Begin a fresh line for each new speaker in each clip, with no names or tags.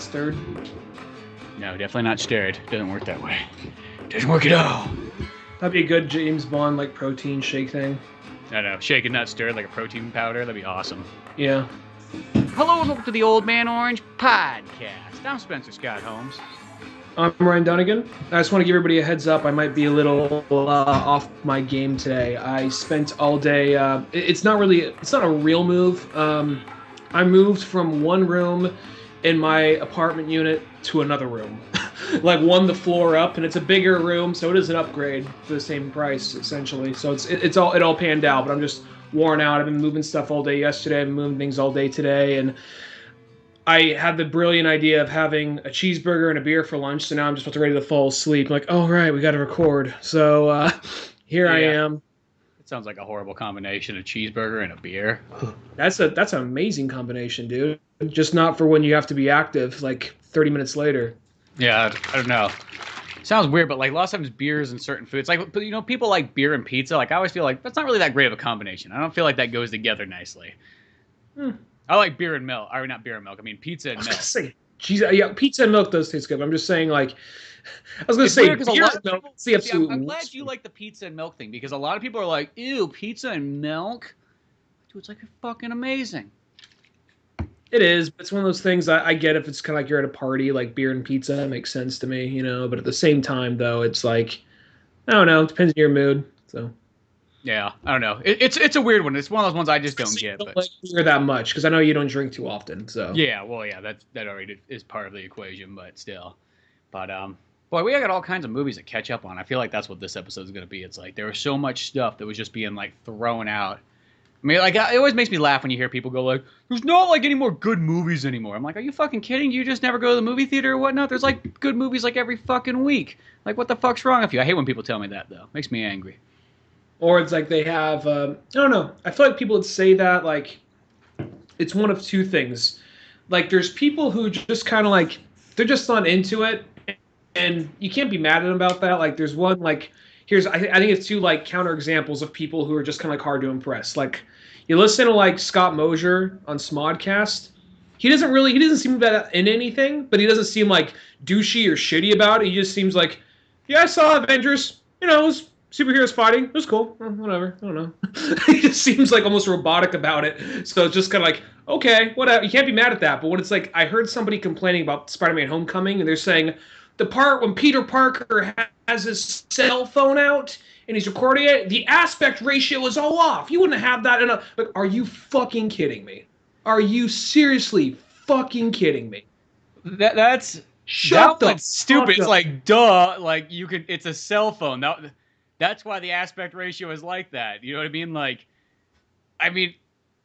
not stirred?
No, definitely not stirred. Doesn't work that way. Doesn't work at all.
That'd be a good James Bond like protein shake thing.
I know, shaken, not stirred, like a protein powder. That'd be awesome.
Yeah.
Hello and welcome to the Old Man Orange podcast. I'm Spencer Scott Holmes.
I'm Ryan Dunigan. I just want to give everybody a heads up. I might be a little off my game today. I spent all day. It's not a real move. I moved from one room in my apartment unit to another room, like the floor up, and it's a bigger room, so it is an upgrade for the same price essentially. So it all panned out, but I'm just worn out. I've been moving stuff all day yesterday. I've been moving things all day today, and I had the brilliant idea of having a cheeseburger and a beer for lunch, so now I'm just about ready to fall asleep. I'm like, oh, right, we got to record. So here I am.
It sounds like a horrible combination, a cheeseburger and a beer.
That's an amazing combination, dude. Just not for when you have to be active, like 30 minutes later.
Yeah, I don't know. Sounds weird, but like a lot of times beers and certain foods, like, you know, people like beer and pizza. Like I always feel like that's not really that great of a combination. I don't feel like that goes together nicely. I like beer and milk. Or not beer and milk. I mean pizza and milk.
Yeah, pizza and milk does taste good. I'm just saying, like, I was going to say beer and milk.
I'm glad you like the pizza and milk thing because a lot of people are like, ew, pizza and milk? Dude, it's like fucking amazing.
It is, but it's one of those things I get if it's kind of like you're at a party, like beer and pizza makes sense to me, you know, but at the same time, though, it's like, I don't know, it depends on your mood, so.
Yeah, I don't know. It's a weird one. It's one of those ones I just don't get.
But like beer that much because I know you don't drink too often. So
yeah, well, yeah, that already is part of the equation, but still. But boy, we got all kinds of movies to catch up on. I feel like that's what this episode is going to be. It's like there was so much stuff that was just being like thrown out. I mean, like it always makes me laugh when you hear people go like, "There's not like any more good movies anymore." I'm like, "Are you fucking kidding? You just never go to the movie theater or whatnot? There's like good movies like every fucking week. Like, what the fuck's wrong with you?" I hate when people tell me that though. Makes me angry.
Or it's like they have, I don't know. I feel like people would say that, like, it's one of two things. Like, there's people who just kind of, like, they're just not into it, and you can't be mad at them about that. Like, there's one, like, I think it's two, like, counterexamples of people who are just kind of, like, hard to impress. Like, you listen to, like, Scott Mosier on Smodcast. He doesn't seem bad in anything, but he doesn't seem, like, douchey or shitty about it. He just seems like, yeah, I saw Avengers. You know, it was superheroes fighting. It was cool. Whatever. I don't know. He just seems like almost robotic about it. So it's just kind of like, okay, whatever. You can't be mad at that. But when it's like, I heard somebody complaining about Spider-Man Homecoming, and they're saying the part when Peter Parker has his cell phone out and he's recording it, the aspect ratio is all off. You wouldn't have that in a... Like, are you fucking kidding me? Are you seriously fucking kidding me?
That's...
Shut
that's stupid. It's like, duh. Like, you could... It's a cell phone. That's why the aspect ratio is like that. You know what I mean? Like, I mean...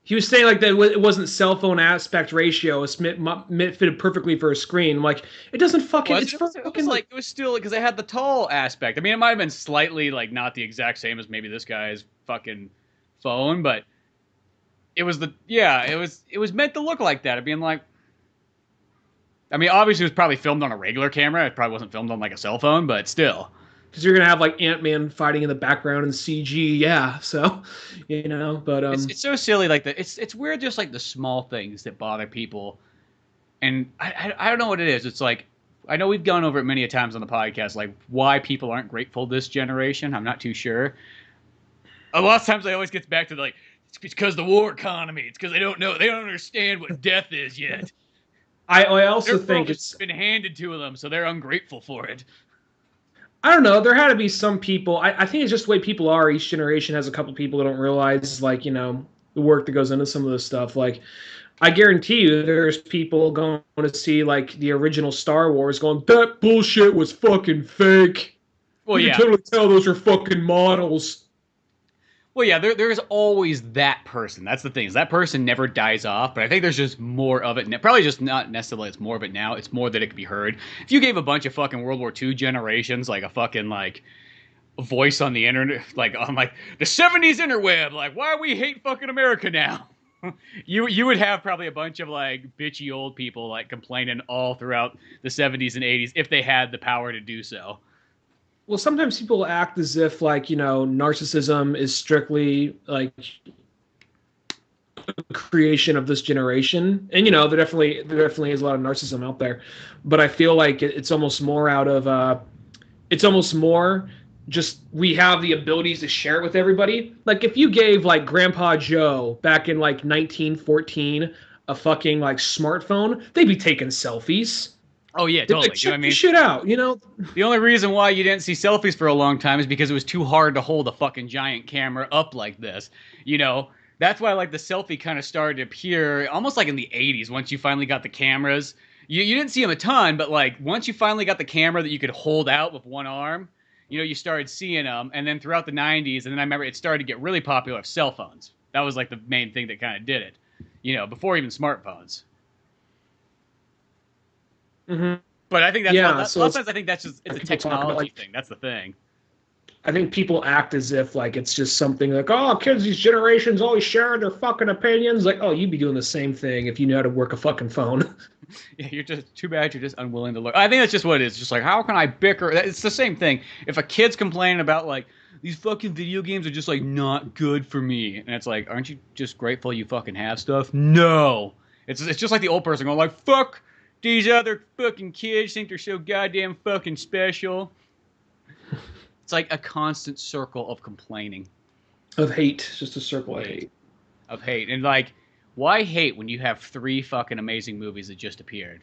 He was saying like that it wasn't cell phone aspect ratio. It fitted perfectly for a screen. I'm like, it doesn't fucking...
It was still... Because it had the tall aspect. I mean, it might have been slightly, like, not the exact same as maybe this guy's fucking phone, but it was the... Yeah, it was meant to look like that. It being like... I mean, obviously it was probably filmed on a regular camera. It probably wasn't filmed on, like, a cell phone, but still...
Because you're gonna have like Ant-Man fighting in the background and CG, yeah. So, you know, but
it's so silly. Like it's weird, just like the small things that bother people, and I don't know what it is. It's like I know we've gone over it many a times on the podcast, like why people aren't grateful this generation. I'm not too sure. A lot of times, it always gets back to like it's because the war economy. It's because they don't understand what death is yet.
I also think it's
been handed to them, so they're ungrateful for it.
I don't know. There had to be some people. I think it's just the way people are. Each generation has a couple people that don't realize, like, you know, the work that goes into some of this stuff. Like, I guarantee you there's people going to see, like, the original Star Wars going, that bullshit was fucking fake.
Well,
you
yeah.
can totally tell those are fucking models.
Well, yeah, there's always that person. That's the thing. Is that person never dies off, but I think there's just more of it. Probably just not necessarily it's more of it now. It's more that it can be heard. If you gave a bunch of fucking World War II generations, like, a fucking, like, voice on the internet, like, on, like, the 70s interweb, like, why we hate fucking America now? You would have probably a bunch of, like, bitchy old people, like, complaining all throughout the 70s and 80s if they had the power to do so.
Well, sometimes people act as if, like, you know, narcissism is strictly, like, creation of this generation. And there definitely is a lot of narcissism out there, but I feel like it's almost more out of it's almost more just we have the abilities to share it with everybody. Like if you gave like Grandpa Joe back in like 1914 a fucking like smartphone, they'd be taking selfies.
Oh yeah, totally.
Like, check shit out.
The only reason why you didn't see selfies for a long time is because it was too hard to hold a fucking giant camera up like this. That's why like the selfie kind of started to appear almost like in the 80s once you finally got the cameras. You didn't see them a ton, but like once you finally got the camera that you could hold out with one arm, you started seeing them. And then throughout the 90s, and then I remember it started to get really popular with cell phones. That was like the main thing that kind of did it, before even smartphones.
Mm-hmm.
But I think that's a lot of times I think that's just it's a technology thing. That's the thing.
I think people act as if like it's just something like, oh, kids, these generations always sharing their fucking opinions. Like, oh, you'd be doing the same thing if you knew how to work a fucking phone.
Yeah, you're just too bad. You're just unwilling to learn. I think that's just what it is. Just like, how can I bicker? It's the same thing. If a kid's complaining about like these fucking video games are just like not good for me, and it's like, aren't you just grateful you fucking have stuff? No, it's just like the old person going like, fuck these other fucking kids think they're so goddamn fucking special. It's like a constant circle of complaining.
Of hate. It's just a circle of hate.
Of hate. And like, why hate when you have 3 fucking amazing movies that just appeared?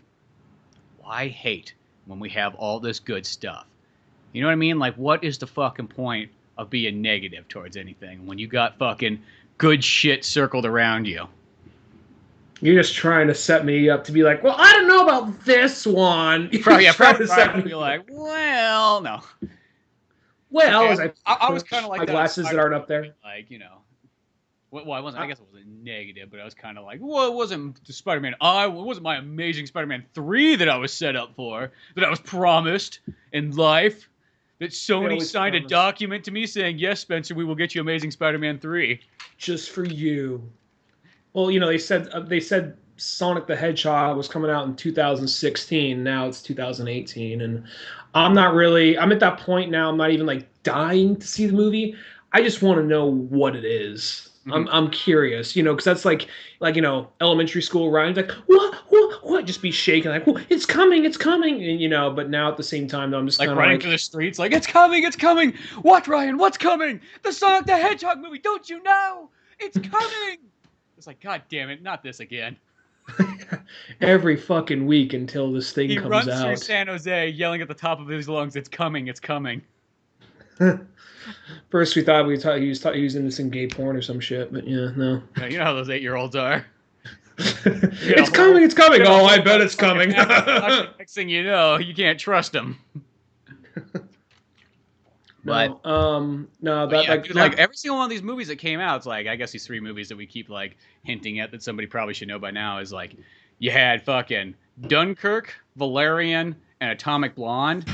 Why hate when we have all this good stuff? You know what I mean? Like, what is the fucking point of being negative towards anything when you got fucking good shit circled around you?
You're just trying to set me up to be like, well, I don't know about this one.
Probably to set me be like, well, no.
Well,
okay, I was kind of like
my glasses that aren't up there.
Like, well, I wasn't. I guess it wasn't negative, but I was kind of like, well, it wasn't the Spider-Man. It wasn't my Amazing Spider-Man 3 that I was set up for, that I was promised in life. That Sony signed a document to me saying, yes, Spencer, we will get you Amazing Spider-Man 3.
Just for you. Well, they said Sonic the Hedgehog was coming out in 2016. Now it's 2018, and I'm at that point now. I'm not even like dying to see the movie. I just want to know what it is. Mm-hmm. I'm curious, because that's like elementary school Ryan's like, what? Just be shaking like, it's coming, and But now at the same time, though, I'm just
like running through the streets, like it's coming. What, Ryan? What's coming? The Sonic the Hedgehog movie. Don't you know? It's coming. It's like, God damn it, not this again.
Every fucking week until this thing comes out. He
runs through San Jose yelling at the top of his lungs, it's coming.
First we thought he was into some gay porn or some shit, but yeah, no.
You know how those 8-year-olds are.
It's coming. Oh, I bet it's coming.
Next thing you know, you can't trust them.
But
like every single one of these movies that came out, it's like I guess these 3 movies that we keep like hinting at that somebody probably should know by now is like you had fucking Dunkirk, Valerian, and Atomic Blonde,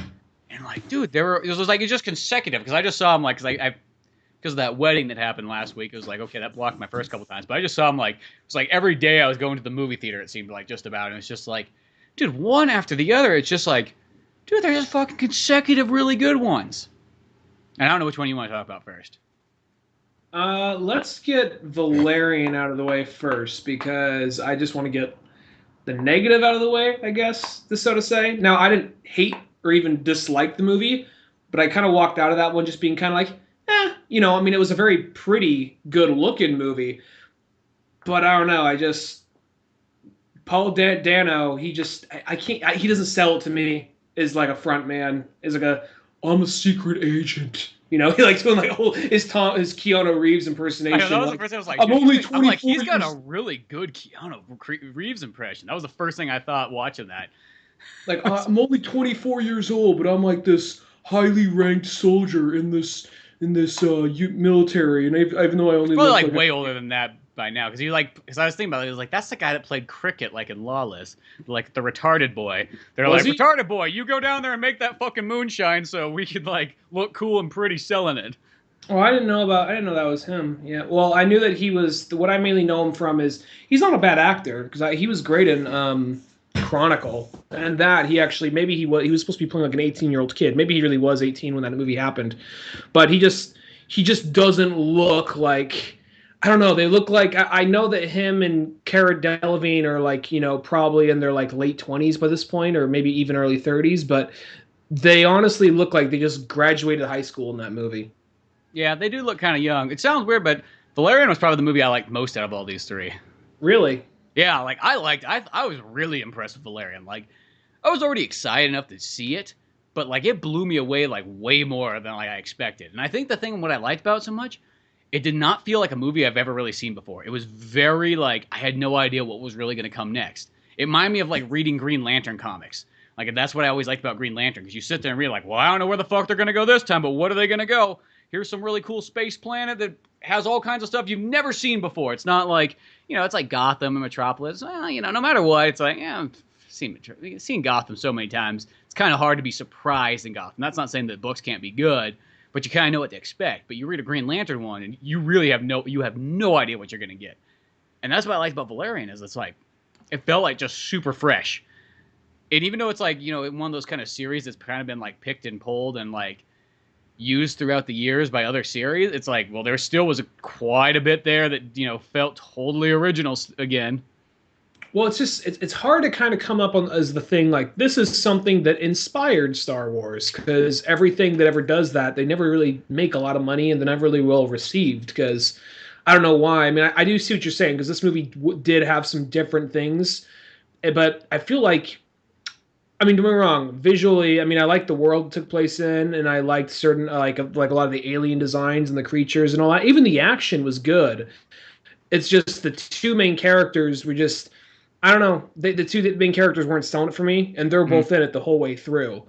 and like dude, it was like it's just consecutive because I just saw them like because of that wedding that happened last week. It was like okay, that blocked my first couple times, but I just saw them like it was like every day I was going to the movie theater. It seemed like just about, and it's just like dude, one after the other. It's just like dude, they're just fucking consecutive, really good ones. And I don't know which one you want to talk about first.
Let's get Valerian out of the way first because I just want to get the negative out of the way, I guess, so to say. Now, I didn't hate or even dislike the movie, but I kind of walked out of that one just being kind of like, it was a very pretty, good-looking movie. But I don't know, Paul Dano, he doesn't sell it to me as like a front man, as like I'm a secret agent. He likes doing like his Keanu Reeves impersonation.
I know, that was the first thing I was like,
I'm only 24
I'm like, he's got a really good Keanu Reeves impression. That was the first thing I thought watching that.
Like, I'm only 24 years old, but I'm like this highly ranked soldier in this military, and even though I only
probably like way older than that by now, because I was thinking about it, he was like, that's the guy that played cricket like in Lawless, like the retarded boy. They're like, retarded boy, you go down there and make that fucking moonshine so we could like look cool and pretty selling it.
Oh, I didn't know that was him. Yeah, well, I knew that he was. What I mainly know him from is he's not a bad actor because he was great in Chronicle, and that he was supposed to be playing like an 18-year-old kid. Maybe he really was 18 when that movie happened, but he just doesn't look like I don't know. They look like I know that him and Cara Delevingne are like, probably in their like late 20s by this point, or maybe even early 30s, but they honestly look like they just graduated high school in that movie.
Yeah, they do look kind of young. It sounds weird, but Valerian was probably the movie I liked most out of all these three.
Really?
Yeah, like I was really impressed with Valerian. Like I was already excited enough to see it, but like it blew me away like way more than like I expected. And I think the thing what I liked about it so much, it did not feel like a movie I've ever really seen before. It was very like I had no idea what was really going to come next. It reminded me of like reading Green Lantern comics. Like that's what I always liked about Green Lantern because you sit there and read like, well, I don't know where the fuck they're going to go this time, but what are they going to go? Here's some really cool space planet that has all kinds of stuff you've never seen before. It's not like, it's like Gotham and Metropolis. Well, no matter what, it's like, yeah, I've seen Gotham so many times. It's kind of hard to be surprised in Gotham. That's not saying that books can't be good, but you kind of know what to expect. But you read a Green Lantern one, and you really have no idea what you're going to get. And that's what I liked about Valerian is it's like, it felt like just super fresh. And even though it's like, one of those kind of series that's kind of been like picked and pulled and like used throughout the years by other series, it's like, well, there still was quite a bit there that, felt totally original again.
Well, it's hard to kind of come up on as the thing like this is something that inspired Star Wars because everything that ever does that, they never really make a lot of money and they're never really well received because I don't know why. I mean, I do see what you're saying because this movie did have some different things, but I feel like don't get me wrong. Visually, I mean, I liked the world it took place in, and I liked certain like a lot of the alien designs and the creatures and all that. Even the action was good. It's just the two main characters were just, I don't know. The two main characters weren't selling it for me, and they're both in it the whole way through.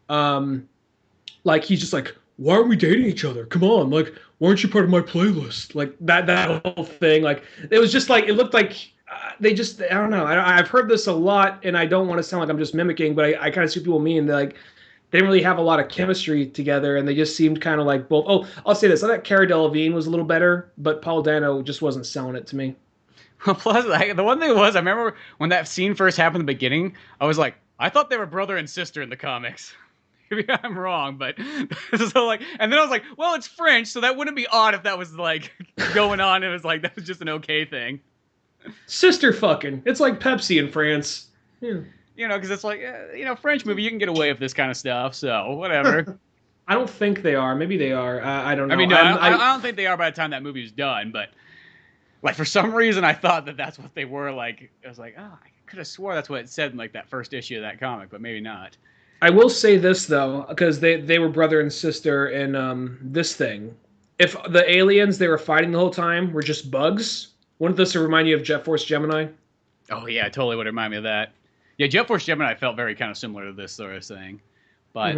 Like he's just like, why aren't we dating each other? Come on, like, why aren't you part of my playlist? Like that whole thing. Like it was just like it looked like they just I don't know. I've heard this a lot, and I don't want to sound like I'm just mimicking, but I kind of see what people mean. They're like they didn't really have a lot of chemistry together, and they just seemed kind of like both. Oh, I'll say this: I thought Cara Delevingne was a little better, but Paul Dano just wasn't selling it to me.
Plus, the one thing was, I remember when that scene first happened in the beginning, I was like, I thought they were brother and sister in the comics. Maybe I'm wrong, but so like, and then I was like, well, it's French, so that wouldn't be odd if that was like going on. It was like that was just an okay thing.
Sister fucking. It's like Pepsi in France.
Yeah. Because it's like, French movie, you can get away with this kind of stuff, so whatever.
I don't think they are. Maybe they are. I don't know.
I mean, no, I don't think they are by the time that movie was done, but like for some reason I thought that that's what they were. Like I was like, oh, I could have swore that's what it said in like that first issue of that comic, but maybe not.
I will say this though, because they were brother and sister in this thing. If the aliens they were fighting the whole time were just bugs, wouldn't this remind you of Jet Force Gemini?
Oh yeah, it totally would remind me of that. Yeah, Jet Force Gemini felt very kind of similar to this sort of thing, but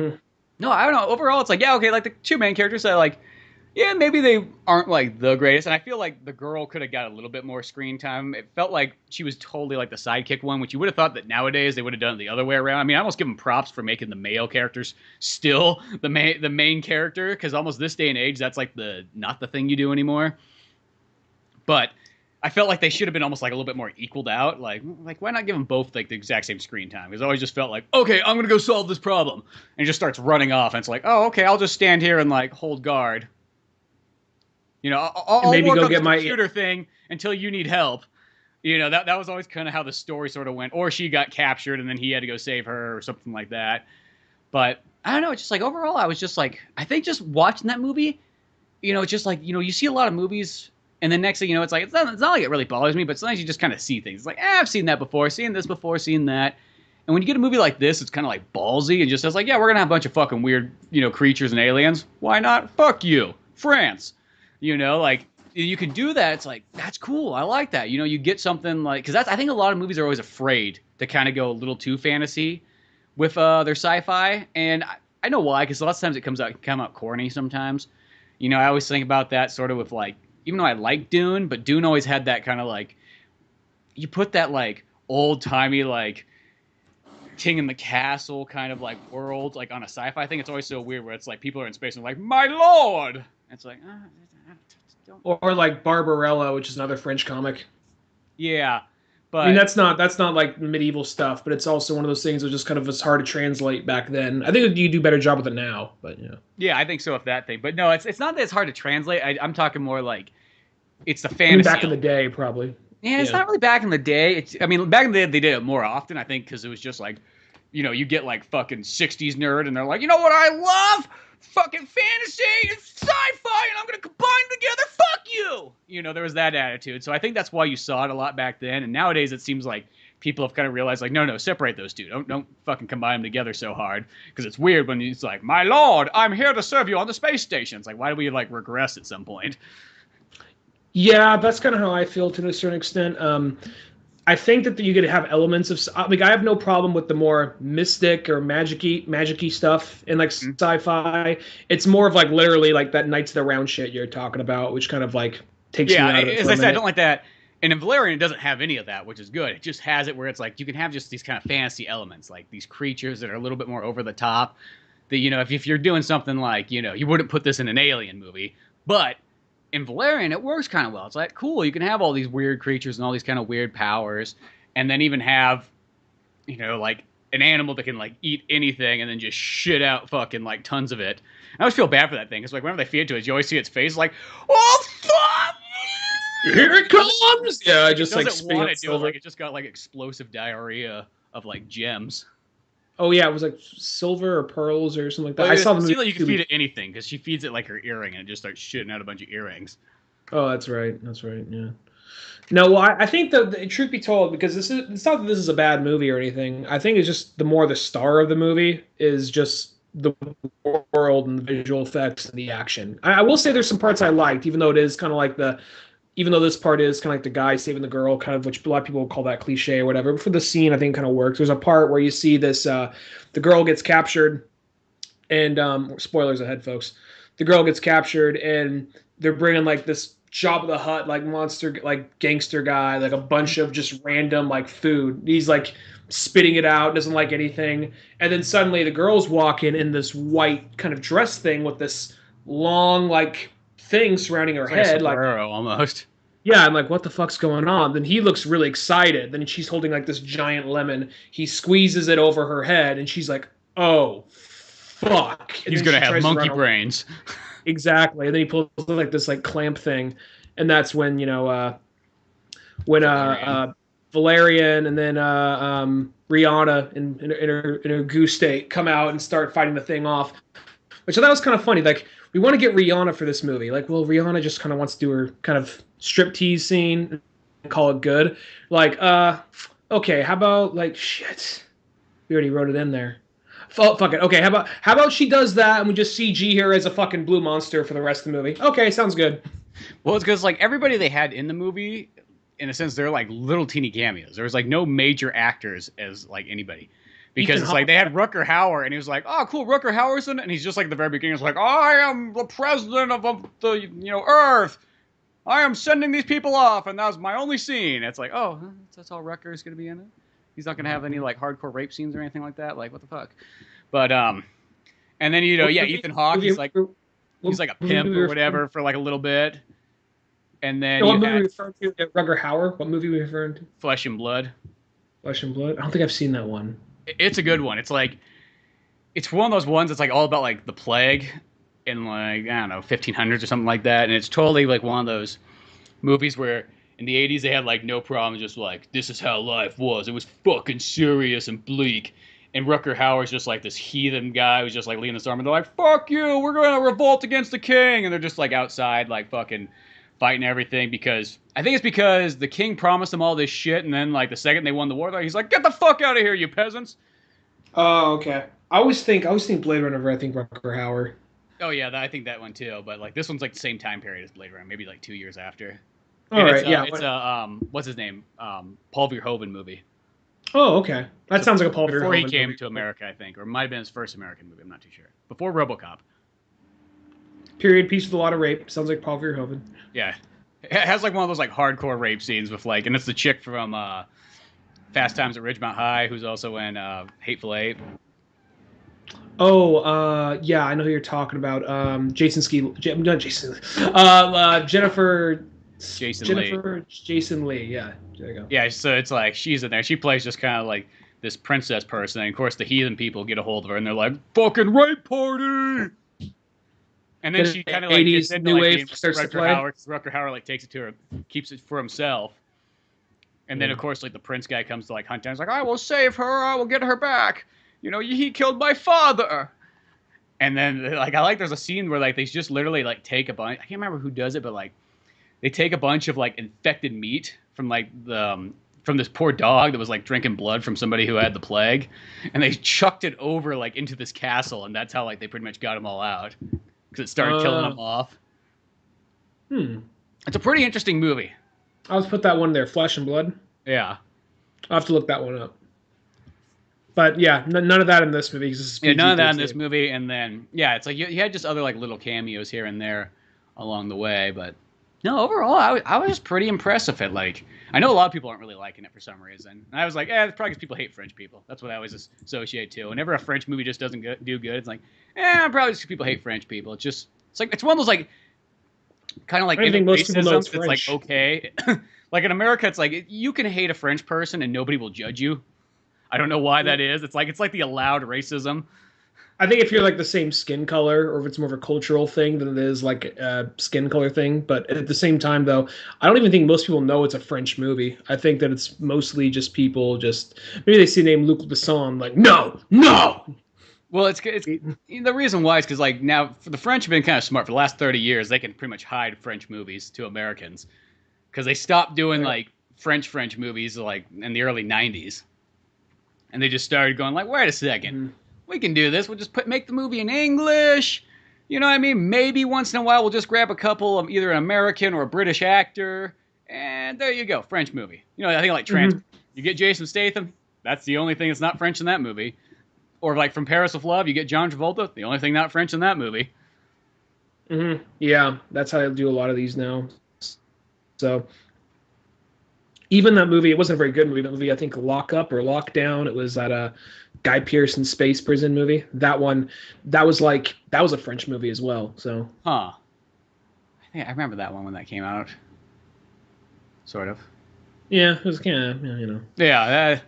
no, I don't know. Overall, it's like yeah, okay, like the two main characters, I like. Yeah, maybe they aren't like the greatest, and I feel like the girl could have got a little bit more screen time. It felt like she was totally like the sidekick one, which you would have thought that nowadays they would have done it the other way around. I mean, I almost give them props for making the male characters still the main character, because almost this day and age, that's like not the thing you do anymore. But I felt like they should have been almost like a little bit more equaled out. Like why not give them both like the exact same screen time? Because I always just felt like, okay, I'm gonna go solve this problem, and he just starts running off, and it's like, oh, okay, I'll just stand here and like hold guard. I'll
maybe
work
go
on
get
the
my
computer thing until you need help. That was always kind of how the story sort of went. Or she got captured and then he had to go save her or something like that. But I don't know. It's just like overall, I was just like, I think just watching that movie, it's just like, you see a lot of movies and then next thing it's like, it's not like it really bothers me, but sometimes you just kind of see things. It's like, I've seen that before, seen this before, seen that. And when you get a movie like this, it's kind of like ballsy and just says like, yeah, we're going to have a bunch of fucking weird, creatures and aliens. Why not? Fuck you. France. Like you can do that. It's like, that's cool. I like that. You get something like, because I think a lot of movies are always afraid to kind of go a little too fantasy with their sci-fi. And I know why, because lots of times it come out corny sometimes. I always think about that sort of with like, even though I like Dune, but Dune always had that kind of like, you put that like old timey like King in the Castle kind of like world like on a sci-fi thing. It's always so weird where it's like people are in space and like, my lord. It's like, don't.
Or like Barbarella, which is another French comic.
Yeah, but
I mean that's not like medieval stuff, but it's also one of those things that just kind of was hard to translate back then. I think you do a better job with it now, but yeah.
Yeah, I think so. If that thing, but no, it's not that it's hard to translate. I'm talking more like it's the
I mean,
fantasy.
back in the day, probably.
Yeah, it's not really back in the day. I mean, back in the day, they did it more often, I think, because it was just like, you get like fucking 60s nerd, and they're like, you know what I love? Fucking fantasy and sci-fi, and I'm going to combine them together. Fuck you! There was that attitude. So I think that's why you saw it a lot back then. And nowadays, it seems like people have kind of realized, like, no, separate those two. Don't fucking combine them together so hard. Because it's weird when it's like, my lord, I'm here to serve you on the space station. It's like, why do we, like, regress at some point?
Yeah, that's kind of how I feel to a certain extent. I think that you could have elements of like I have no problem with the more mystic or magic-y stuff in like sci-fi. It's more of like literally like that Knights of the Round shit you're talking about, which kind of like takes me out of it.
As I said, I don't like that. And in Valerian, it doesn't have any of that, which is good. It just has it where it's like you can have just these kind of fantasy elements, like these creatures that are a little bit more over the top. That if you're doing something like you wouldn't put this in an Alien movie, but in Valerian, it works kind of well. It's like, cool, you can have all these weird creatures and all these kind of weird powers, and then even have, like an animal that can like eat anything and then just shit out fucking like tons of it. I always feel bad for that thing because like whenever they feed it to it, you always see its face like, oh fuck,
here it comes. Yeah, I just
it
like
doesn't want to do it. Like it just got like explosive diarrhea of like gems.
Oh yeah, it was like silver or pearls or something like that.
Well,
I saw them.
You can feed it anything because she feeds it like her earring and it just starts shitting out a bunch of earrings.
Oh, that's right. That's right. Yeah. No, well, I think the truth be told, because it's not that this is a bad movie or anything. I think it's just the star of the movie is just the world and the visual effects and the action. I will say there's some parts I liked, even though it is kind of like even though this part is kind of like the guy saving the girl, kind of, which a lot of people call that cliche or whatever. But for the scene, I think it kind of works. There's a part where you see this, the girl gets captured, and spoilers ahead, folks. The girl gets captured, and they're bringing like this Jabba the Hutt, like monster, like gangster guy, like a bunch of just random like food. He's like spitting it out, doesn't like anything, and then suddenly the girls walk in this white kind of dress thing with this long like thing surrounding her head, like
almost.
Yeah, I'm like, what the fuck's going on? Then he looks really excited. Then she's holding like this giant lemon. He squeezes it over her head, and she's like, oh, fuck. And
he's gonna have monkey brains.
Exactly. And then he pulls like this like clamp thing, and that's when Valerian and then Rihanna in her goose state come out and start fighting the thing off, which I thought was kind of funny. Like, we want to get Rihanna for this movie. Like, well, Rihanna just kind of wants to do her kind of striptease scene and call it good. Like, okay, how about like shit? We already wrote it in there. Fuck it. Okay, how about she does that and we just CG her as a fucking blue monster for the rest of the movie? Okay, sounds good.
Well, it's because like everybody they had in the movie, in a sense, they're like little teeny cameos. There was like no major actors as like anybody. Because it's like they had Rutger Hauer, and he was like, "Oh, cool, Rutger Hauer's in it," and he's just like at the very beginning, it's like, "I am the president of the Earth. I am sending these people off, and that was my only scene." It's like, oh, that's all Rutger's gonna be in it. He's not gonna have any like hardcore rape scenes or anything like that. Like, what the fuck? But and then Ethan Hawke, he's like a pimp or whatever for like a little bit, and then
what movie are we referring to? Rutger Hauer. What movie are we referring to?
Flesh and Blood.
Flesh and Blood. I don't think I've seen that one.
It's a good one. It's like, it's one of those ones that's like all about like the plague in like, I don't know, 1500s or something like that. And it's totally like one of those movies where in the 80s they had like no problem just like, this is how life was. It was fucking serious and bleak. And Rutger Hauer's just like this heathen guy who's just like leading this army. They're like, fuck you, we're going to revolt against the king. And they're just like outside like fucking fighting everything because I think it's because the king promised them all this shit, and then like the second they won the war, he's like, "Get the fuck out of here, you peasants!"
Oh, okay. I always think Blade Runner. I think Rutger Hauer.
Oh yeah, I think that one too. But like this one's like the same time period as Blade Runner, maybe like 2 years after.
All right,
it's a what's his name? Paul Verhoeven movie.
Oh, okay. That sounds like a Paul Verhoeven
before he came
movie.
to America, I think, or it might have been his first American movie. I'm not too sure. Before RoboCop.
Period piece with a lot of rape. Sounds like Paul Verhoeven.
Yeah. It has like one of those like hardcore rape scenes with like, and it's the chick from Fast Times at Ridgemont High who's also in Hateful Eight.
Oh, yeah, I know who you're talking about. Not Jason. Jason Lee. Yeah, there you go.
Yeah, so it's like she's in there. She plays just kind of like this princess person, and of course the heathen people get a hold of her, and they're like, "Fucking rape party!" And then she kind of like gets
80s
into
new
like
wave
being
starts to
Rutger
play.
Hauer. Rutger Hauer like takes it to her, keeps it for himself. And then of course like the prince guy comes to like hunt down. He's like, I will save her. I will get her back. You know, he killed my father. And then like I like there's a scene where like they just literally like take a bunch. I can't remember who does it, but like they take a bunch of like infected meat from like the from this poor dog that was like drinking blood from somebody who had the plague, and they chucked it over like into this castle, and that's how like they pretty much got them all out because it started killing them off. It's a pretty interesting movie.
I'll just put that one there, Flesh and Blood.
Yeah.
I'll have to look that one up. But yeah, none of that in this movie.
Yeah, none of that in this movie, and then yeah, it's like you had just other like little cameos here and there along the way, but no, overall, I was just pretty impressed with it. Like, I know a lot of people aren't really liking it for some reason. And I was like, it's probably because people hate French people. That's what I always associate to. Whenever a French movie just doesn't do good, it's like, probably just because people hate French people. It's like it's one of those like kind of like
I think most people know it's
that's like okay. Like in America, it's like you can hate a French person and nobody will judge you. I don't know why that is. It's like the allowed racism.
I think if you're like the same skin color, or if it's more of a cultural thing than it is like a skin color thing. But at the same time, though, I don't even think most people know it's a French movie. I think that it's mostly just people maybe they see the name Luc Besson, like no.
Well, it's the reason why is because like now the French have been kind of smart for the last 30 years. They can pretty much hide French movies to Americans because they stopped doing like French movies like in the early 90s, and they just started going like, wait a second. We can do this. We'll just make the movie in English. You know what I mean? Maybe once in a while we'll just grab a couple of either an American or a British actor. And there you go. French movie. You know, I think like you get Jason Statham. That's the only thing that's not French in that movie. Or like from Paris with Love, you get John Travolta. The only thing not French in that movie.
Yeah, that's how I do a lot of these now. So even that movie, it wasn't a very good movie. That movie, I think Lock Up or Lockdown. It was that Guy Pearce in space prison movie. That one, that was a French movie as well. So,
I think I remember that one when that came out. Sort of.
Yeah, it was kind of, you know.
Yeah,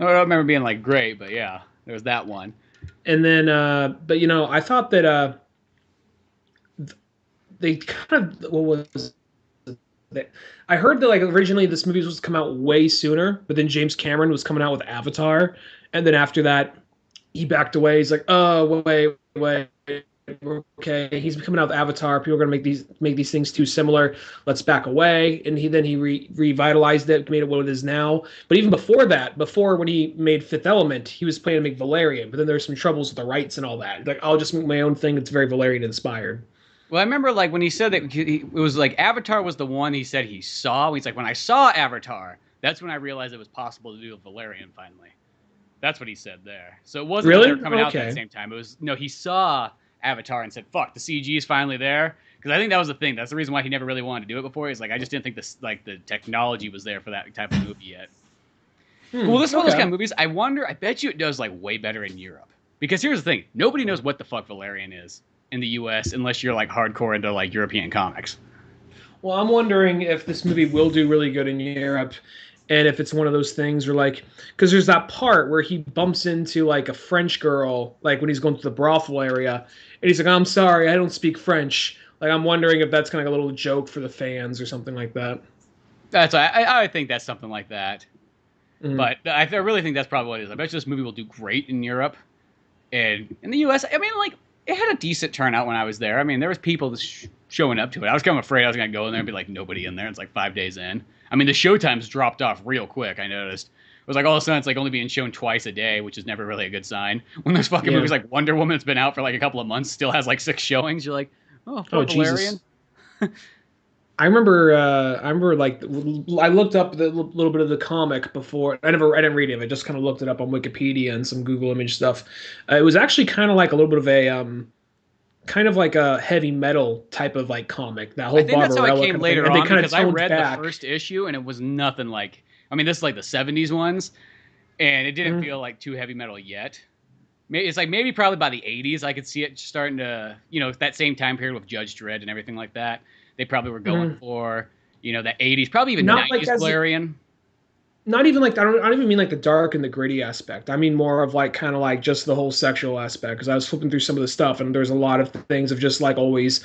I don't remember being like great, but yeah, there was that one.
And then, but you know, I thought that they kind of what was. I heard that like originally this movie was supposed to come out way sooner, but then James Cameron was coming out with Avatar, and then after that, he backed away. He's like, "Oh, wait, okay." He's coming out with Avatar. People are gonna make these things too similar. Let's back away. And he revitalized it, made it what it is now. But even before that, when he made Fifth Element, he was planning to make Valerian, but then there's some troubles with the rights and all that. Like, I'll just make my own thing that's very Valerian inspired.
Well, I remember like when he said that it was like Avatar was the one he said he saw. He's like, when I saw Avatar, that's when I realized it was possible to do a Valerian finally. That's what he said there. So it wasn't
really?
They were coming out at the same time. It was he saw Avatar and said, "Fuck, the CG is finally there." Because I think that was the thing. That's the reason why he never really wanted to do it before. He's like, I just didn't think the technology was there for that type of movie yet. Well, this is one of those kind of movies. I bet you it does like way better in Europe. Because here's the thing: nobody knows what the fuck Valerian is in the U.S. unless you're like hardcore into like European comics.
Well, I'm wondering if this movie will do really good in Europe, and if it's one of those things where like, because there's that part where he bumps into like a French girl, like when he's going to the brothel area, and he's like, "I'm sorry, I don't speak French." Like, I'm wondering if that's kind of like a little joke for the fans or something like that.
I think that's something like that. But I really think that's probably what it is. I bet you this movie will do great in Europe, and in the U.S. I mean, like, it had a decent turnout when I was there. I mean, there was people showing up to it. I was kind of afraid I was going to go in there and be like, nobody in there. It's like 5 days in. I mean, the show times dropped off real quick, I noticed. It was like all of a sudden it's like only being shown twice a day, which is never really a good sign. When there's fucking movies like Wonder Woman that's been out for like a couple of months, still has like 6 showings, you're like, oh Valerian.
I remember like I looked up the little bit of the comic before. I didn't read it. I just kind of looked it up on Wikipedia and some Google image stuff. It was actually kind of like a little bit of a kind of like a heavy metal type of like comic. That whole
I think that's how it came later on, because I read
back.
the first issue and it was nothing like. I mean, this is like the '70s ones, and it didn't feel like too heavy metal yet. It's like maybe probably by the '80s I could see it starting to, that same time period with Judge Dredd and everything like that. They probably were going for, that '80s, probably even '90s Valerian.
not even like I don't even mean like the dark and the gritty aspect. I mean more of like kind of like just the whole sexual aspect. Because I was flipping through some of the stuff, and there's a lot of things of just like always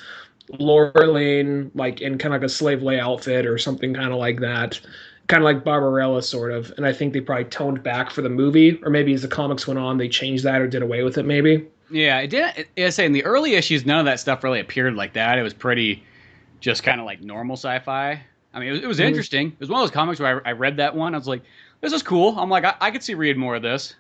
Laura Lane like in kind of like a slave lay outfit or something kind of like that, kind of like Barbarella sort of. And I think they probably toned back for the movie, or maybe as the comics went on, they changed that or did away with it. Maybe.
Yeah, it didn't. I say in the early issues, none of that stuff really appeared like that. It was pretty just kind of like normal sci-fi. I mean, it was interesting. It was one of those comics where I read that one. I was like, this is cool. I'm like, I could see reading more of this.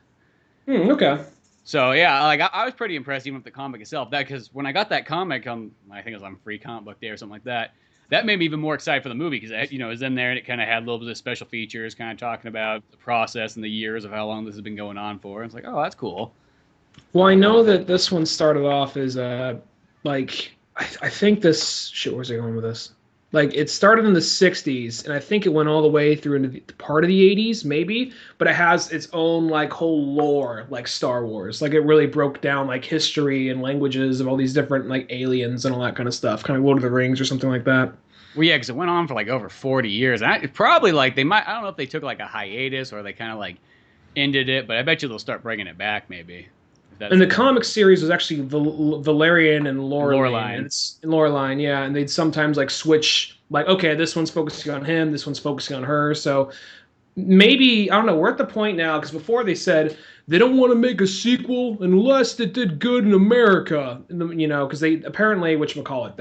Okay.
So yeah, like I was pretty impressed even with the comic itself. That because when I got that comic on, I think it was on Free Comic Book Day or something like that. That made me even more excited for the movie because it was in there and it kind of had a little bit of special features, kind of talking about the process and the years of how long this has been going on for. It's like, oh, that's cool.
Well, I know that this one started off as like I think this shit. Where's I going with this? Like it started in the '60s, and I think it went all the way through into the part of the '80s, maybe. But it has its own like whole lore, like Star Wars. Like it really broke down like history and languages of all these different like aliens and all that kind of stuff, kind of Lord of the Rings or something like that.
Well, yeah, because it went on for like over 40 years. And it probably like they might. I don't know if they took like a hiatus or they kind of like ended it, but I bet you they'll start bringing it back maybe.
And the comic series was actually Valerian and
Loreline.
And it's Loreline, yeah. And they'd sometimes like switch, like, okay, this one's focusing on him, this one's focusing on her. So maybe I don't know. We're at the point now because before they said they don't want to make a sequel unless it did good in America, because they apparently whatchamacallit,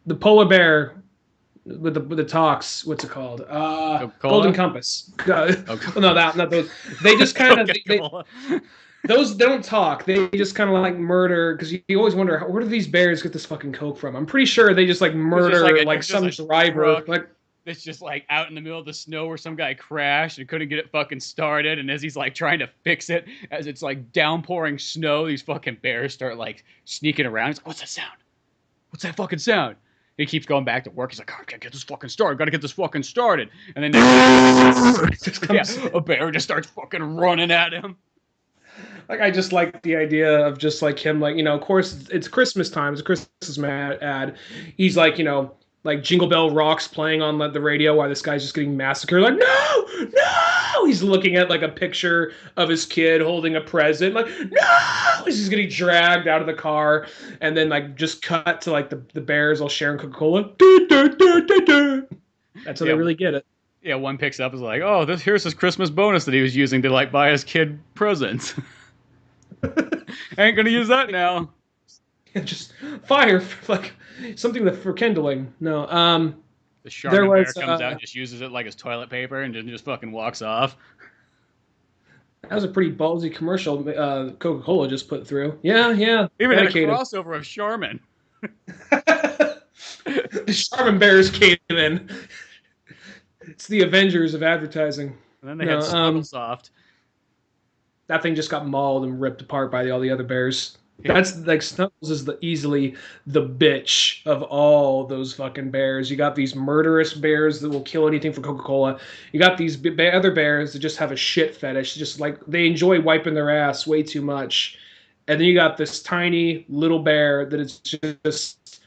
the polar bear with the talks. What's it called? Golden Compass. No, not those. They just kind of those don't talk. They just kind of like murder because you always wonder where do these bears get this fucking coke from? I'm pretty sure they just like murder like some driver. Like
it's just like out in the middle of the snow where some guy crashed and couldn't get it fucking started, and as he's like trying to fix it, as it's like downpouring snow, these fucking bears start like sneaking around. He's like, what's that sound? What's that fucking sound? He keeps going back to work. He's like, oh, I gotta get this fucking started. Gotta get this fucking started. And then a bear just starts fucking running at him.
Like I just like the idea of just like him, like of course it's Christmas time. It's a Christmas ad. He's like like Jingle Bell Rock's playing on the radio while this guy's just getting massacred. Like no, he's looking at like a picture of his kid holding a present. Like no, he's just getting dragged out of the car, and then like just cut to like the bears all sharing Coca-Cola. That's how they really get it.
Yeah, one picks up is like, oh, here's his Christmas bonus that he was using to like buy his kid presents. I ain't gonna use that now.
Just fire for, like something for kindling. No,
the Charmin bear comes out and just uses it like his toilet paper and then just fucking walks off.
That was a pretty ballsy commercial Coca-Cola just put through. Yeah.
Even had a crossover of Charmin.
The Charmin bears came in. It's the Avengers of advertising.
And then they had Snugglesoft.
That thing just got mauled and ripped apart by all the other bears. Yeah. That's like Snuggles is easily the bitch of all those fucking bears. You got these murderous bears that will kill anything for Coca-Cola. You got these other bears that just have a shit fetish. Just like they enjoy wiping their ass way too much. And then you got this tiny little bear that is just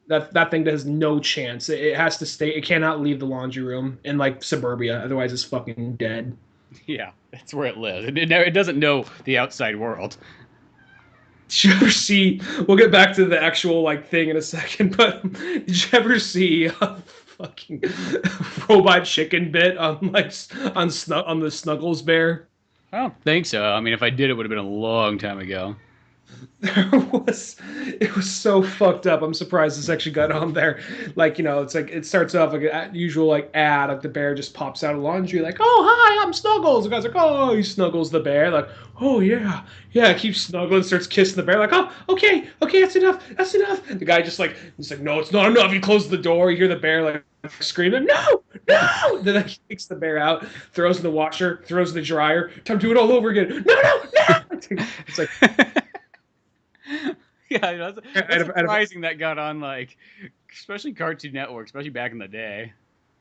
that thing that has no chance. It has to stay. It cannot leave the laundry room in like suburbia. Otherwise, it's fucking dead.
Yeah, that's where it lives. It doesn't know the outside world.
Did you ever see? We'll get back to the actual like thing in a second, but did you ever see a fucking robot chicken bit on the Snuggles bear?
I don't think so. I mean, if I did, it would have been a long time ago.
It was so fucked up. I'm surprised this actually got on there. Like, it's like it starts off like a usual like ad, like the bear just pops out of laundry, like, oh hi, I'm Snuggles. The guy's like, oh, he snuggles the bear, like, oh yeah, keeps snuggling, starts kissing the bear, like, oh, okay, that's enough. The guy just like he's like, no, it's not enough. He closes the door, you hear the bear like screaming, no. Then he takes the bear out, throws in the washer, throws in the dryer, time to do it all over again. No. It's like
yeah, that's surprising that got on, like, especially Cartoon Network, especially back in the day.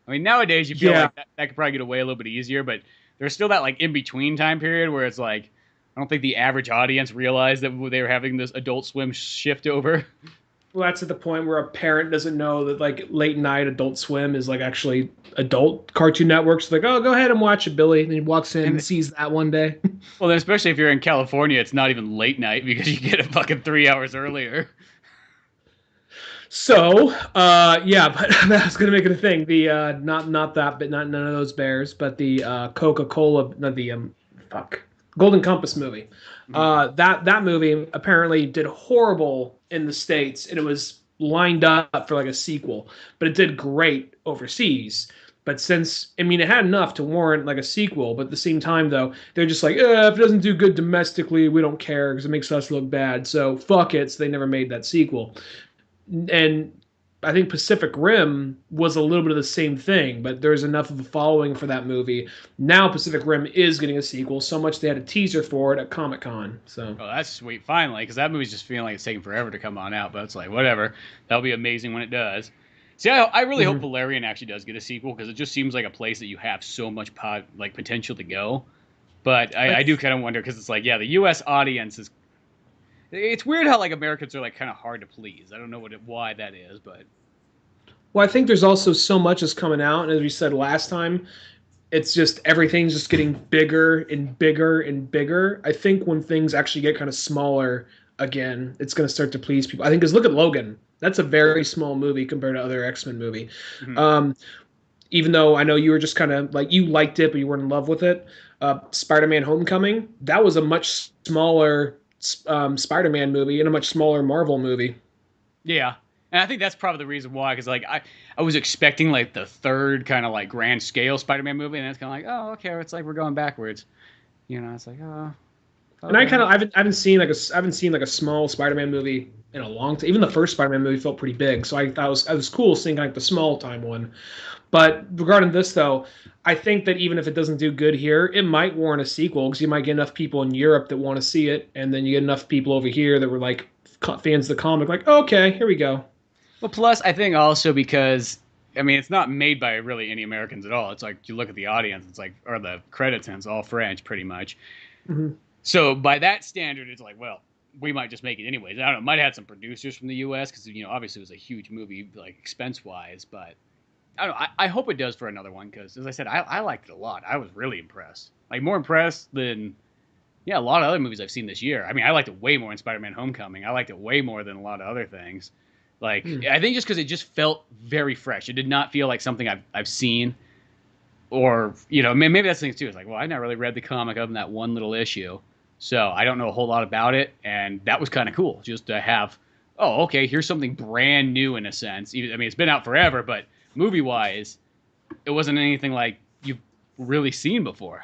I mean, nowadays you feel like that could probably get away a little bit easier, but there's still that, like, in-between time period where it's like, I don't think the average audience realized that they were having this Adult Swim shift over.
Well, that's at the point where a parent doesn't know that like late night Adult Swim is like actually adult Cartoon Networks. Like, oh, go ahead and watch it, Billy. And he walks in and
And
sees that one day.
well, then especially if you're in California, it's not even late night because you get it fucking 3 hours earlier.
So, yeah, but I was gonna make it a thing. The not that, but not none of those bears, but the Coca-Cola, not the fuck, Golden Compass movie.
Mhm.
That movie apparently did horrible in the States, and it was lined up for like a sequel, but it did great overseas. But since I mean, it had enough to warrant like a sequel, but at the same time, though, they're just like, if it doesn't do good domestically, we don't care because it makes us look bad. So fuck it. So they never made that sequel. And I think Pacific Rim was a little bit of the same thing, but there's enough of a following for that movie. Now Pacific Rim is getting a sequel, so much they had a teaser for it at Comic-Con. So
Oh, that's sweet. Finally, because that movie's just feeling like it's taking forever to come on out. But it's like, whatever. That'll be amazing when it does. See, I really hope Valerian actually does get a sequel because it just seems like a place that you have so much potential to go. But I do kind of wonder because it's like, yeah, the U.S. audience is. It's weird how like Americans are like kind of hard to please. I don't know why that is, but
well, I think there's also so much is coming out, and as we said last time, it's just everything's just getting bigger and bigger and bigger. I think when things actually get kind of smaller again, it's going to start to please people. I think because look at Logan. That's a very small movie compared to other X-Men movie.
mhm.
Even though I know you were just kind of like you liked it, but you weren't in love with it. Spider-Man: Homecoming, that was a much smaller Spider-Man movie and a much smaller Marvel movie.
Yeah. And I think that's probably the reason why, because like I was expecting like the third kind of like grand scale Spider-Man movie, and it's kind of like, oh, okay, it's like we're going backwards. You know, it's like, oh,
And I
okay.
kind of I haven't seen like I haven't seen like a small Spider-Man movie in a long time. Even the first Spider-Man movie felt pretty big, so I thought it was cool seeing like the small time one. But regarding this though, I think that even if it doesn't do good here, it might warrant a sequel because you might get enough people in Europe that want to see it, and then you get enough people over here that were like fans of the comic, like okay, here we go.
Well, plus I think also because I mean it's not made by really any Americans at all. It's like you look at the audience, it's like or the credits, and it's all French pretty much.
Hmm.
So by that standard, it's like, well, we might just make it anyways. I don't know. It might have had some producers from the U.S. because you know obviously it was a huge movie like expense wise, but I don't know. I hope it does for another one because, as I said, I liked it a lot. I was really impressed. Like more impressed than yeah a lot of other movies I've seen this year. I mean, I liked it way more in Spider-Man: Homecoming. I liked it way more than a lot of other things. Like
Hmm.
I think just because it just felt very fresh. It did not feel like something I've seen or you know maybe that's the thing too. It's like well I never really read the comic other than that one little issue, so I don't know a whole lot about it, and that was kind of cool just to have. Oh, okay, here's something brand new in a sense. I mean, it's been out forever, but movie wise, it wasn't anything like you've really seen before.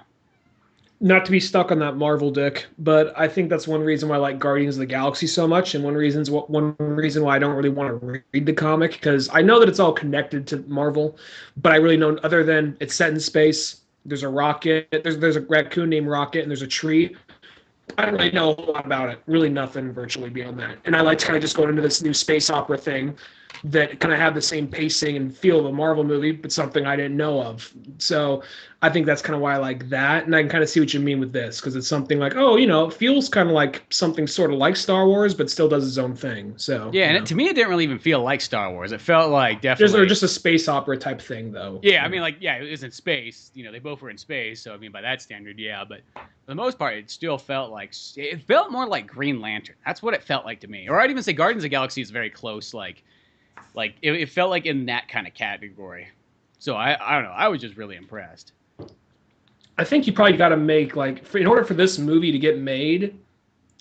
Not to be stuck on that Marvel dick, but I think that's one reason why I like Guardians of the Galaxy so much, and one reason why I don't really want to read the comic because I know that it's all connected to Marvel, but I really know other than it's set in space. There's a rocket. There's a raccoon named Rocket, and there's a tree. I don't really know a whole lot about it. Really nothing virtually beyond that. And I like to kind of just go into this new space opera thing that kind of have the same pacing and feel of a Marvel movie, but something I didn't know of. So I think that's kind of why I like that. And I can kind of see what you mean with this because it's something like, oh, it feels kind of like something sort of like Star Wars, but still does its own thing. So,
Yeah, and to me, it didn't really even feel like Star Wars. It felt like
Just, or
definitely.
just a space opera type thing, though.
Yeah, I mean, like, yeah, it was in space. You know, they both were in space, so I mean, by that standard, yeah. But for the most part, it still felt like it felt more like Green Lantern. That's what it felt like to me. Or I'd even say Guardians of the Galaxy is very close. Like it felt like in that kind of category. So I don't know. I was just really impressed.
I think you probably got to make in order for this movie to get made.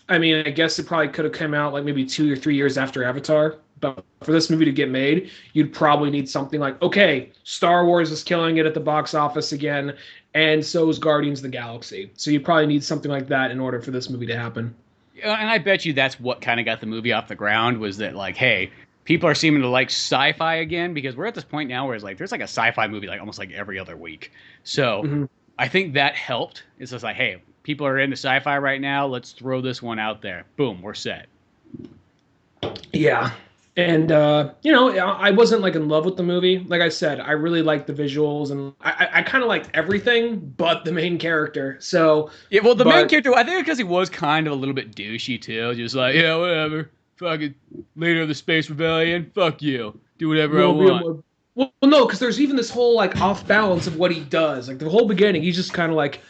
I mean, I guess it probably could have come out like maybe 2 or 3 years after Avatar. But for this movie to get made, you'd probably need something like, okay, Star Wars is killing it at the box office again, and so is Guardians of the Galaxy. So you probably need something like that in order for this movie to happen.
And I bet you that's what kind of got the movie off the ground was that like, hey, people are seeming to like sci-fi again because we're at this point now where it's like there's like a sci-fi movie like almost like every other week. So
Hmm.
I think that helped. It's just like, hey, people are into sci-fi right now. Let's throw this one out there. Boom, we're set.
Yeah. And I wasn't like in love with the movie. Like I said, I really liked the visuals and I kind of liked everything but the main character. So,
Yeah, well, the main
but
character, I think because he was kind of a little bit douchey too, just like, yeah, whatever. fucking leader of the Space Rebellion. Fuck you. Do whatever I want.
Well, no, because there's even this whole like off balance of what he does. Like the whole beginning, he's just kind of like,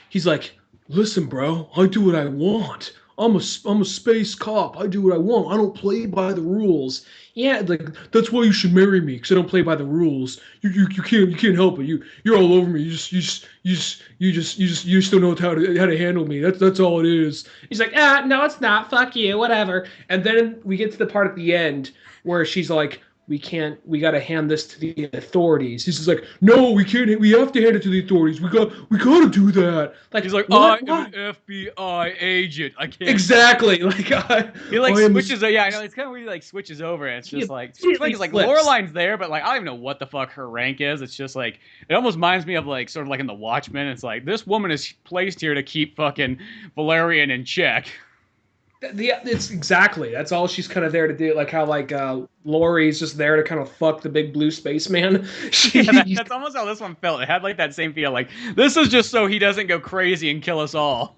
he's like, listen, bro, I do what I want. I'm a space cop. I do what I want. I don't play by the rules. Yeah, like that's why you should marry me, because I don't play by the rules. You can't help it. You're all over me. You just don't know how to handle me. That's all it is. He's like, no, it's not. Fuck you, whatever. And then we get to the part at the end where she's like, we gotta hand this to the authorities. He's just like, no, we can't, we have to hand it to the authorities. We gotta do that. Like,
he's like, what? I am an FBI agent. I can't.
Exactly. Like,
he like switches, yeah, I know, it's kind of weird, he like switches over, and it's just like Loreline's there, but like, I don't even know what the fuck her rank is. It's just like, it almost reminds me of like, sort of like in The Watchmen, it's like, this woman is placed here to keep fucking Valerian in check.
It's exactly. That's all she's kind of there to do. Like how like Laurie's just there to kind of fuck the big blue spaceman.
That's almost how this one felt. It had like that same feel. Like this is just so he doesn't go crazy and kill us all.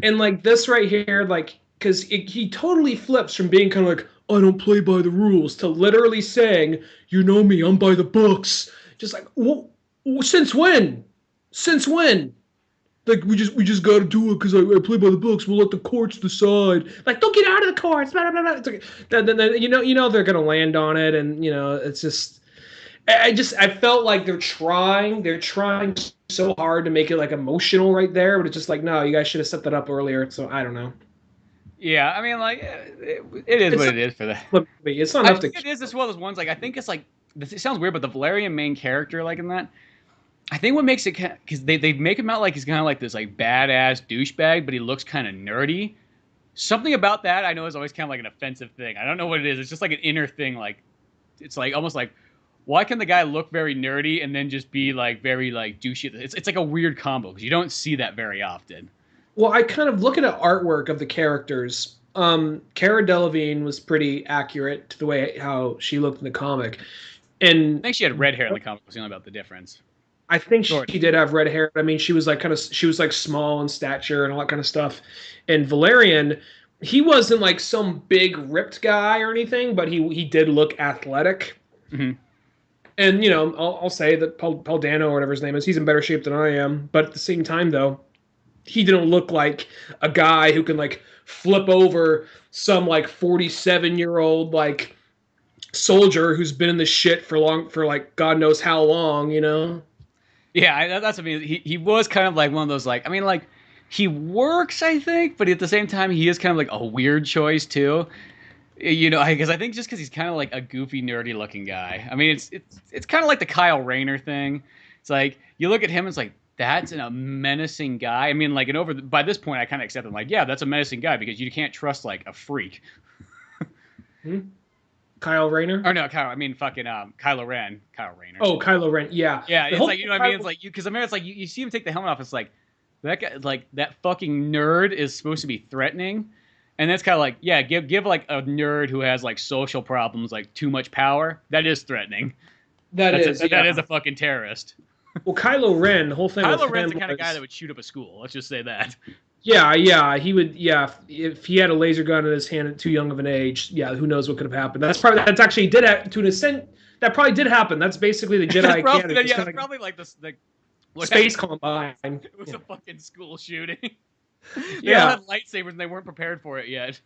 And like this right here, like because he totally flips from being kind of like I don't play by the rules to literally saying, you know me, I'm by the books. Just like since when? Since when? Like we just got to do it because I play by the books. We'll let the courts decide. Like don't get out of the courts. Blah, blah, blah. It's like, then you know they're gonna land on it, and you know it's just. I felt like they're trying so hard to make it like emotional right there, but it's just like no, you guys should have set that up earlier. So I don't know.
Yeah, I mean like it is what it is for that.
It's not enough to.
It is just one of those ones like I think it's like it sounds weird, but the Valerian main character like in that. I think what makes it because they make him out like he's kind of like this like badass douchebag, but he looks kind of nerdy. Something about that I know is always kind of like an offensive thing. I don't know what it is. It's just like an inner thing. Like it's like almost like why can the guy look very nerdy and then just be like very like douchey? It's like a weird combo because you don't see that very often.
Well, I kind of looking at artwork of the characters. Cara Delevingne was pretty accurate to the way how she looked in the comic, and
I think she had red hair in the comic. Was the only about the difference.
I think she did have red hair. I mean, she was like small in stature and all that kind of stuff. And Valerian, he wasn't like some big ripped guy or anything, but he did look athletic.
Mm-hmm.
And you know, I'll say that Paul Dano or whatever his name is, he's in better shape than I am. But at the same time, though, he didn't look like a guy who can like flip over some like 47-year-old like soldier who's been in the shit for like God knows how long, you know.
Yeah, that's what I mean. He was kind of like one of those like I mean like he works I think, but at the same time he is kind of like a weird choice too. You know, because I think just because he's kind of like a goofy, nerdy looking guy. I mean, it's kind of like the Kyle Rayner thing. It's like you look at him, and it's like that's a menacing guy. I mean, like by this point, I kind of accept him. Like, yeah, that's a menacing guy because you can't trust like a freak.
Kyle Rayner?
Or no, I mean fucking Kylo Ren. Kyle Rayner.
Oh, Kylo Ren. Yeah.
Yeah, it's like you know what I mean. It's like because I mean it's like you see him take the helmet off. It's like that guy, like that fucking nerd is supposed to be threatening. And that's kind of like, yeah, give like a nerd who has like social problems, like too much power. That is threatening. That is a fucking terrorist.
Well, Kylo Ren, the whole thing.
Kylo Ren's the kind of guy that would shoot up a school. Let's just say that.
Yeah, he would. Yeah, if he had a laser gun in his hand at too young of an age, yeah, who knows what could have happened. That's actually did to an extent. That probably did happen. That's basically the Jedi canon.
Yeah, it's probably like this. Like,
space combine.
It was a fucking school shooting. They all had lightsabers and they weren't prepared for it yet.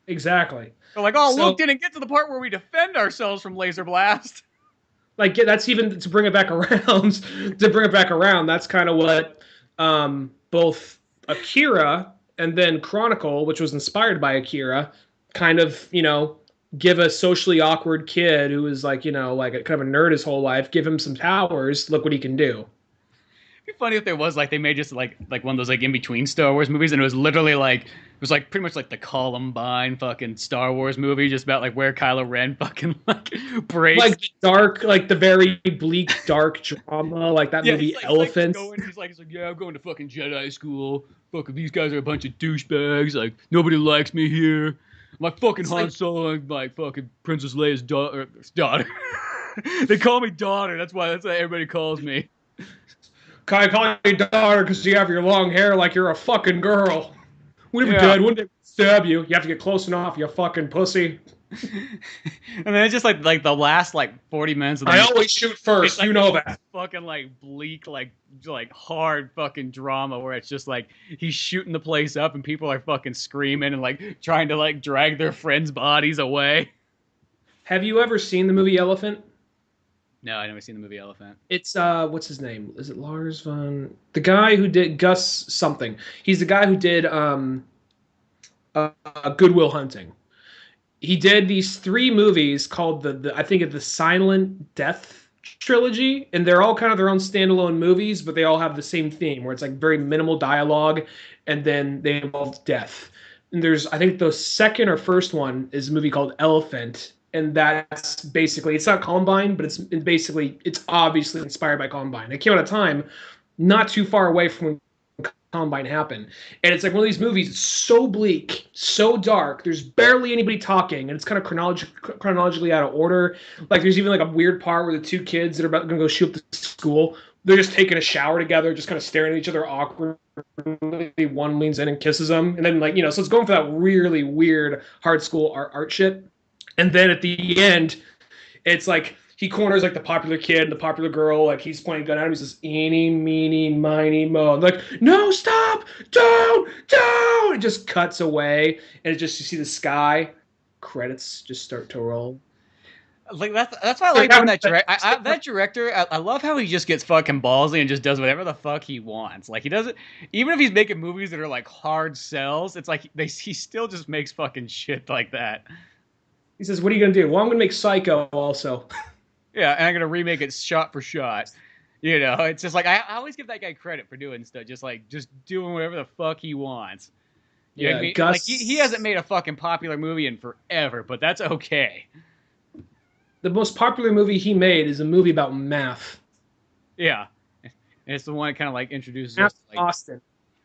Exactly.
They're like, oh, Luke didn't get to the part where we defend ourselves from laser blast.
Like, yeah, that's even to bring it back around. That's kind of what both Akira and then Chronicle, which was inspired by Akira, kind of, you know, give a socially awkward kid who is like, you know, like a kind of a nerd his whole life, give him some powers, look what he can do.
It'd be funny if there was like they made just like one of those like in between Star Wars movies, and it was literally like pretty much like the Columbine fucking Star Wars movie, just about like where Kylo Ren fucking like breaks
like the dark, like the very bleak dark drama, like that movie Elephants.
He's like, yeah, I'm going to fucking Jedi school. Fucking these guys are a bunch of douchebags. Like nobody likes me here. My fucking Han Solo and my fucking Princess Leia's daughter. They call me daughter. That's why everybody calls me.
I call you daughter because you have your long hair like you're a fucking girl. We'd be dead. Wouldn't they stab you? You have to get close enough, you fucking pussy.
And then it's just like the last like 40 minutes of the
I
movie,
always shoot first.
like
You know that.
fucking like bleak, like hard fucking drama where it's just like he's shooting the place up and people are fucking screaming and like trying to like drag their friends' bodies away.
Have you ever seen the movie Elephant?
No, I never seen the movie Elephant.
It's what's his name? Is it Lars von? The guy who did Gus something. He's the guy who did Good Will Hunting. He did these 3 movies called the I think of the Silent Death trilogy, and they're all kind of their own standalone movies, but they all have the same theme where it's like very minimal dialogue, and then they involve death. And there's I think the second or first one is a movie called Elephant, and that's basically it's not Columbine, but it's obviously inspired by Columbine. It came out of time not too far away from when Columbine happened, and it's like one of these movies. It's so bleak, so dark. There's barely anybody talking, and it's kind of chronologically out of order. Like there's even like a weird part where the 2 kids that are about to go shoot up the school, they're just taking a shower together, just kind of staring at each other awkwardly. One leans in and kisses them, and then so it's going for that really weird hard school art shit. And then at the end, it's like he corners like the popular kid and the popular girl, like he's playing gun at him. He says, "Eeny, meeny, miny, mo." Like, no, stop, don't. It just cuts away, and it just you see the sky. Credits just start to roll.
Like that's why I like that director. That director, I love how he just gets fucking ballsy and just does whatever the fuck he wants. Like he doesn't, even if he's making movies that are like hard sells, it's like he still just makes fucking shit like that.
He says, "What are you gonna do?" Well, I'm gonna make Psycho also.
Yeah, and I'm gonna remake it shot for shot. It's just like I always give that guy credit for doing stuff, just doing whatever the fuck he wants. You know what I mean?
Gus.
Like he hasn't made a fucking popular movie in forever, but that's okay.
The most popular movie he made is a movie about math.
Yeah, and it's the one that kind of like introduces
Math
us. Like,
Austin.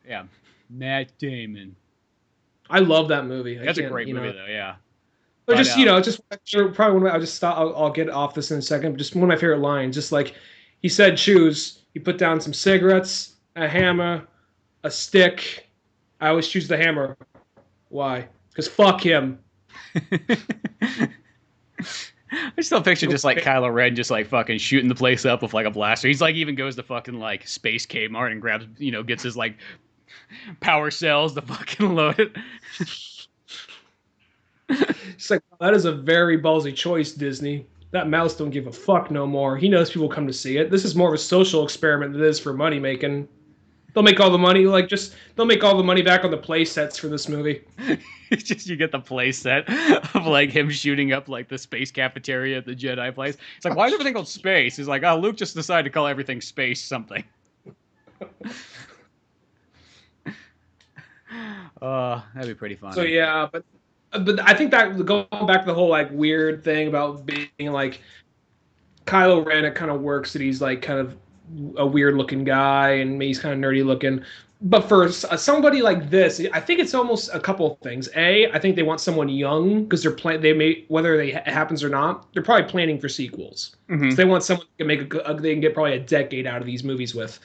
Yeah, Matt Damon.
I love that movie.
That's a great movie, though. Yeah.
But just probably one of I'll just stop. I'll get off this in a second. But just one of my favorite lines. Just like he said, choose. He put down some cigarettes, a hammer, a stick. I always choose the hammer. Why? Because fuck him.
I still picture just like Kylo Ren just like fucking shooting the place up with like a blaster. He's like even goes to fucking like Space Kmart and grabs gets his like power cells to fucking load it.
It's like, that is a very ballsy choice, Disney. That mouse don't give a fuck no more. He knows people come to see it. This is more of a social experiment than it is for money making. They'll make all the money, they'll make all the money back on the play sets for this movie.
It's just you get the play set of like him shooting up like the space cafeteria at the Jedi place. It's like, why is everything called space? He's like, oh, Luke just decided to call everything space something. That'd be pretty fun.
So yeah, but I think that going back to the whole like weird thing about being like Kylo Ren, it kind of works that he's like kind of a weird looking guy and he's kind of nerdy looking. But for somebody like this, I think it's almost a couple of things. I think they want someone young because whether it happens or not, they're probably planning for sequels. Mm-hmm. So they want someone who can they can get probably a decade out of these movies with.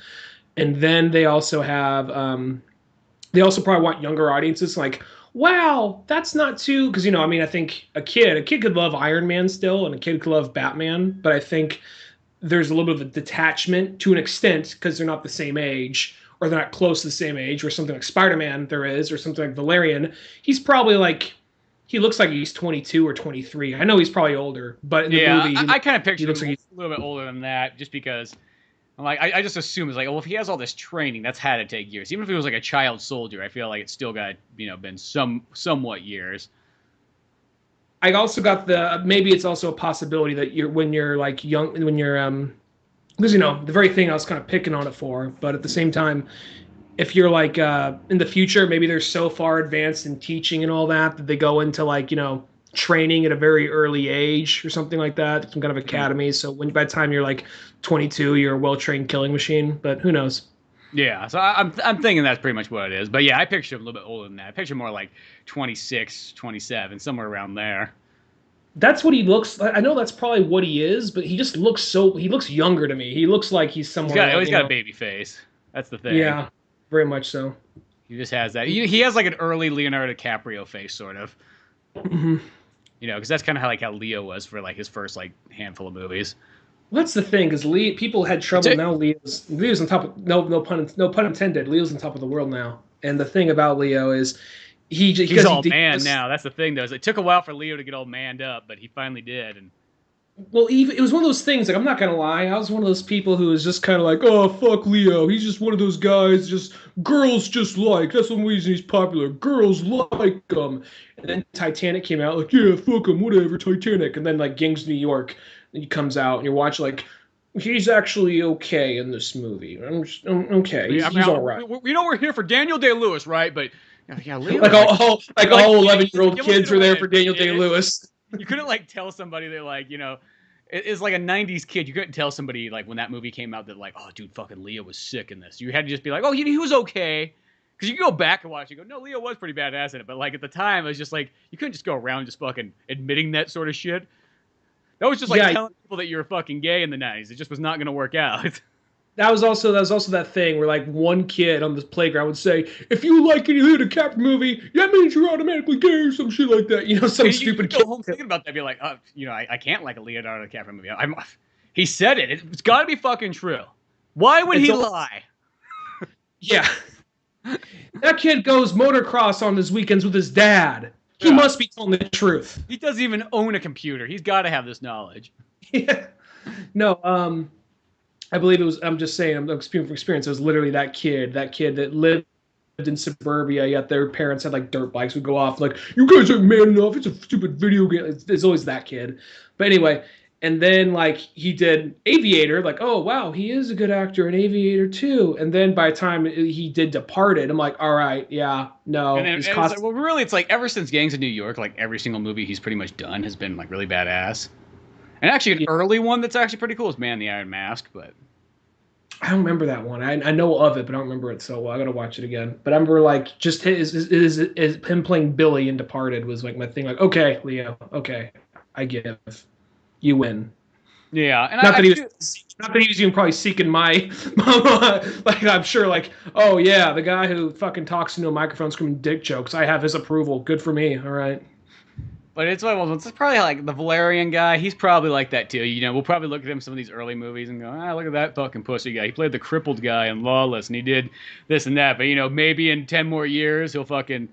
And then they also have they also probably want younger audiences like, wow, that's not too, because I think a kid could love Iron Man still, and a kid could love Batman, but I think there's a little bit of a detachment to an extent because they're not the same age, or they're not close to the same age, or something like Spider-Man there is, or something like Valerian. He's probably like, he looks like he's 22 or 23. I know he's probably older, but in the movie,
I kind of picture him like a little bit older than that, just because. I'm like, I just assume it's like, well, if he has all this training, that's had to take years. Even if he was like a child soldier, I feel like it's still got been somewhat years.
I also got maybe it's also a possibility that when you're like young, when you're because the very thing I was kind of picking on it for, but at the same time, if you're like in the future, maybe they're so far advanced in teaching and all that they go into like training at a very early age or something like that, some kind of academy. So by the time you're like 22, you're a well-trained killing machine, but who knows?
Yeah, so I'm thinking that's pretty much what it is. But yeah, I picture him a little bit older than that. I picture more like 26, 27, somewhere around there.
That's what he looks like. I know that's probably what he is, but he just looks he looks younger to me. He looks like he's somewhere.
He's got a baby face. That's the thing.
Yeah, very much so.
He just has that. He has like an early Leonardo DiCaprio face, sort of.
Mhm.
You know, because that's kind of how Leo was for like his first like handful of movies.
What's the thing? Because people had trouble. Now Leo's on top of no pun intended. Leo's on top of the world now. And the thing about Leo is
He's all man now. That's the thing, though. Is it took a while for Leo to get all manned up, but he finally did. And
well, even it was one of those things. Like, I'm not gonna lie, I was one of those people who was just kind of like, oh fuck Leo. He's just one of those guys. Just girls just like. That's one reason he's popular. Girls like him. And then Titanic came out. Like, yeah, fuck him, whatever, Titanic. And then like Gangs of New York, and he comes out, and you're watching like, he's actually okay in this movie. I'm okay. He's all right.
We know we're here for Daniel Day-Lewis, right? But yeah, Leo,
like all 11-year-old kids were there for Daniel Day-Lewis.
You couldn't like tell somebody that like, you know, it's like a 90s kid. You couldn't tell somebody like when that movie came out that like, oh dude, fucking Leo was sick in this. You had to just be like, oh, he was okay. Because you can go back and watch and go, no, Leo was pretty badass in it. But like at the time, it was just like, you couldn't just go around just fucking admitting that sort of shit. That was just like telling people that you're fucking gay in the 90s. It just was not going to work out.
That was also that thing where like one kid on the playground would say, "If you like any Leonardo DiCaprio movie, that means you're automatically gay," or some shit like that. You know, some stupid kid.
Go home thinking about that, be like, oh, you know, I can't like a Leonardo DiCaprio movie. He said it. It's got to be fucking true. Why would he lie?
Yeah, that kid goes motocross on his weekends with his dad. He must be telling the truth.
He doesn't even own a computer. He's got to have this knowledge.
Yeah. No. I believe it was. I'm just saying. I'm speaking from experience. It was literally that kid that lived in suburbia. Yet their parents had like dirt bikes. Would go off like, "You guys aren't man enough. It's a stupid video game." It's always that kid. But anyway, and then like he did Aviator. Like, oh wow, he is a good actor in Aviator too. And then by the time he did Departed, I'm like, all right, yeah, no.
And it's like, well, really, it's like ever since Gangs of New York, like every single movie he's pretty much done has been like really badass. And actually, an early one that's actually pretty cool is Man in the Iron Mask, but
I don't remember that one. I know of it, but I don't remember it so well. I gotta watch it again. But I remember like just his him playing Billy in Departed was like my thing. Like, okay, Leo, okay, I give, you win.
Yeah, and
not that he was even probably seeking my like I'm sure like, oh yeah, the guy who fucking talks into a microphone screaming dick jokes. I have his approval. Good for me. All right.
But it's one of those. It's probably like the Valerian guy. He's probably like that too. You know, we'll probably look at him in some of these early movies and go, look at that fucking pussy guy. He played the crippled guy in Lawless, and he did this and that. But you know, maybe in 10 more years he'll fucking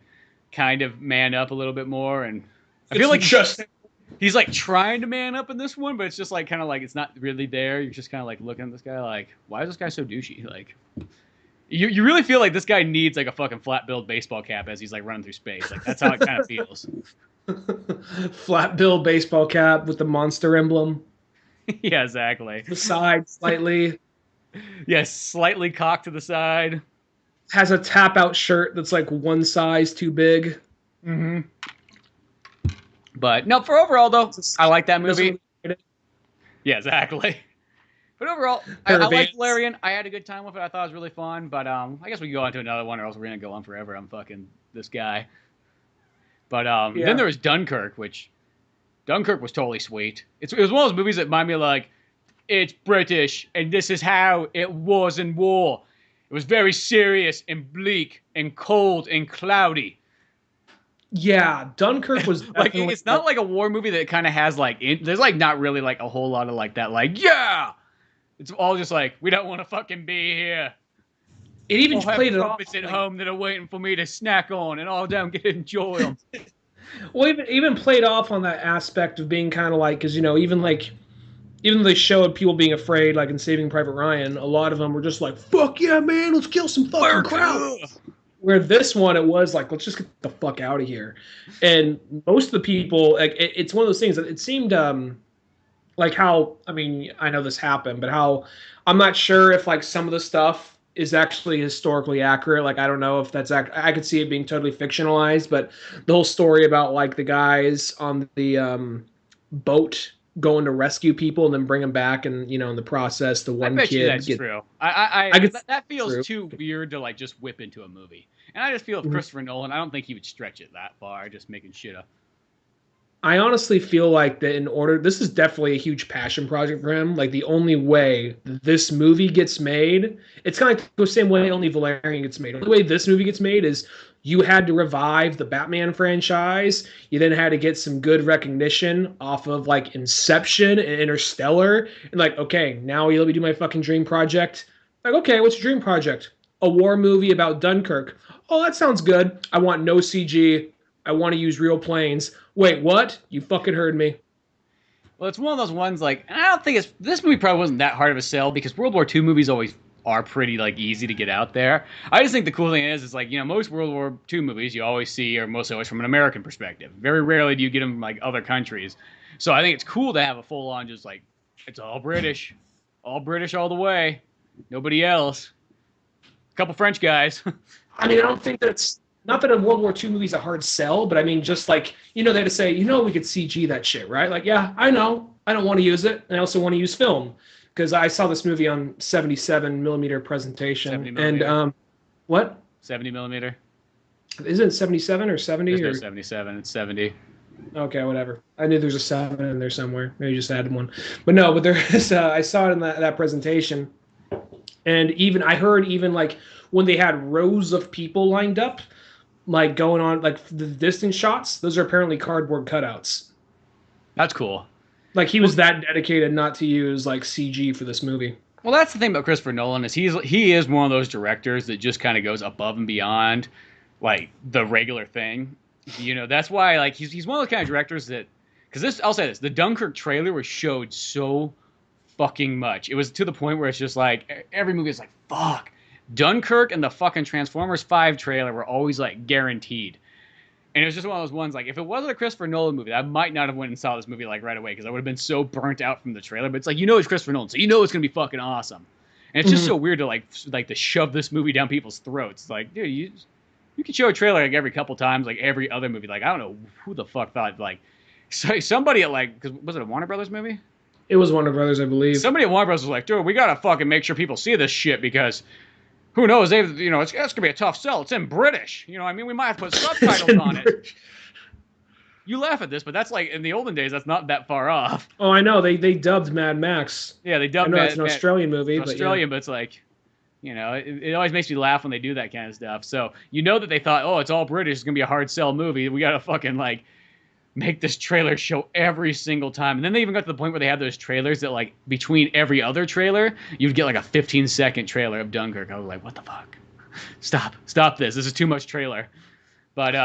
kind of man up a little bit more. And I feel like he's like trying to man up in this one, but it's just like kind of like it's not really there. You're just kind of like looking at this guy like, why is this guy so douchey? Like, you really feel like this guy needs like a fucking flat-billed baseball cap as he's like running through space. Like that's how it kind of feels.
Flat-billed baseball cap with the monster emblem.
Yeah, exactly.
The side slightly.
Yes, slightly cocked to the side.
Has a tap-out shirt that's like one size too big.
Mm-hmm. But no, for overall though, I like that movie. Yeah, exactly. But overall, I like Valerian. I had a good time with it. I thought it was really fun. But I guess we can go on to another one, or else we're gonna go on forever. I'm fucking this guy. But then there was Dunkirk, which Dunkirk was totally sweet. It was one of those movies that remind me of like, it's British, and this is how it was in war. It was very serious and bleak and cold and cloudy.
Yeah, Dunkirk was
like it's not like a war movie that kind of has like there's like not really like a whole lot of like that like yeah. It's all just like we don't want to fucking be here.
It even played it off
at home that are waiting for me to snack on and all down get enjoy them.
Well, even played off on that aspect of being kind of like, because you know, even though they showed people being afraid, like in Saving Private Ryan, a lot of them were just like, "Fuck yeah, man, let's kill some fucking crowds." Where this one, it was like, let's just get the fuck out of here. And most of the people, like, it's one of those things that it seemed like how, I mean, I know this happened, but how I'm not sure if like some of the stuff is actually historically accurate. Like, I don't know if that's I could see it being totally fictionalized, but the whole story about like the guys on the boat going to rescue people and then bring them back, and you know, in the process, the one kid
that's true. That feels too weird to like just whip into a movie. And I just feel if Christopher Nolan, I don't think he would stretch it that far, just making shit up.
I honestly feel like that in order, this is definitely a huge passion project for him. Like the only way this movie gets made, it's kind of like the same way only Valerian gets made. The only way this movie gets made is you had to revive the Batman franchise. You then had to get some good recognition off of like Inception and Interstellar. And like, okay, now you let me do my fucking dream project. Like, okay, what's your dream project? A war movie about Dunkirk. Oh, that sounds good. I want no CG. I want to use real planes. Wait, what? You fucking heard me.
Well, it's one of those ones like I don't think it's this movie probably wasn't that hard of a sell because World War II movies always are pretty like easy to get out there. I just think the cool thing is like most World War II movies you always see are mostly always from an American perspective. Very rarely do you get them from like other countries. So I think it's cool to have a full on just like it's all British all the way, nobody else. A couple French guys.
I mean, I don't think that's not that a World War II movie is a hard sell, but I mean, just like they had to say, we could CG that shit, right? Like, yeah, I know, I don't want to use it, and I also want to use film because I saw this movie on 77 millimeter presentation,
70 millimeter.
and what?
70 millimeter.
Is it 77 or 70?
There's no
or
77. It's 70.
Okay, whatever. I knew there's a 7 in there somewhere. Maybe just added one, but no. But there is. I saw it in that presentation, and even I heard even like when they had rows of people lined up, like going on like the distance shots, those are apparently cardboard cutouts.
That's cool.
Like he was that dedicated not to use like CG for this movie.
Well, that's the thing about Christopher Nolan is he is one of those directors that just kind of goes above and beyond like the regular thing. That's why like he's one of those kind of directors that because this I'll say this the Dunkirk trailer was showed so fucking much. It was to the point where it's just like every movie is like fuck. Dunkirk and the fucking Transformers 5 trailer were always like guaranteed. And it was just one of those ones like if it wasn't a Christopher Nolan movie, I might not have went and saw this movie like right away because I would have been so burnt out from the trailer. But it's like it's Christopher Nolan, so it's gonna be fucking awesome. And it's just so weird to like to shove this movie down people's throats. It's like, dude, you can show a trailer like every couple times, like every other movie. Like I don't know who the fuck thought like somebody at like because was it a Warner Brothers movie?
It was Warner Brothers, I believe.
Somebody at Warner Brothers was like, dude, we gotta fucking make sure people see this shit because. Who knows? It's gonna be a tough sell. It's in British. We might have to put subtitles on it. You laugh at this, but that's like in the olden days. That's not that far off.
Oh, I know. They dubbed Mad Max.
Yeah, they dubbed.
I know it's an Australian movie,
it's Australian, but it's like, it always makes me laugh when they do that kind of stuff. So that they thought, oh, it's all British. It's gonna be a hard sell movie. We gotta fucking like make this trailer show every single time. And then they even got to the point where they had those trailers that like between every other trailer, you'd get like a 15-second trailer of Dunkirk. I was like, what the fuck? Stop this. This is too much trailer. But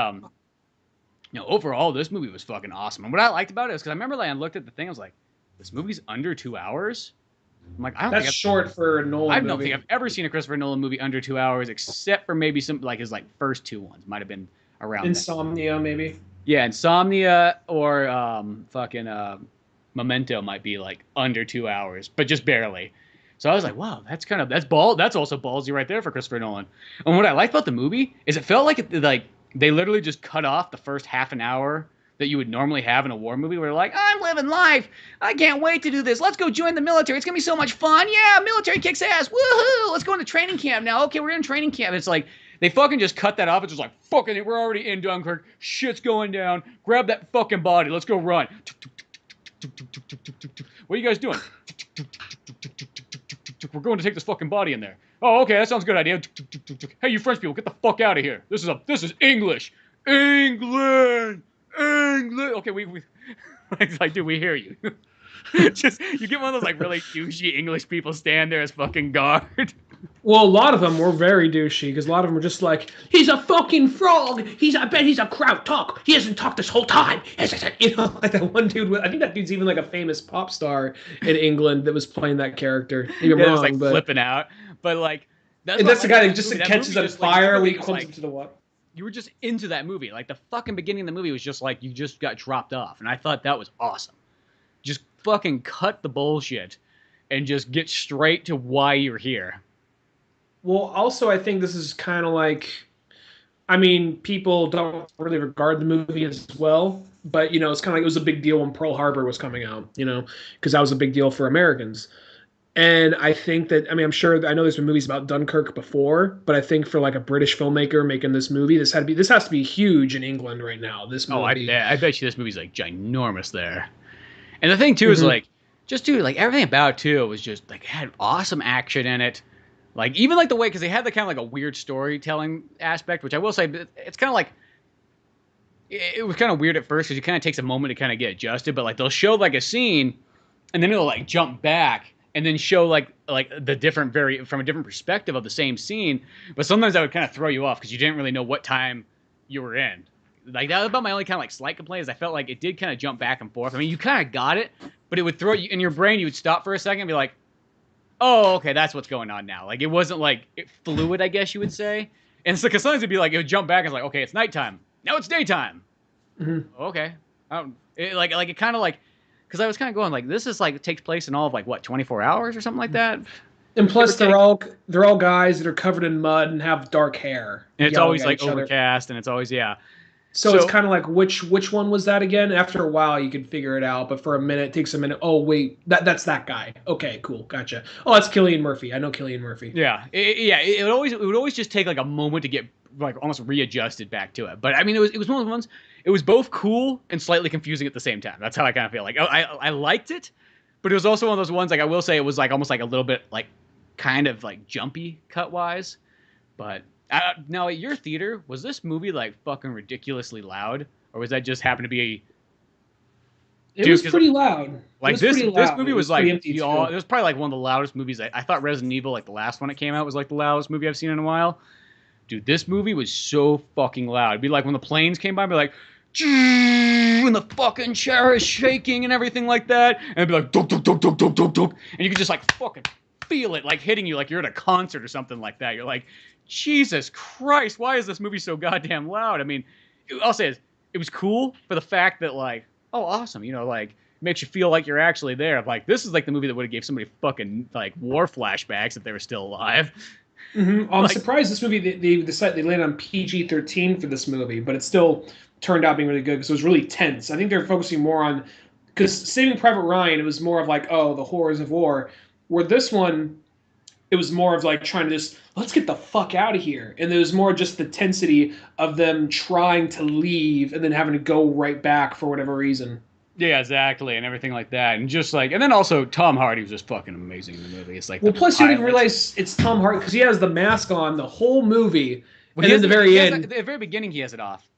overall, this movie was fucking awesome. And what I liked about it is because I remember like I looked at the thing, I was like, this movie's under 2 hours. I'm like,
that's short for a Nolan movie.
I don't think I've ever seen a Christopher Nolan movie under 2 hours, except for maybe some like his like first two ones. Might have been around
Insomnia, maybe.
Yeah, Insomnia or Memento might be like under 2 hours, but just barely. So I was like, wow, that's also ballsy right there for Christopher Nolan. And what I liked about the movie is it felt like they literally just cut off the first half an hour that you would normally have in a war movie where they're like, I'm living life. I can't wait to do this. Let's go join the military. It's going to be so much fun. Yeah, military kicks ass. Woohoo. Let's go into training camp now. Okay, we're in training camp. It's like, they fucking just cut that off. It's just like, fucking it, we're already in Dunkirk. Shit's going down. Grab that fucking body. Let's go run. What are you guys doing? We're going to take this fucking body in there. Oh, okay, that sounds a good idea. Hey, you French people, get the fuck out of here. This is English. England. Okay, we it's like, dude, we hear you. Just you get one of those like really douchey English people stand there as fucking guard.
Well, a lot of them were very douchey because a lot of them were just like, he's a fucking frog. I bet he's a crowd talk. He hasn't talked this whole time. Like that one dude. I think that dude's even like a famous pop star in England that was playing that character. Maybe
wrong, was like flipping out. But like
that's the guy that just catches on fire when he comes into the water.
You were just into that movie. Like the fucking beginning of the movie was just like you just got dropped off, and I thought that was awesome. Just fucking cut the bullshit and just get straight to why you're here.
Well, also, I think this is kind of like, I mean, people don't really regard the movie as well, but, it's kind of like it was a big deal when Pearl Harbor was coming out, because that was a big deal for Americans. And I think that, I mean, I'm sure, I know there's been movies about Dunkirk before, but I think for like a British filmmaker making this movie, this has to be huge in England right now. This
Oh, I
movie.
bet. I bet you this movie's like ginormous there. And the thing too is
Hmm.
like, just dude, like everything about it too was just like had awesome action in it. Like even like the way because they had the kind of like a weird storytelling aspect, which I will say it's kind of like it was kind of weird at first because it kind of takes a moment to kind of get adjusted. But like they'll show like a scene, and then it'll like jump back and then show like the different from a different perspective of the same scene. But sometimes that would kind of throw you off because you didn't really know what time you were in. Like that was about my only kind of like slight complaint is I felt like it did kind of jump back and forth. I mean, you kind of got it, but it would throw you in your brain. You would stop for a second and be like, "Oh, okay, that's what's going on now." Like it wasn't like fluid, I guess you would say. And so, because sometimes it'd be like it would jump back and it's like, "Okay, it's nighttime. Now it's daytime."
Hmm.
Okay, like it kind of like because I was kind of going like this is like it takes place in all of like what 24 hours or something like that.
And
Give or
plus,
take.
they're all guys that are covered in mud and have dark hair,
And it's
yelling
always
at
like
each other.
overcast and it's always yeah.
So it's
So
kind of like which one was that again? After a while, you could figure it out, but for a minute, it takes a minute. Oh wait, that's that guy. Okay, cool, gotcha. Oh, that's Killian Murphy. I know Killian Murphy.
yeah, it would always just take like a moment to get like almost readjusted back to it. But I mean, it was one of the ones. It was both cool and slightly confusing at the same time. That's how I kind of feel. Like I liked it, but it was also one of those ones. Like I will say, it was like almost like a little bit like kind of like jumpy cut wise. But now at your theater, was this movie like fucking ridiculously loud, or was that just happen to be
It
dude?
was
Because
pretty loud. It
like
was pretty
this
loud.
movie
It
was
was pretty
like
empty
it
too.
was probably like one of the loudest movies. I thought Resident Evil, like the last one that came out, was like the loudest movie I've seen in a while. Dude, this movie was so fucking loud. It'd be like when the planes came by, I'd be like, and the fucking chair is shaking and everything like that. And it'd be like, dunk, dunk, dunk, dunk, dunk, dunk, dunk. And you could just like fucking feel it like hitting you like you're at a concert or something like that. You're like, Jesus Christ, why is this movie so goddamn loud? I mean, I'll say it was cool for the fact that like, oh, awesome, like it makes you feel like you're actually there. Like this is like the movie that would have gave somebody fucking like war flashbacks if they were still alive.
I'm
Like,
surprised this movie they decided they landed on PG-13 for this movie, but it still turned out being really good because it was really tense. I think they're focusing more on because Saving Private Ryan it was more of like the horrors of war, where this one it was more of like trying to just let's get the fuck out of here, and there was more just the tensity of them trying to leave and then having to go right back for whatever reason.
yeah, exactly, and everything like that, and just like, and then also Tom Hardy was just fucking amazing in the movie. It's like
Well,
the
plus you didn't
pilot.
realize it's Tom Hardy because he has the mask on the whole movie,
Well,
and then the very end.
at the very beginning, he has it off.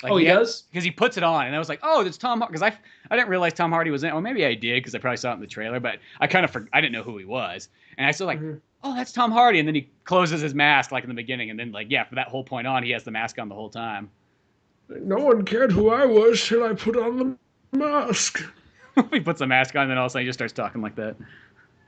Like
Oh, he does.
because he puts it on, and I was like, oh, it's Tom. Because I didn't realize Tom Hardy was in. Well, maybe I did because I probably saw it in the trailer, but I kind of I didn't know who he was, and I still like,
Mhm.
oh, that's Tom Hardy, and then he closes his mask like in the beginning, and then like yeah, for that whole point on, he has the mask on the whole time.
No one cared who I was till I put on the mask.
He puts the mask on, and then all of a sudden he just starts talking like that.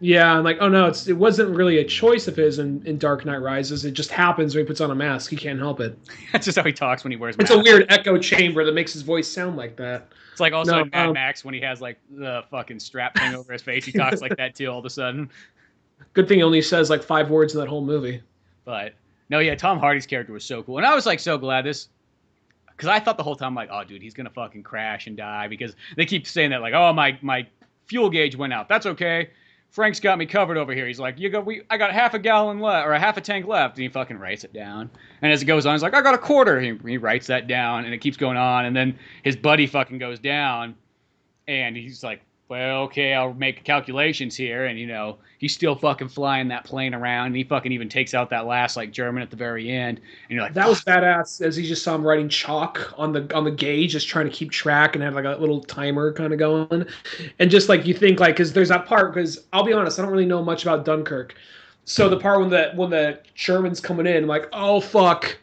Yeah, I'm like, oh no, it wasn't really a choice of his in Dark Knight Rises. It just happens when he puts on a mask. He can't help it.
That's just how he talks when he wears.
It's
Masks.
a weird echo chamber that makes his voice sound like that.
It's like also
No,
in Mad Max when he has like the fucking strap thing over his face. He talks like that too all of a sudden.
good thing he only says like 5 words in that whole movie.
But no, yeah, Tom Hardy's character was so cool, and I was like so glad this because I thought the whole time like, oh, dude, he's gonna fucking crash and die because they keep saying that like, oh, my fuel gauge went out. That's okay. Frank's got me covered over here. He's like, I got half a gallon left or a half a tank left, and he fucking writes it down. And as it goes on, he's like, I got a quarter. He writes that down, and it keeps going on. And then his buddy fucking goes down, and he's like, well, okay, I'll make calculations here. And, he's still fucking flying that plane around. And he fucking even takes out that last, like, German at the very end. And you're like,
That was badass. As he just saw him writing chalk on the gauge, just trying to keep track and have like a little timer kind of going. And just like you think like, because there's that part. Because I'll be honest, I don't really know much about Dunkirk. So the part when the Germans coming in, I'm like, oh fuck,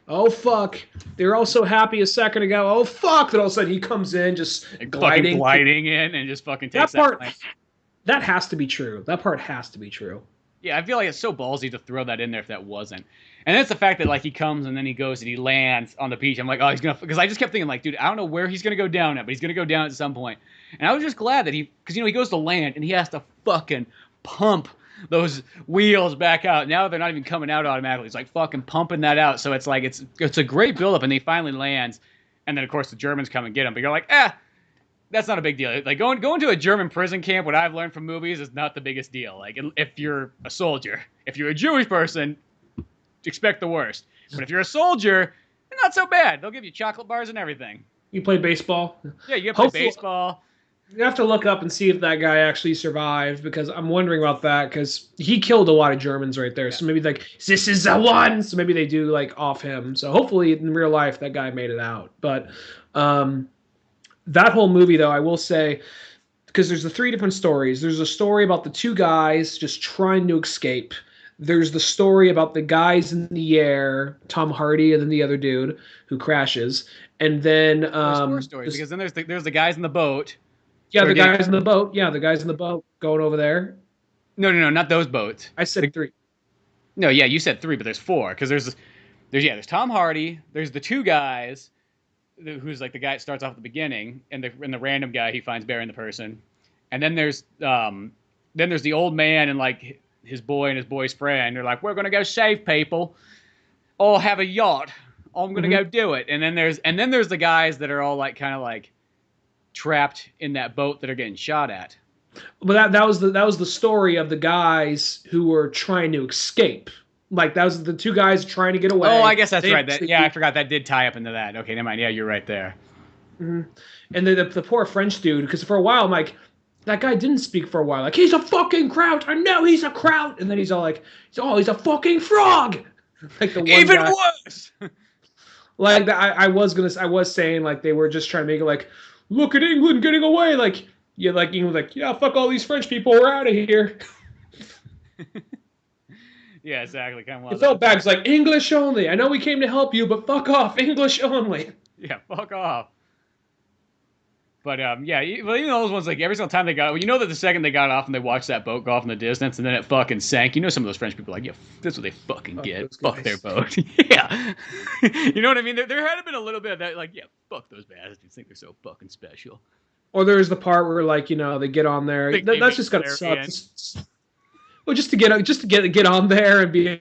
they were all so happy a second ago. Oh fuck, that all of a sudden he comes in just
fucking gliding in and just fucking takes
that part.
plane.
That has to be true. That part has to be true.
Yeah, I feel like it's so ballsy to throw that in there if that wasn't. And that's the fact that like he comes and then he goes and he lands on the beach. I'm like, oh, he's gonna, because I just kept thinking like, dude, I don't know where he's gonna go down at, but he's gonna go down at some point. And I was just glad that because he goes to land and he has to fucking pump those wheels back out. Now they're not even coming out automatically. It's like fucking pumping that out. So it's like it's a great buildup, and he finally lands, and then of course the Germans come and get him. But you're like, That's not a big deal. Like going to a German prison camp, what I've learned from movies is not the biggest deal. Like if you're a soldier, if you're a Jewish person, expect the worst. But if you're a soldier, not so bad. They'll give you chocolate bars and everything.
You play baseball?
Yeah, you get to play baseball.
You have to look up and see if that guy actually survived, because I'm wondering about that, because he killed a lot of Germans right there. Yeah. So maybe like, this is the one. So maybe they do like off him. So hopefully in real life that guy made it out. But that whole movie, though, I will say, because there's the three different stories. There's a story about the two guys just trying to escape. There's the story about the guys in the air, Tom Hardy, and then the other dude who crashes. And then
there's four stories, because then there's the guys in the boat.
Yeah, the guys in the boat. Yeah, the guys in the boat going over there.
No, not those boats.
I said three.
No, yeah, you said three, but there's four, because there's Tom Hardy. There's the two guys, who's like the guy that starts off at the beginning, and the random guy he finds burying the person, and then there's the old man and like his boy and his boy's friend. They're like, we're gonna go save people, or have a yacht. I'm gonna go do it. And then there's the guys that are all like kind of like trapped in that boat that are getting shot at.
But that was the story of the guys who were trying to escape. Like that was the two guys trying to get away.
Oh, I guess that's right. I forgot that did tie up into that. Okay, never mind. Yeah, you're right there.
Mm-hmm. And then the poor French dude, because for a while I'm like, that guy didn't speak for a while. Like, he's a fucking kraut. I know he's a kraut. And then he's all like, he's a fucking frog. Like the one
even
guy.
Worse.
Like I was saying like they were just trying to make it like, look at England getting away. Like England like, yeah, fuck all these French people. We're out of here.
Yeah, exactly. Kind of.
It felt bad. It's like English only. I know we came to help you, but fuck off. English only.
Yeah, fuck off. But yeah, well, even those ones, like every single time they got, well, you know that the second they got off and they watched that boat go off in the distance and then it fucking sank, you know some of those French people are like, yeah, that's what they fucking get. Fuck their boat. Yeah. You know what I mean? There had been a little bit of that, like, yeah, fuck those bastards. You think they're so fucking special.
Or there's the part where like, they get on there. That's just gotta suck. Well, just to get on there and be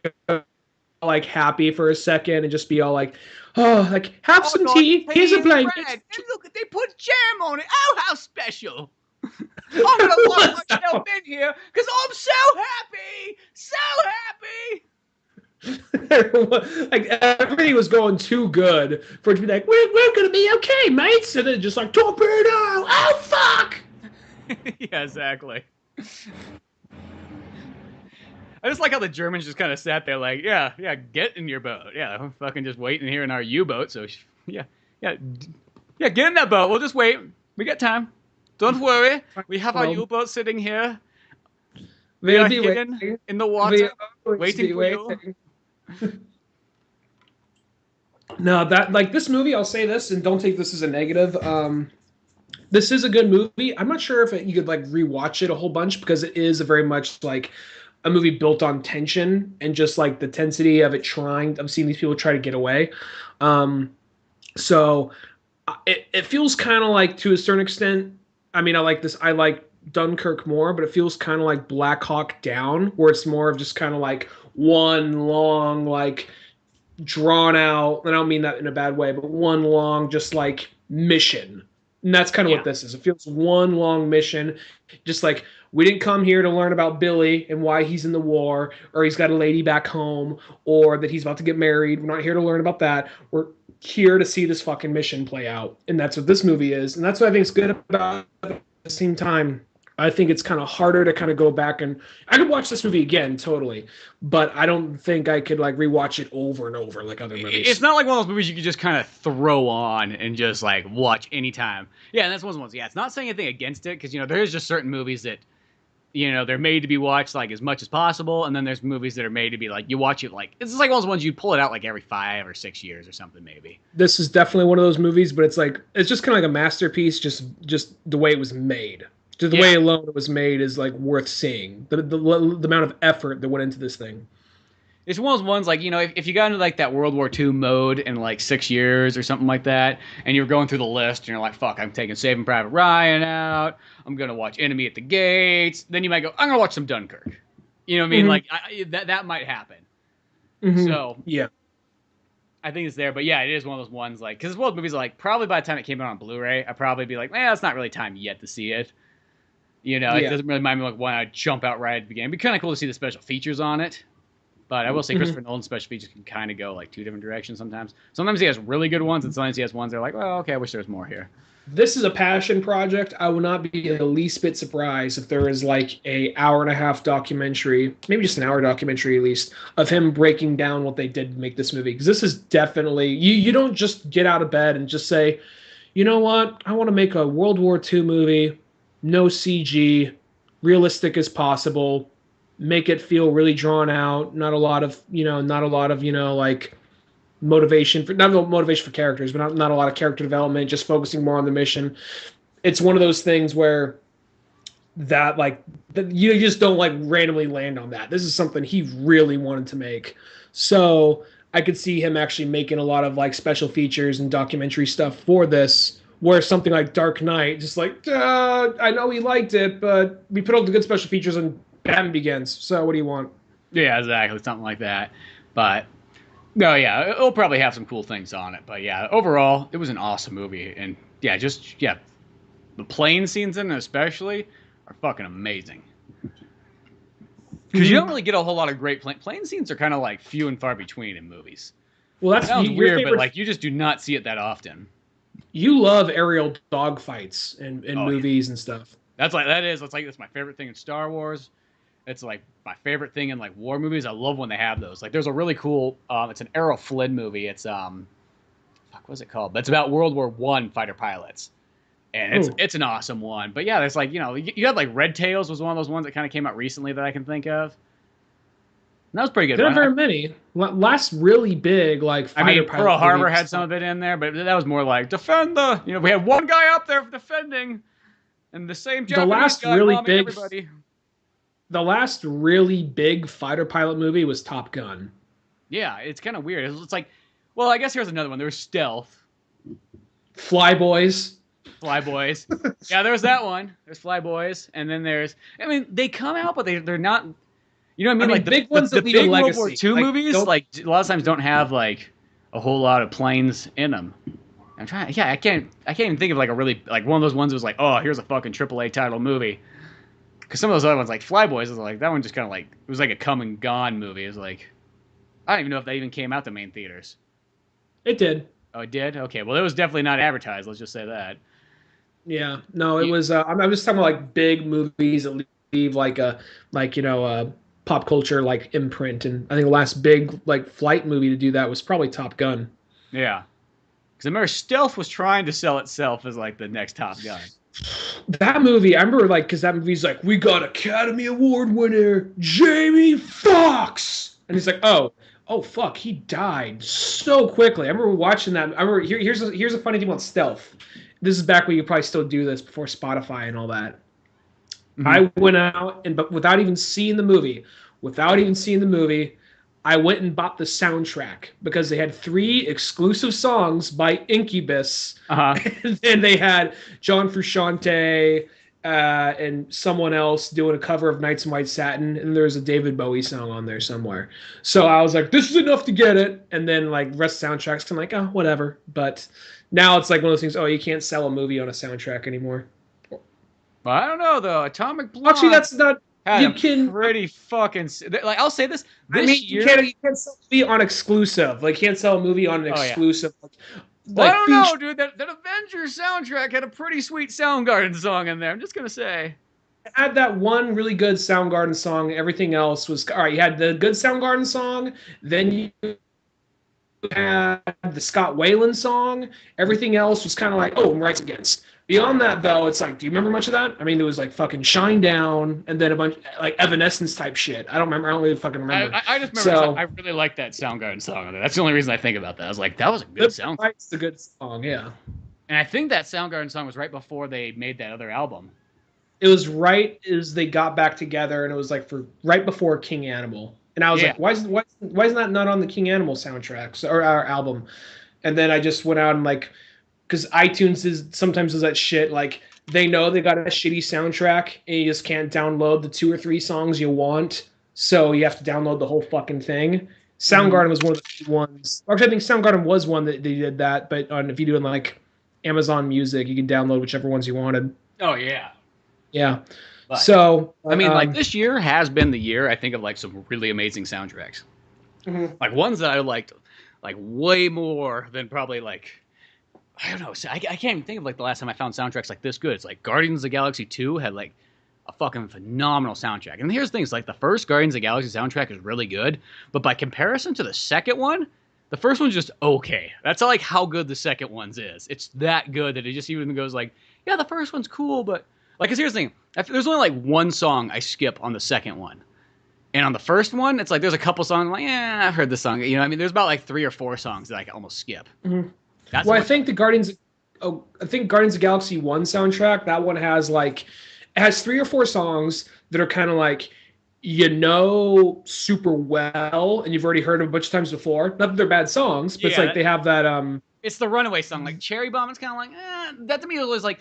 like happy for a second and just be all like, oh, like have some tea. Here's a blanket.
And look, they put jam on it. Oh, how special! I'm gonna lock myself in here because I'm so happy,
Like everything was going too good for it to be like, we're gonna be okay, mates, and then just like torpedo. Oh fuck!
Yeah, exactly. I just like how the Germans just kind of sat there like, yeah, get in your boat. Yeah, I'm fucking just waiting here in our U-boat. So, yeah, get in that boat. We'll just wait. We got time. Don't worry. We have our U-boat sitting here. We are hidden in the water, waiting for you.
No, this movie, I'll say this, and don't take this as a negative. This is a good movie. I'm not sure if you could like rewatch it a whole bunch because it is a very much like a movie built on tension and just like the tensity of it of seeing these people try to get away. So it feels kind of like, to a certain extent, I mean, I like Dunkirk more, but it feels kind of like Black Hawk Down, where it's more of just kind of like one long, like drawn out, and I don't mean that in a bad way, but one long, just like mission. And that's kind of what this is. It feels one long mission. Just like, we didn't come here to learn about Billy and why he's in the war, or he's got a lady back home, or that he's about to get married. We're not here to learn about that. We're here to see this fucking mission play out. And that's what this movie is. And that's what I think is good about it. At the same time, I think it's kind of harder to kind of go back, and I could watch this movie again, totally, but I don't think I could like rewatch it over and over like other movies.
It's not like one of those movies you could just kind of throw on and just like watch anytime. Yeah, and that's one of those ones. Yeah, it's not saying anything against it, because there's just certain movies that they're made to be watched like as much as possible, and then there's movies that are made to be like you watch it like it's just like one of those ones you pull it out like every 5 or 6 years or something maybe.
This is definitely one of those movies, but it's just kind of like a masterpiece, just the way it was made. Just the way alone it was made is like worth seeing. The amount of effort that went into this thing.
It's one of those ones like, if you got into like that World War II mode in like 6 years or something like that, and you're going through the list and you're like, fuck, I'm taking Saving Private Ryan out, I'm going to watch Enemy at the Gates, then you might go, I'm going to watch some Dunkirk. You know what I mean? Like that might happen.
Mm-hmm.
So
yeah,
I think it's there, but yeah, it is one of those ones like because both movies are like probably by the time it came out on Blu-ray, I'd probably be like, it's not really time yet to see it. You know, it
Yeah.
doesn't really mind me like when I jump out right at the beginning. It'd be kind of cool to see the special features on it. But I will say Christopher Nolan's special features can kind of go like two different directions sometimes. Sometimes he has really good ones, and sometimes he has ones that are like, well, okay, I wish there was more here.
This is a passion project. I will not be the least bit surprised if there is like a hour and a half documentary, maybe just an hour documentary at least, of him breaking down what they did to make this movie. Because this is definitely you don't just get out of bed and just say, you know what, I want to make a World War II movie, no CG, realistic as possible, make it feel really drawn out, not a lot of like motivation for not motivation for characters, but not a lot of character development, just focusing more on the mission. It's one of those things where you just don't like randomly land on that. This is something he really wanted to make. So I could see him actually making a lot of like special features and documentary stuff for this, where something like Dark Knight, just like, I know he liked it, but we put all the good special features on Batman Begins. So what do you want?
Yeah, exactly. Something like that. But no, yeah, it'll probably have some cool things on it. But yeah, overall, it was an awesome movie. And yeah, the plane scenes in it especially are fucking amazing. Because you don't really get a whole lot of great plane scenes are kind of like few and far between in movies.
Well, that
sounds weird, but like you just do not see it that often.
You love aerial dogfights in movies and stuff.
That's my favorite thing in Star Wars. It's like my favorite thing in like war movies. I love when they have those. Like there's a really cool it's an Errol Flynn movie. It's what's it called? That's about World War I fighter pilots. And it's an awesome one. But yeah, there's like, you had like Red Tails was one of those ones that kind of came out recently that I can think of. And that was pretty good.
There aren't very many. Last really big like fighter pilot
Pearl Harbor had some of it in there, but that was more like defend the, we had one guy up there defending and the same Japanese guy bombing everybody.
The last really big fighter pilot movie was Top Gun.
Yeah, it's kind of weird. It's like, well, I guess here's another one. There's Stealth.
Flyboys.
Yeah, there's that one. There's Flyboys. And then they come out, but they're not, you know what I mean? Like the big ones, the big World War II movies, like a lot of times don't have like a whole lot of planes in them. I can't even think of like a really, like one of those ones that was like, oh, here's a fucking AAA title movie. Because some of those other ones, like Flyboys, is like that one just kind of like it was like a come and gone movie. It was like I don't even know if that even came out to main theaters.
It did.
Oh, it did. Okay, well, it was definitely not advertised. Let's just say that.
Yeah, no, it was. I'm just talking about like big movies that leave like a pop culture like imprint, and I think the last big like flight movie to do that was probably Top Gun.
Yeah, because I remember Stealth was trying to sell itself as like the next Top Gun.
That movie, I remember like because that movie's like we got Academy Award winner Jamie Foxx, and he's like, oh fuck, he died so quickly. I remember watching that. I remember here's a funny thing about Stealth. This is back when you probably still do this before Spotify and all that. Mm-hmm. I went out but without even seeing the movie, I went and bought the soundtrack because they had 3 exclusive songs by Incubus. And then they had John Frusciante and someone else doing a cover of Nights in White Satin, and there's a David Bowie song on there somewhere. So I was like, this is enough to get it. And then like rest of the soundtracks, kind of like, oh, whatever. But now it's like one of those things, you can't sell a movie on a soundtrack anymore.
Well, I don't know, though. Atomic Blonde.
Actually, that's not...
You can pretty fucking like I'll say this year.
You can't sell a movie on exclusive. Like you can't sell a movie on an exclusive.
Yeah. I don't know, dude. That Avengers soundtrack had a pretty sweet Soundgarden song in there. I'm just gonna say.
It had that one really good Soundgarden song. Everything else was all right. You had the good Soundgarden song, then you had the Scott Weiland song. Everything else was kind of like, and Rights Against. Beyond that, though, it's like, do you remember much of that? I mean, there was like fucking Shine Down, and then a bunch like Evanescence type shit. I don't remember. I don't really fucking remember.
I just remember. I really like that Soundgarden song. That's the only reason I think about that. I was like, that was a good song.
It's a good song, yeah.
And I think that Soundgarden song was right before they made that other album.
It was right as they got back together, and it was like right before King Animal. And I was like, why isn't that not on the King Animal soundtracks or our album? And then I just went out and like. Because iTunes sometimes does that shit. Like they know they got a shitty soundtrack and you just can't download the 2 or 3 songs you want, so you have to download the whole fucking thing. Soundgarden was one of the ones. Actually, I think Soundgarden was one that they did that. But if you do it like Amazon Music, you can download whichever ones you wanted.
Oh yeah.
Yeah.
But,
so
I mean, like this year has been the year I think of like some really amazing soundtracks, like ones that I liked like way more than probably like I don't know. I can't even think of like the last time I found soundtracks like this good. It's like Guardians of the Galaxy 2 had like a fucking phenomenal soundtrack. And here's the thing, it's like the first Guardians of the Galaxy soundtrack is really good, but by comparison to the second one, the first one's just okay. That's like how good the second one's is. It's that good that it just even goes like, yeah, the first one's cool, but like, cause here's the thing, there's only like one song I skip on the second one. And on the first one, it's like there's a couple songs I'm like, yeah, I've heard this song. You know, I mean, there's about like 3 or 4 songs that I can almost skip.
Well, I think Guardians of the Galaxy 1 soundtrack, that one has like, it has 3 or 4 songs that are kind of like, super well, and you've already heard them a bunch of times before. Not that they're bad songs, but it's like they have that.
It's the Runaway song, like Cherry Bomb. It's kind of like that to me was like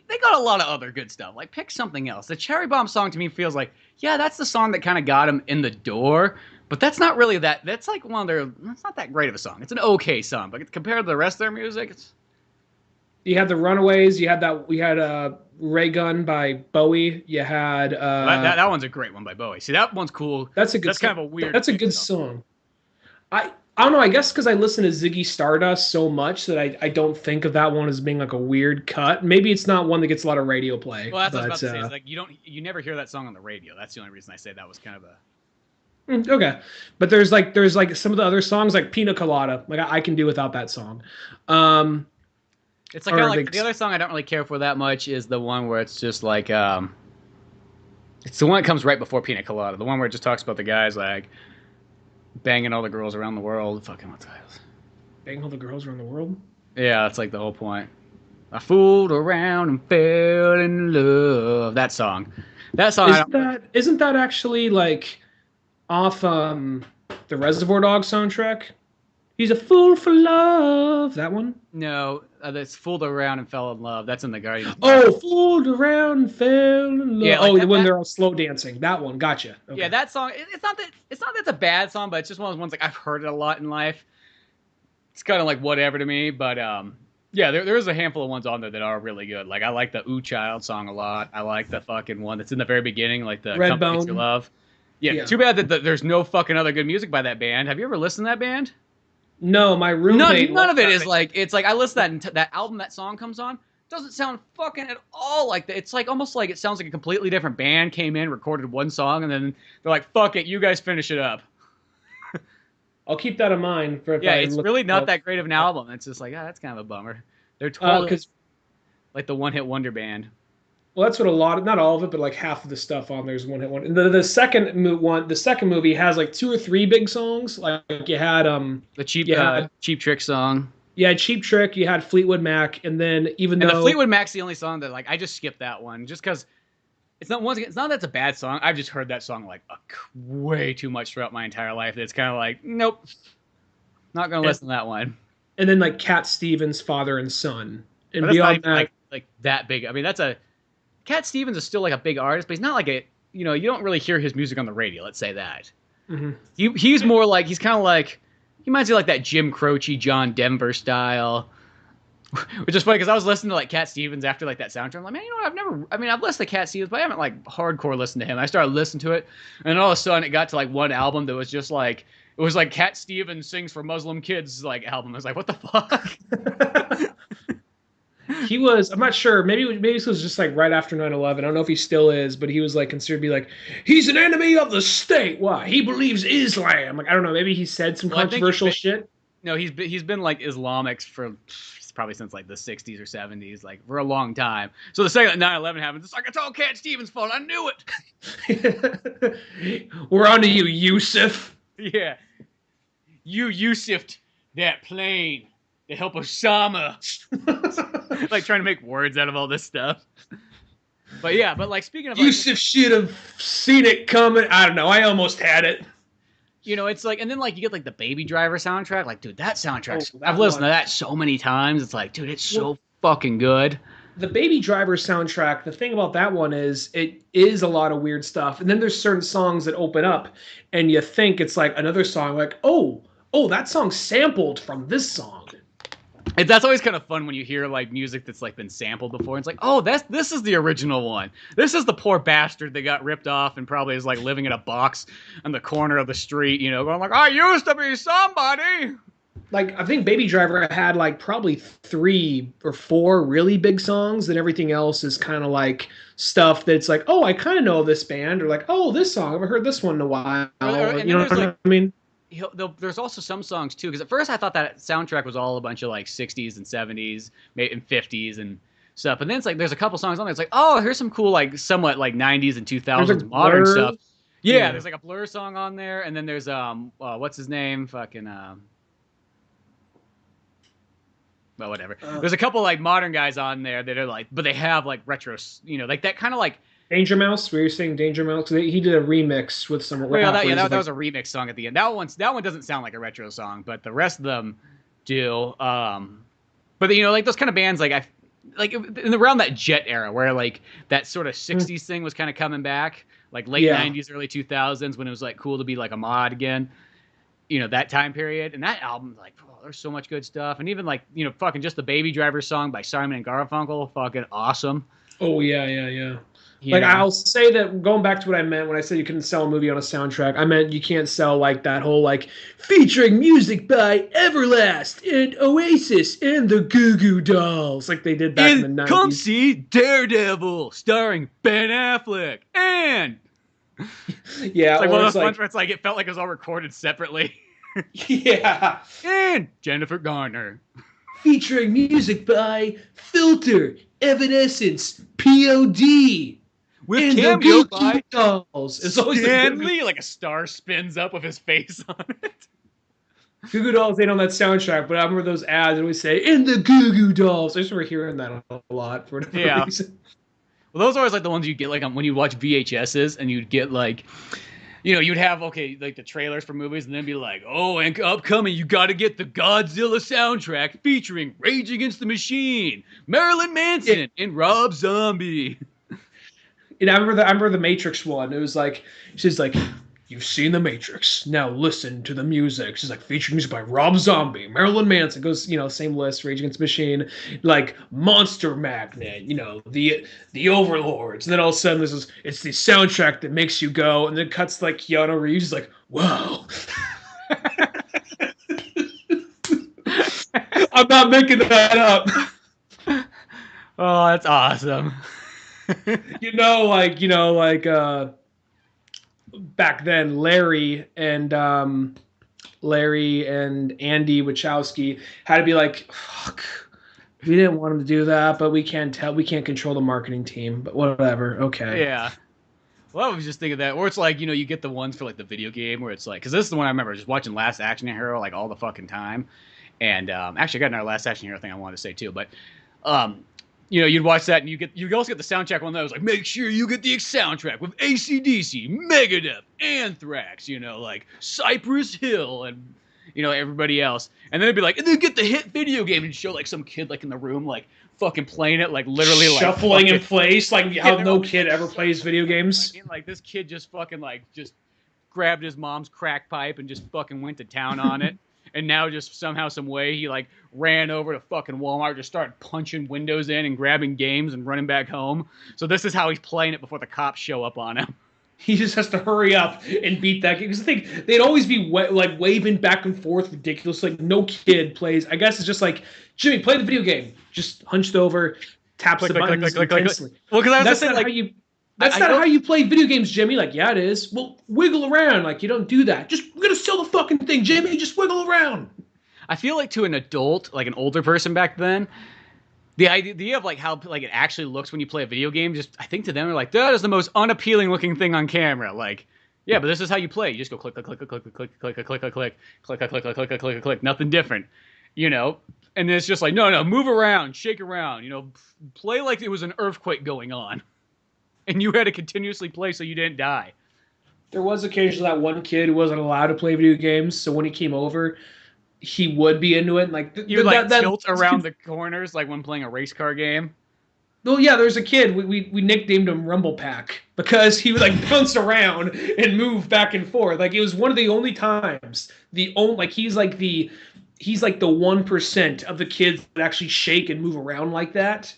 they got a lot of other good stuff. Like pick something else. The Cherry Bomb song to me feels like that's the song that kind of got him in the door. But that's not really that. That's like one of their. That's not that great of a song. It's an okay song, but compared to the rest of their music, it's.
You had the Runaways. You had that. We had Ray Gun by Bowie. You had
that one's a great one by Bowie. See, that one's cool.
That's a good.
That's kind of a weird.
That's a good song. I don't know. I guess because I listen to Ziggy Stardust so much that I don't think of that one as being like a weird cut. Maybe it's not one that gets a lot of radio play.
Well, that's what I was about to say. It's like you never hear that song on the radio. That's the only reason I say that was kind of a.
Okay, but there's like some of the other songs like Pina Colada. Like I can do without that song.
It's like the other song I don't really care for that much is the one where it's just like it's the one that comes right before Pina Colada. The one where it just talks about the guys like banging all the girls around the world. Fucking what's that?
Banging all the girls around the world?
Yeah, that's like the whole point. I fooled around and fell in love. That song.
Isn't that actually like off the Reservoir Dogs soundtrack? He's a fool for love. That one?
No, that's fooled around and fell in love. That's in the Guardians.
Oh, fooled around and fell in love.
Yeah, like
when they're all slow dancing. That one. Gotcha. Okay.
Yeah, that song. It's not that it's a bad song, but it's just one of those ones like I've heard it a lot in life. It's kind of like whatever to me, but yeah, there's a handful of ones on there that are really good. Like I like the Ooh Child song a lot. I like the fucking one that's in the very beginning, like the
Redbone.
Your Love. Yeah, too bad that there's no fucking other good music by that band. Have you ever listened to that band?
No, my roommate.
None of it is like. It's like I listen to that album that song comes on. Doesn't sound fucking at all like that. It's like almost like it sounds like a completely different band came in, recorded one song, and then they're like, "Fuck it, you guys finish it up."
I'll keep that in mind.
It's really not that great of an album. It's just like, that's kind of a bummer. They're totally like the one-hit wonder band.
Well, that's what not all of it, but like half of the stuff on there is one-hit wonder. The second movie has like 2 or 3 big songs. Like you had
the Cheap Trick song.
Yeah, Cheap Trick. You had Fleetwood Mac, and then the
Fleetwood Mac's the only song that like I just skipped that one just because it's not that it's a bad song. I've just heard that song like way too much throughout my entire life. It's kind of like nope, not gonna listen to that one.
And then like Cat Stevens, Father and Son, and
beyond that, like that big. I mean, Cat Stevens is still like a big artist, but he's not like you don't really hear his music on the radio. Let's say that. Mm-hmm. He's more like he reminds me of like that Jim Croce, John Denver style, which is funny because I was listening to like Cat Stevens after like that soundtrack. I'm like, man, I've listened to Cat Stevens, but I haven't like hardcore listened to him. I started listening to it, and all of a sudden it got to like one album that was just like it was like Cat Stevens sings for Muslim kids like album. I was like, what the fuck?
He was, I'm not sure, maybe this was just like right after 9/11. I don't know if he still is, but he was like considered to be like, he's an enemy of the state. Why? He believes Islam. Like, I don't know, maybe he said some controversial shit.
No, he's been like Islamic for probably since like the 60s or 70s, like for a long time. So the second that 9/11 happened, it's like, it's all Cat Stevens' fault. I knew
it. We're on to you, Yusuf.
Yeah. You Yusuf'd that plane to help Osama. Like trying to make words out of all this stuff. But yeah, but like speaking of
Yusuf should have seen it coming. I don't know. I almost had it.
It's like, and then like you get like the Baby Driver soundtrack. Like, dude, that soundtrack, I've listened to that so many times. It's like, dude, it's so fucking good.
the Baby Driver soundtrack, the thing about that one is it is a lot of weird stuff. And then there's certain songs that open up and you think it's like another song, like, oh, that song's sampled from this song.
That's always kind of fun when you hear like music that's like been sampled before. It's like, oh, this is the original one. This is the poor bastard that got ripped off and probably is like living in a box on the corner of the street, you know, going like, I used to be somebody.
Like, I think Baby Driver had like probably 3 or 4 really big songs, and everything else is kind of like stuff that's like, oh, I kind of know this band, or like, oh, this song, I haven't heard this one in a while.
And
you know what I mean?
There's also some songs too, because at first I thought that soundtrack was all a bunch of like 60s and 70s and 50s and stuff, and then it's like there's a couple songs on there. It's like, oh, here's some cool like somewhat like 90s and 2000s modern stuff. Yeah, there's like a Blur song on there, and then there's what's his name, fucking well, whatever. There's a couple like modern guys on there that are like, but they have like retro, you know, like that kind of like.
Danger Mouse? Were you saying Danger Mouse? He did a remix with some rappers.
That was a remix song at the end. That one doesn't sound like a retro song, but the rest of them do. But you know, like those kind of bands, like around that Jet era, where like that sort of '60s thing was kind of coming back, like late '90s, early 2000s, when it was like cool to be like a mod again. You know, that time period, and that album, like, oh, there's so much good stuff, and even like, you know, fucking just the Baby Driver song by Simon and Garfunkel, fucking awesome.
Oh yeah. Like, I'll say that, going back to what I meant when I said you couldn't sell a movie on a soundtrack, I meant you can't sell like that whole like featuring music by Everlast and Oasis and the Goo Goo Dolls, like they did back in the 90s.
Come see Daredevil starring Ben Affleck and
yeah,
it's like one of those ones where it's like it felt like it was all recorded separately.
Yeah,
and Jennifer Garner
featuring music by Filter, Evanescence, POD.
With cameo by
Dolls. It's always
Stan Lee, like a star spins up with his face on it.
Goo Goo Dolls ain't on that soundtrack, but I remember those ads always say, "In the Goo Goo Dolls." I just remember hearing that a lot for whatever reason.
Well, those are always like the ones you get like when you watch VHSs, and you'd get like, you know, you'd have like the trailers for movies, and then be like, oh, and upcoming, you got to get the Godzilla soundtrack featuring Rage Against the Machine, Marilyn Manson, and Rob Zombie.
And I remember the Matrix one. It was like, she's like, "You've seen the Matrix. Now listen to the music." She's like, featuring music by Rob Zombie, Marilyn Manson. Goes, you know, same list, Rage Against the Machine, like Monster Magnet, you know, the Overlords. And then all of a sudden it's the soundtrack that makes you go, and then cuts like Keanu Reeves. He's like, "Whoa." I'm not making that up.
Oh, that's awesome.
Back then, Larry and Andy Wachowski had to be like, "Fuck, we didn't want him to do that, but we can't control the marketing team, but whatever, okay."
Yeah. Well, I was just thinking that, or it's like, you know, you get the ones for like the video game where it's like, because this is the one I remember just watching Last Action Hero like all the fucking time, and actually I got another Last Action Hero thing I wanted to say too, but you know, you'd watch that, and you also get the soundtrack one that was like, make sure you get the soundtrack with AC/DC, Megadeth, Anthrax, you know, like Cypress Hill, and you know, everybody else. And then it'd be like, and then get the hit video game and show like some kid like in the room like fucking playing it, like literally like
shuffling in place, like how no kid ever plays video games.
I mean, like this kid just fucking like just grabbed his mom's crack pipe and just fucking went to town on it. And now just somehow, some way, he like ran over to fucking Walmart, just started punching windows in and grabbing games and running back home. So this is how he's playing it before the cops show up on him.
He just has to hurry up and beat that game. Because I think they'd always be like waving back and forth ridiculous. Like no kid plays. I guess it's just like, Jimmy, play the video game. Just hunched over, taps the buttons intensely.
Well, because I was just saying, like,
that's not how you play video games, Jimmy. Like, yeah, it is. Well, wiggle around. Like, you don't do that. We're going to sell the fucking thing, Jimmy. Just wiggle around.
I feel like to an adult, like an older person back then, the idea of like how like it actually looks when you play a video game, just I think to them they're like, that is the most unappealing looking thing on camera. Like, yeah, but this is how you play. You just go click, click, click, click, click, click, click, click, click, click, click, click, click, click, click, click, click, click, nothing different, you know. And then it's just like, no, move around, shake around, you know, play like it was an earthquake going on. And you had to continuously play so you didn't die.
There was occasionally that one kid who wasn't allowed to play video games, so when he came over, he would be into it. And like
you would like tilt around the corners like when playing a race car game.
Well, yeah, there's a kid. We nicknamed him Rumble Pack because he would like bounce around and move back and forth. Like it was one of the only times. The only like he's like the 1% of the kids that actually shake and move around like that.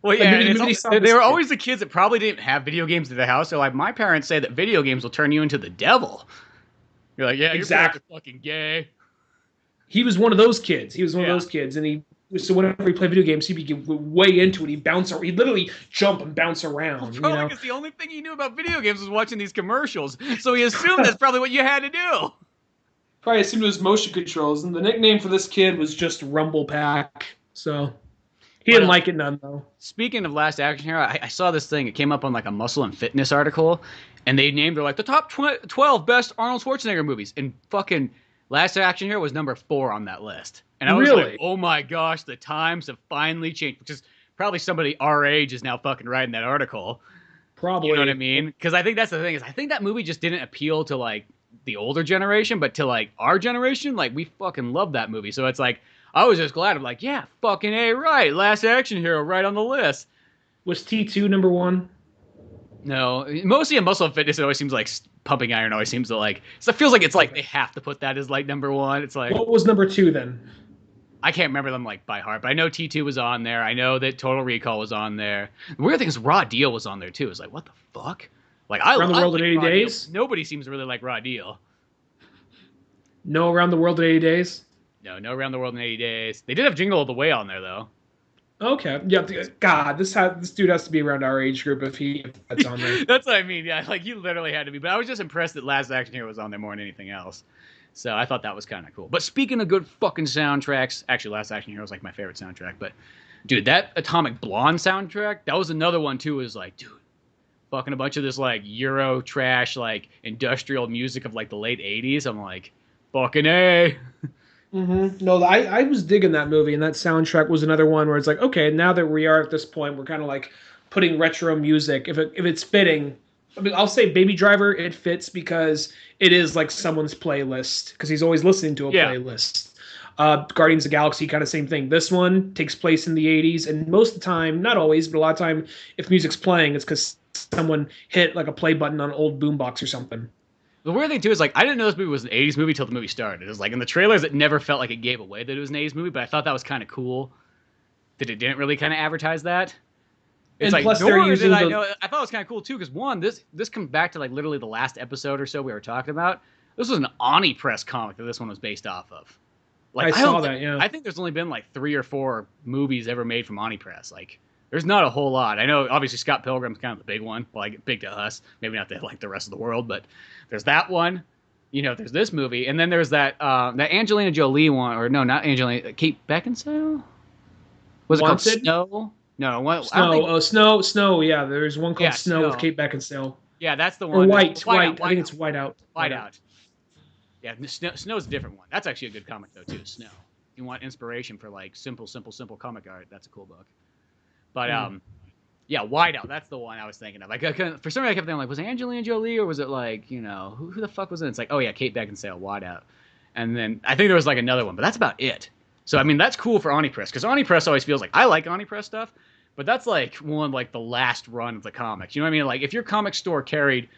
Well,
Like
yeah,
maybe,
and
maybe
they were always the kids that probably didn't have video games in their house. So like my parents say that video games will turn you into the devil. You're like, yeah,
exactly.
You're fucking gay.
He was one of those kids. He was one of
Yeah.
those kids, and he so whenever he played video games, he'd be way into it. He'd bounce. He'd literally jump and bounce around.
Probably because the only thing he knew about video games was watching these commercials. So he assumed that's probably what you had to do.
Probably assumed it was motion controls, and the nickname for this kid was just Rumble Pack. So he didn't like it none though.
Speaking of Last Action Hero, I saw this thing. It came up on like a Muscle and Fitness article, and they named it like the top 12 best Arnold Schwarzenegger movies, and fucking Last Action Hero was number 4 on that list. And I was like, oh my gosh, the times have finally changed. Because probably somebody our age is now fucking writing that article.
Probably.
You know what I mean? Because I think that's the thing, is I think that movie just didn't appeal to like the older generation, but to like our generation, like we fucking love that movie. So it's like, I was just glad. I'm like, yeah, fucking A, right. Last Action Hero right on the list.
Was T2 number 1?
No, mostly in Muscle and Fitness, it always seems like Pumping Iron always seems to like. So it feels like it's like they have to put that as like number 1. It's like,
what was number 2 then?
I can't remember them like by heart, but I know T2 was on there. I know that Total Recall was on there. The weird thing is Raw Deal was on there too. It's like, what the fuck? Like
Around the World in 80
Raw
Days.
Deal. Nobody seems to really like Raw Deal.
No Around the World in 80 Days.
No Around the World in 80 Days. They did have Jingle All the Way on there though.
Okay. Yeah. God, this dude has to be around our age group if that's on there.
That's what I mean. Yeah, like you literally had to be. But I was just impressed that Last Action Hero was on there more than anything else. So I thought that was kind of cool. But speaking of good fucking soundtracks, actually Last Action Hero was like my favorite soundtrack. But dude, that Atomic Blonde soundtrack, that was another one too. Is like, dude, fucking a bunch of this like Euro trash, like industrial music of like the late '80s. I'm like, fucking A.
Mm-hmm. No, I was digging that movie, and that soundtrack was another one where it's like, okay, now that we are at this point, we're kind of like putting retro music. If it's fitting, I mean, I'll say Baby Driver, it fits because it is like someone's playlist because he's always listening to a playlist. Guardians of the Galaxy, kind of same thing. This one takes place in the 80s, and most of the time, not always, but a lot of time, if music's playing, it's because someone hit like a play button on an old boombox or something.
The weird thing too is like I didn't know this movie was an '80s movie till the movie started. It was like in the trailers, it never felt like it gave away that it was an '80s movie, but I thought that was kind of cool that it didn't really kind of advertise that. It's
and
like,
plus they're using
I thought it was kind of cool too because one, this comes back to like literally the last episode or so we were talking about. This was an Oni Press comic that this one was based off of. Like
I saw that. Yeah,
I think there's only been like 3 or 4 movies ever made from Oni Press. Like, there's not a whole lot. I know obviously Scott Pilgrim's kind of the big one. Well, like big to us, maybe not to like the rest of the world, but there's that one. You know, there's this movie, and then there's that Angelina Jolie one, or no, not Angelina, Kate Beckinsale. Was it called Snow? No, what?
Snow. Yeah, there's one called Snow with Kate Beckinsale.
Yeah, that's the one.
Or White. I think it's White Out.
Yeah, Snow's a different one. That's actually a good comic though too. Snow. If you want inspiration for like simple comic art, that's a cool book. But yeah, Whiteout. That's the one I was thinking of. Like, for some reason, I kept thinking, like, was it Angelina Jolie or was it like, you know, who the fuck was it? It's like, oh yeah, Kate Beckinsale, Whiteout. And then I think there was like another one, but that's about it. So I mean, that's cool for Oni Press because Oni Press always feels like I like Oni Press stuff, but that's like one like the last run of the comics. You know what I mean? Like if your comic store carried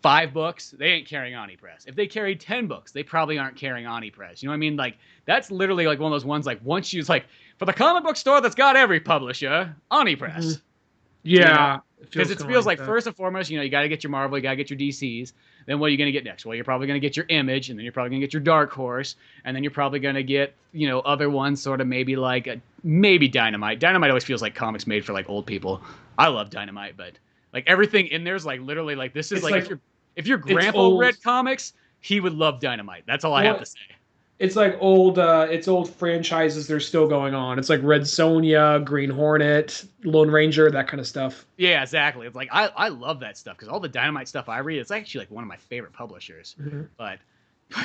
5 books, they ain't carrying Oni Press. If they carried 10 books, they probably aren't carrying Oni Press. You know what I mean? Like that's literally like one of those ones like once you like for the comic book store that's got every publisher, Oni Press.
Mm-hmm. Yeah,
because it feels like first and foremost, you know, you got to get your Marvel, you got to get your DCs. Then what are you going to get next? Well, you're probably going to get your Image, and then you're probably going to get your Dark Horse, and then you're probably going to get, you know, other ones, sort of maybe like maybe Dynamite. Dynamite always feels like comics made for like old people. I love Dynamite, but like everything in there is like literally like this is like if your grandpa read comics, he would love Dynamite. That's all I have to say.
It's like old franchises that are still going on. It's like Red Sonja, Green Hornet, Lone Ranger, that kind of stuff.
Yeah, exactly. It's like I love that stuff because all the Dynamite stuff I read, it's actually like one of my favorite publishers. Mm-hmm. But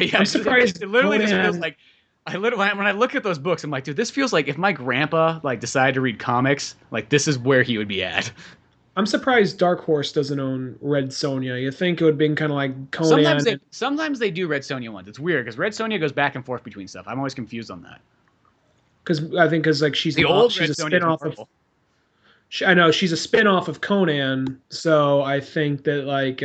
yeah,
I'm surprised.
It literally just feels like when I look at those books, I'm like, dude, this feels like if my grandpa like decided to read comics, like this is where he would be at.
I'm surprised Dark Horse doesn't own Red Sonja. You think it would have been kind of like Conan.
Sometimes they do Red Sonja ones. It's weird because Red Sonja goes back and forth between stuff. I'm always confused on that.
Because like she's
the old
she's
Red
a spin-off of. I know she's a spin-off of Conan, so I think that like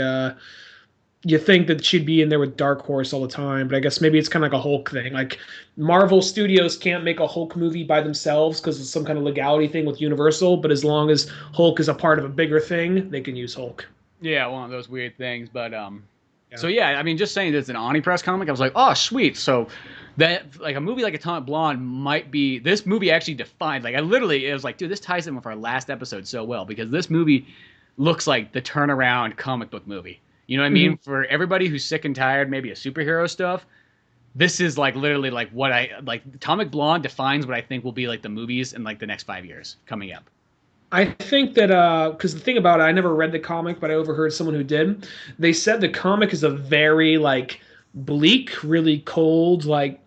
you think that she'd be in there with Dark Horse all the time, but I guess maybe it's kind of like a Hulk thing. Like Marvel Studios can't make a Hulk movie by themselves because it's some kind of legality thing with Universal, but as long as Hulk is a part of a bigger thing, they can use Hulk.
Yeah, one of those weird things. But
Yeah.
so yeah, I mean, just saying that it's an Omnipress comic, I was like, oh, sweet. So that like a movie like Atomic Blonde might be this movie actually defined. Like I literally, it was like, dude, this ties in with our last episode so well because this movie looks like the turnaround comic book movie. You know what I mean? For everybody who's sick and tired, maybe of superhero stuff, this is like literally like what I like. Atomic Blonde defines what I think will be like the movies in like the next 5 years coming up.
I think that because the thing about it, I never read the comic, but I overheard someone who did. They said the comic is a very like bleak, really cold, like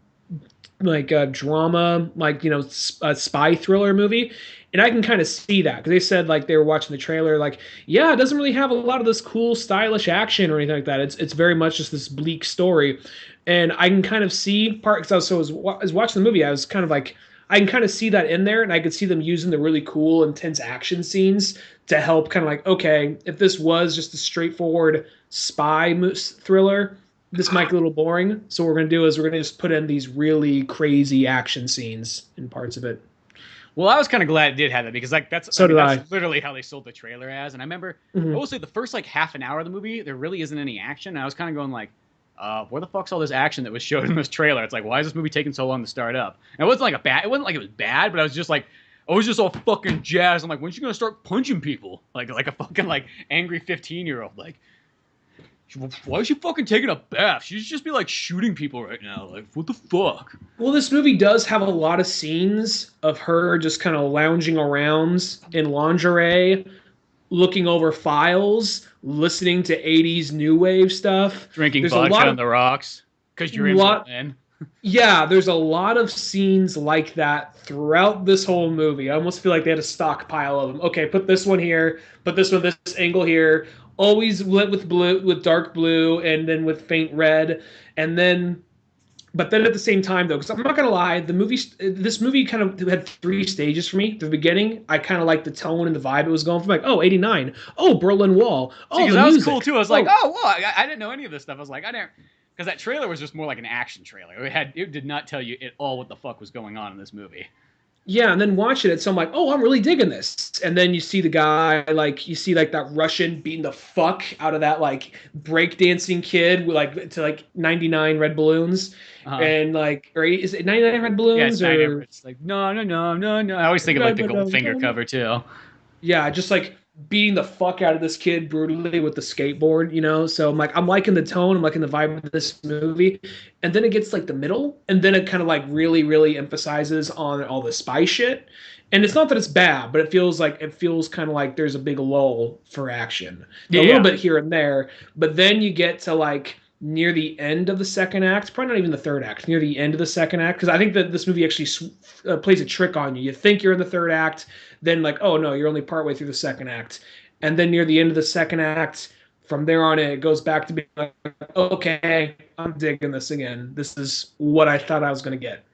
a drama, like a spy thriller movie. And I can kind of see that because they said like they were watching the trailer, like yeah, it doesn't really have a lot of this cool, stylish action or anything like that. It's very much just this bleak story, and I can kind of see part because I was watching the movie. I was kind of like I can kind of see that in there, and I could see them using the really cool, intense action scenes to help kind of like okay, if this was just a straightforward thriller, this might be a little boring. So what we're gonna do is we're gonna just put in these really crazy action scenes in parts of it.
Well, I was kind of glad it did have that because like that's I
So
mean
did I.
that's literally how they sold the trailer as. And I remember I
Mhm.
will say the first like half an hour of the movie there really isn't any action. And I was kind of going like, where the fuck's all this action that was showed in this trailer? It's like why is this movie taking so long to start up? And it wasn't like a bad. It wasn't like it was bad, but I was just like. I was just all fucking jazzed. I'm like, when's she gonna start punching people? Like a fucking like angry 15-year-old. Like, why is she fucking taking a bath? She should just be like shooting people right now. Like, what the fuck?
Well, this movie does have a lot of scenes of her just kind of lounging around in lingerie, looking over files, listening to 80s new wave stuff.
Drinking
There's a
vodka
lot
on
of
the rocks because you're in
lot
Berlin.
Yeah, there's a lot of scenes like that throughout this whole movie. I almost feel like they had a stockpile of them. Okay, put this one here, put this one this angle here. Always lit with blue, with dark blue, and then with faint red, and then, but then at the same time though, because I'm not gonna lie, this movie kind of had three stages for me. The beginning, I kind of liked the tone and the vibe it was going from, like, oh, 89, oh, Berlin Wall, oh,
Because
the
that was
music.
cool too. I was like, oh, well, I didn't know any of this stuff. I was like, I didn't, because that trailer was just more like an action trailer. It did not tell you at all what the fuck was going on in this movie.
Yeah, and then watching it, so I'm like, oh, I'm really digging this. And then you see the guy, like, you see like that Russian beating the fuck out of that like breakdancing kid with like to like 99 red balloons, and like, or is it 99 red
Yeah, it's
balloons
nine.
or
It's like no, no, no, no, no. I always think of
no,
like the
no, no,
Goldfinger
no.
cover too.
Yeah, just like beating the fuck out of this kid brutally with the skateboard, So I'm liking the tone, I'm liking the vibe of this movie, and then it gets like the middle, and then it kind of like really, really emphasizes on all the spy shit. And it's not that it's bad, but it feels kind of like there's a big lull for action, a little
Yeah,
bit here and there. But then you get to like near the end of the second act, probably not even the third act, near the end of the second act, because I think that this movie actually plays a trick on you. You think you're in the third act, then like, oh no, you're only partway through the second act, and then near the end of the second act, from there on in, it goes back to being like, okay, I'm digging this again. This is what I thought I was gonna get.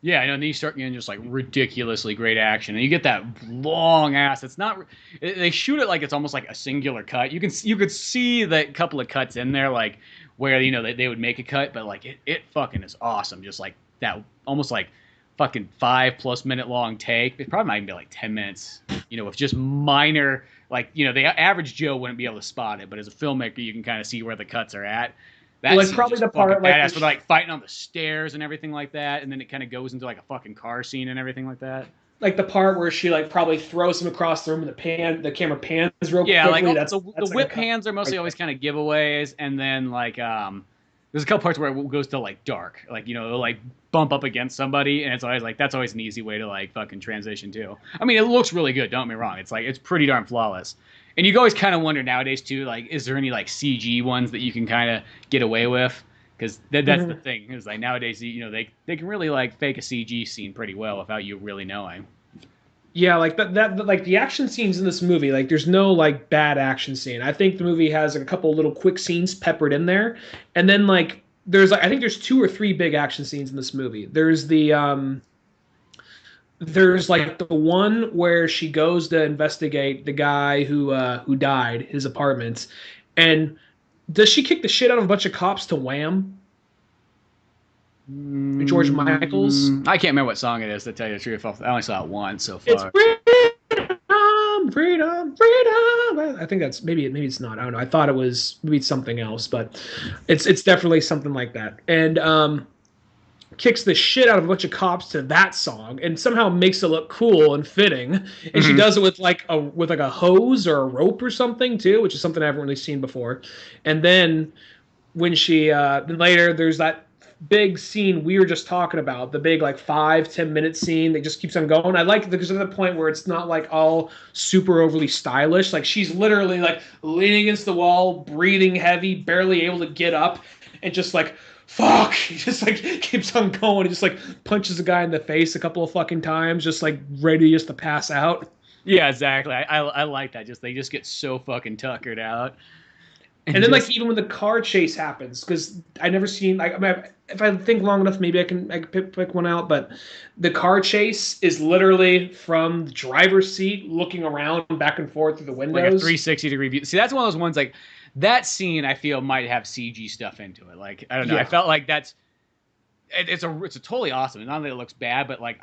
yeah. I know. And then you start getting just like ridiculously great action, and you get that long ass. It's not. They shoot it like it's almost like a singular cut. You could see that couple of cuts in there, like where they would make a cut, but like it fucking is awesome. Just like that, almost like fucking 5+ minute long take. It probably might even be like 10 minutes, with just minor, like, the average Joe wouldn't be able to spot it, but as a filmmaker, you can kind of see where the cuts are at. That
Like
scene's
probably
just
the part
fucking
like
badass, with like fighting on the stairs and everything like that, and then it kind of goes into like a fucking car scene and everything like that.
like the part where she like probably throws him across the room and the camera pans real
Yeah, like
quickly.
the
That's like
whip hands are mostly always kind of giveaways, and then like there's a couple parts where it goes to like dark, like it'll like bump up against somebody, and it's always like that's always an easy way to like fucking transition too. I mean, it looks really good. Don't get me wrong. It's like it's pretty darn flawless. And you always kind of wonder nowadays too, like, is there any like CG ones that you can kind of get away with? Because that's the thing is like nowadays, they can really like fake a CG scene pretty well without you really knowing.
Yeah, like that like the action scenes in this movie, like there's no like bad action scene. I think the movie has like a couple little quick scenes peppered in there, and then like there's like I think there's two or three big action scenes in this movie. There's there's like the one where she goes to investigate the guy who died, his apartment, and does she kick the shit out of a bunch of cops to Wham? George Michaels.
I can't remember what song it is, to tell you the truth. I only saw it once so
It's
far.
freedom, freedom, freedom. I think that's maybe it's not. I don't know. I thought it was maybe it's something else, but it's definitely something like that. And kicks the shit out of a bunch of cops to that song and somehow makes it look cool and fitting. And she does it with like a hose or a rope or something too, which is something I haven't really seen before. And then when she then later there's that big scene we were just talking about, the big like 5-10 minute scene that just keeps on going. I like it because of the point where it's not like all super overly stylish. Like she's literally like leaning against the wall, breathing heavy, barely able to get up, and just like fuck, he just like keeps on going. He just like punches a guy in the face a couple of fucking times, just like ready just to pass out.
Yeah, exactly. I like that. They just get so fucking tuckered out.
And then, like, even when the car chase happens, because I never seen, like, I mean, if I think long enough, maybe I can pick one out. But the car chase is literally from the driver's seat, looking around back and forth through the windows,
like a 360-degree view. See, that's one of those ones like that scene. I feel might have CG stuff into it. Like I don't know. Yeah. I felt like it's a totally awesome. Not that it looks bad, but like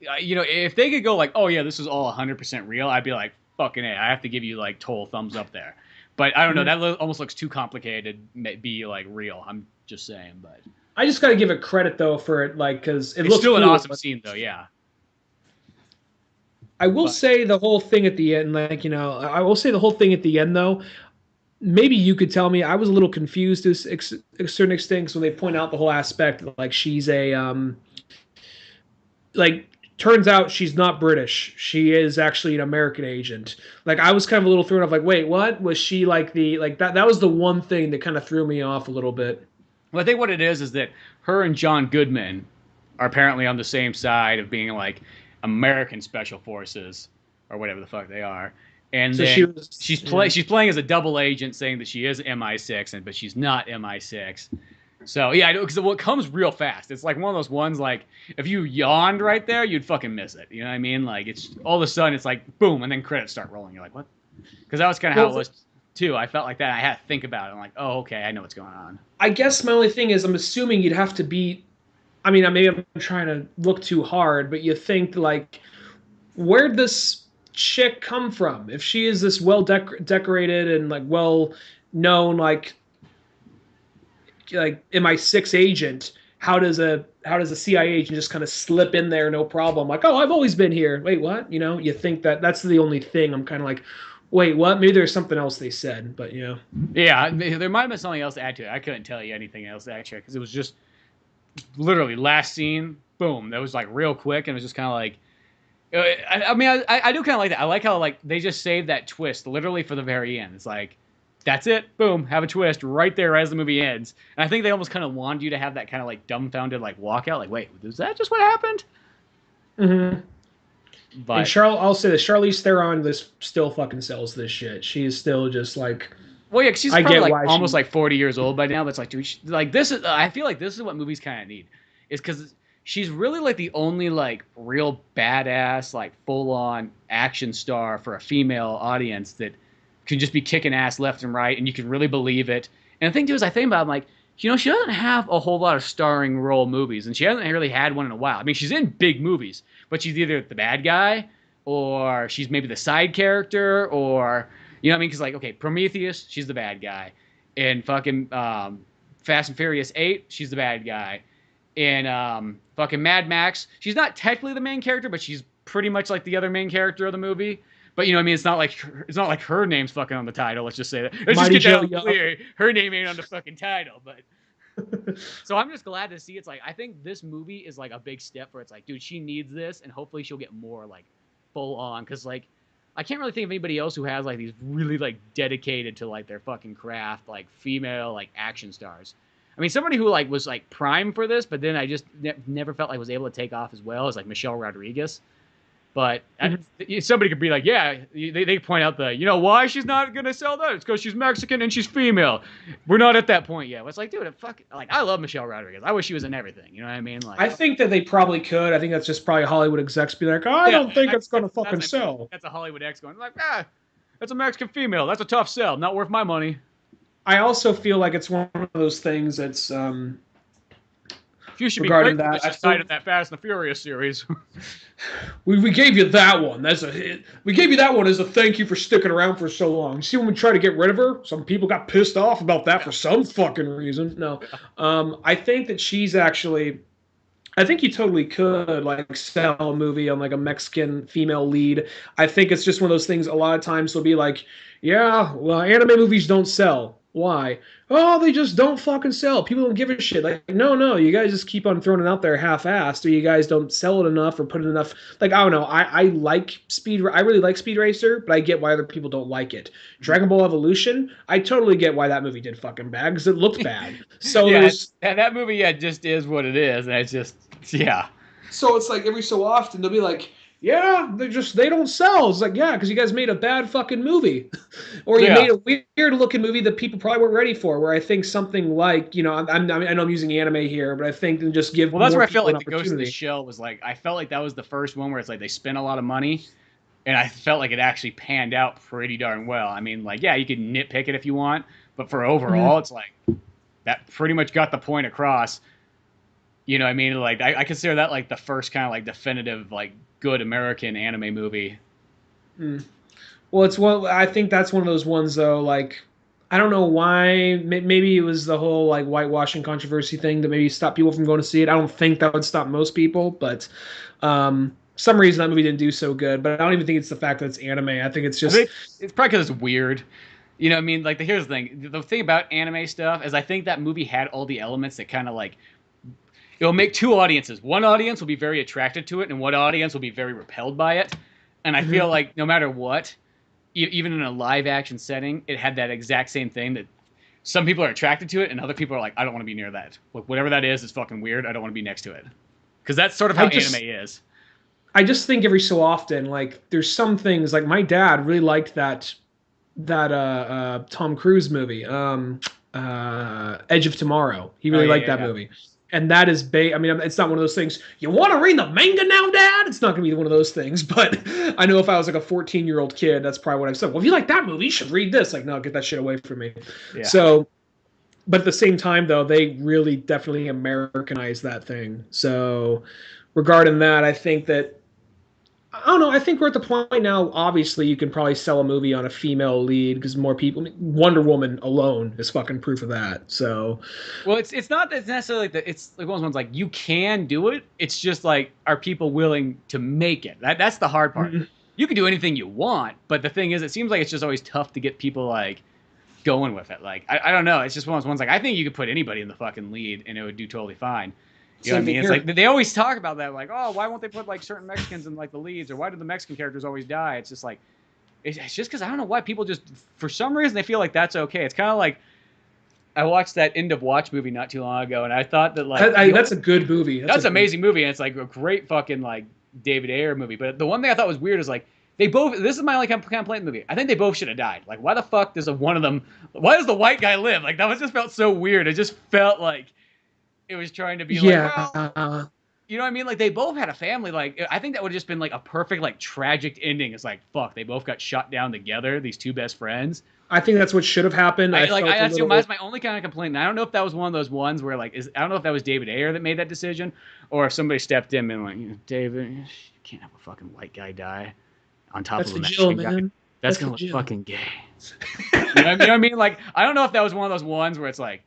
if they could go like, oh yeah, this is all 100% real, I'd be like, fucking A, I have to give you like total thumbs up there. But I don't know. That almost looks too complicated to be like real. I'm just saying, but
I just got to give it credit though for it, like, because
it's still an awesome scene though. Yeah.
I will say the whole thing at the end, like, I will say the whole thing at the end though. Maybe you could tell me. I was a little confused to a certain extent because when they point out the whole aspect, like she's like turns out she's not British. She is actually an American agent. Like I was kind of a little thrown off. Like, wait, what was she like? That was the one thing that kind of threw me off a little bit.
Well, I think what it is that her and John Goodman are apparently on the same side of being like American Special Forces or whatever the fuck they are. And so then she's playing as a double agent, saying that she is MI6, but she's not MI6. So yeah, because what comes real fast. It's like one of those ones like if you yawned right there, you'd fucking miss it. You know what I mean? Like it's all of a sudden it's like boom, and then credits start rolling. You're like, what? Because that was kind of how it was too. I felt like that. I had to think about it. I'm like, oh, okay, I know what's going on.
I guess my only thing is I'm assuming you'd have to be. I mean, maybe I'm trying to look too hard, but you think like, where'd this chick come from? If she is this well decorated and like well known like MI6 agent, how does a CIA agent just kind of slip in there no problem? Like, oh, I've always been here. Wait, what? You think that's the only thing. I'm kind of like, wait, what? Maybe there's something else they said, but
Yeah, there might have been something else to add to it. I couldn't tell you anything else actually because it was just literally last scene, boom. That was like real quick, and it was just kind of like. I mean, I do kind of like that. I like how like they just saved that twist literally for the very end. It's like. That's it. Boom. Have a twist right there as the movie ends. And I think they almost kind of wanted you to have that kind of like dumbfounded like walkout. Like, wait, is that just what happened?
Mm-hmm. But and I'll say this: Charlize Theron still fucking sells this shit. She is still just like.
Well, yeah, she's probably like almost like 40 years old by now. But it's like, like this is. I feel like this is what movies kind of need, is because she's really like the only like real badass like full on action star for a female audience that. Can just be kicking ass left and right, and you can really believe it. And the thing too is, I think about it, I'm like, she doesn't have a whole lot of starring role movies, and she hasn't really had one in a while. I mean, she's in big movies, but she's either the bad guy, or she's maybe the side character, or you know what I mean? Because like, okay, Prometheus, she's the bad guy. In fucking Fast and Furious 8, she's the bad guy. In fucking Mad Max, she's not technically the main character, but she's pretty much like the other main character of the movie. But you know what I mean? It's not like her name's fucking on the title. Let's just say that. Let's just get that clear. Her name ain't on the fucking title. But so I'm just glad to see. It's like I think this movie is like a big step where it's like, dude, she needs this, and hopefully she'll get more like full on. Because like I can't really think of anybody else who has like these really like dedicated to like their fucking craft, like female like action stars. I mean, somebody who like was like prime for this, but then I just never felt like was able to take off as well as like Michelle Rodriguez. But somebody could be like, yeah, they point out the, why she's not going to sell that? It's because she's Mexican and she's female. We're not at that point yet. It's like, dude, I love Michelle Rodriguez. I wish she was in everything. You know what I mean? Like,
I think that they probably could. I think that's just probably Hollywood execs be like, I don't think it's going to fucking sell.
That's a Hollywood ex going, like, that's a Mexican female. That's a tough sell. Not worth my money.
I also feel like it's one of those things that's
you should be grateful that you cited that Fast and the Furious series.
we gave you that one. We gave you that one as a thank you for sticking around for so long. See, when we tried to get rid of her, some people got pissed off about that for some fucking reason. No, I think that she's actually. I think you totally could like sell a movie on like a Mexican female lead. I think it's just one of those things. A lot of times they'll be like, "Yeah, well, anime movies don't sell. Why? Oh, they just don't fucking sell. People don't give a shit." Like, no, you guys just keep on throwing it out there half-assed, or you guys don't sell it enough or put it enough. Like, I don't know. I like I really like Speed Racer, but I get why other people don't like it. Dragon Ball Evolution, I totally get why that movie did fucking bad because it looked bad. So
that movie, just is what it is, and it's just
So it's like every so often they'll be like, yeah, they don't sell. It's like, yeah, because you guys made a bad fucking movie. Or you made a weird looking movie that people probably weren't ready for, where I think something like, I know I'm using anime here, but I think to just give
that's where I felt like the Ghost in the Shell was like, I felt like that was the first one where it's like they spent a lot of money, and I felt like it actually panned out pretty darn well. I mean, like, yeah, you could nitpick it if you want, but for overall, it's like, that pretty much got the point across. You know what I mean? Like, I consider that like the first kind of like definitive, like, good American anime movie.
Well, I think that's one of those ones though, like, I don't know why, maybe it was the whole like whitewashing controversy thing that maybe stopped people from going to see it. I don't think that would stop most people, but some reason that movie didn't do so good. But I don't even think it's the fact that it's anime. I think it's just
it's probably because it's weird. You know what I mean? Like, here's the thing. The thing about anime stuff is I think that movie had all the elements that kind of like, it'll make two audiences. One audience will be very attracted to it, and one audience will be very repelled by it. And I feel like no matter what, even in a live-action setting, it had that exact same thing, that some people are attracted to it, and other people are like, I don't want to be near that. Like, whatever that is fucking weird. I don't want to be next to it. Because that's sort of how anime is.
I just think every so often, like, there's some things, like my dad really liked that Tom Cruise movie, Edge of Tomorrow. He really liked that movie. And that is I mean, it's not one of those things, you want to read the manga now, Dad? It's not going to be one of those things. But I know if I was like a 14-year-old kid, that's probably what I've said. Well, if you like that movie, you should read this. Like, no, get that shit away from me. Yeah. So, but at the same time, though, they really definitely Americanized that thing. So regarding that, I think that, I don't know. I think we're at the point now, obviously, you can probably sell a movie on a female lead because more people. Wonder Woman alone is fucking proof of that. So,
well, it's not necessarily like it's like one of those ones like you can do it. It's just like, are people willing to make it? That's the hard part. Mm-hmm. You can do anything you want, but the thing is, it seems like it's just always tough to get people like going with it. Like, I don't know. It's just one of those ones like I think you could put anybody in the fucking lead and it would do totally fine. You know what I mean? It's like they always talk about that, like, oh, why won't they put like certain Mexicans in like the leads, or why do the Mexican characters always die? It's just like, it's just because I don't know why people just, for some reason, they feel like that's okay. It's kind of like, I watched that End of Watch movie not too long ago, and I thought that like
that's a good movie.
That's an amazing movie, and it's like a great fucking like David Ayer movie. But the one thing I thought was weird is like they both. This is my only complaint in the movie. I think they both should have died. Like, why the fuck does one of them? Why does the white guy live? Like, that was just felt so weird. It just felt like it was trying to be like, well, you know what I mean? Like, they both had a family. Like, I think that would have just been like a perfect like tragic ending. It's like, fuck, they both got shot down together. These two best friends.
I think that's what should have happened.
That's my only kind of complaint. And I don't know if that was one of those ones where like, I don't know if that was David Ayer that made that decision, or if somebody stepped in and like, David, you can't have a fucking white guy die on top of a Mexican guy. That's gonna look fucking gay. You know what I mean? Like, I don't know if that was one of those ones where it's like,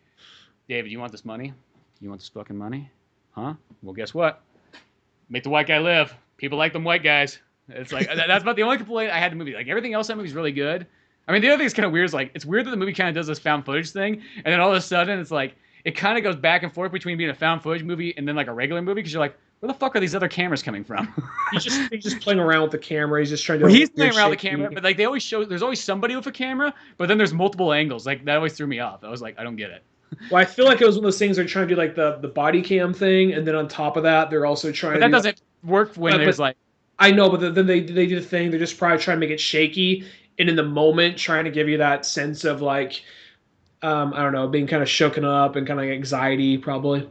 David, you want this money? You want this fucking money? Huh? Well, guess what? Make the white guy live. People like them white guys. It's like, that's about the only complaint I had in the movie. Like, everything else in that movie is really good. I mean, the other thing that's kind of weird is like, it's weird that the movie kind of does this found footage thing, and then all of a sudden it's like, it kind of goes back and forth between being a found footage movie and then like a regular movie, because you're like, where the fuck are these other cameras coming from?
he's just playing around with the camera. He's just trying to.
He's playing around with the camera, but like they always show, there's always somebody with a camera, but then there's multiple angles. Like, that always threw me off. I was like, I don't get it.
Well, I feel like it was one of those things they're trying to do, like the body cam thing, and then on top of that, they're also trying.
But that doesn't work when there's like.
I know, but then they do the thing. They're just probably trying to make it shaky, and in the moment, trying to give you that sense of like, I don't know, being kind of shooken up and kind of anxiety, probably.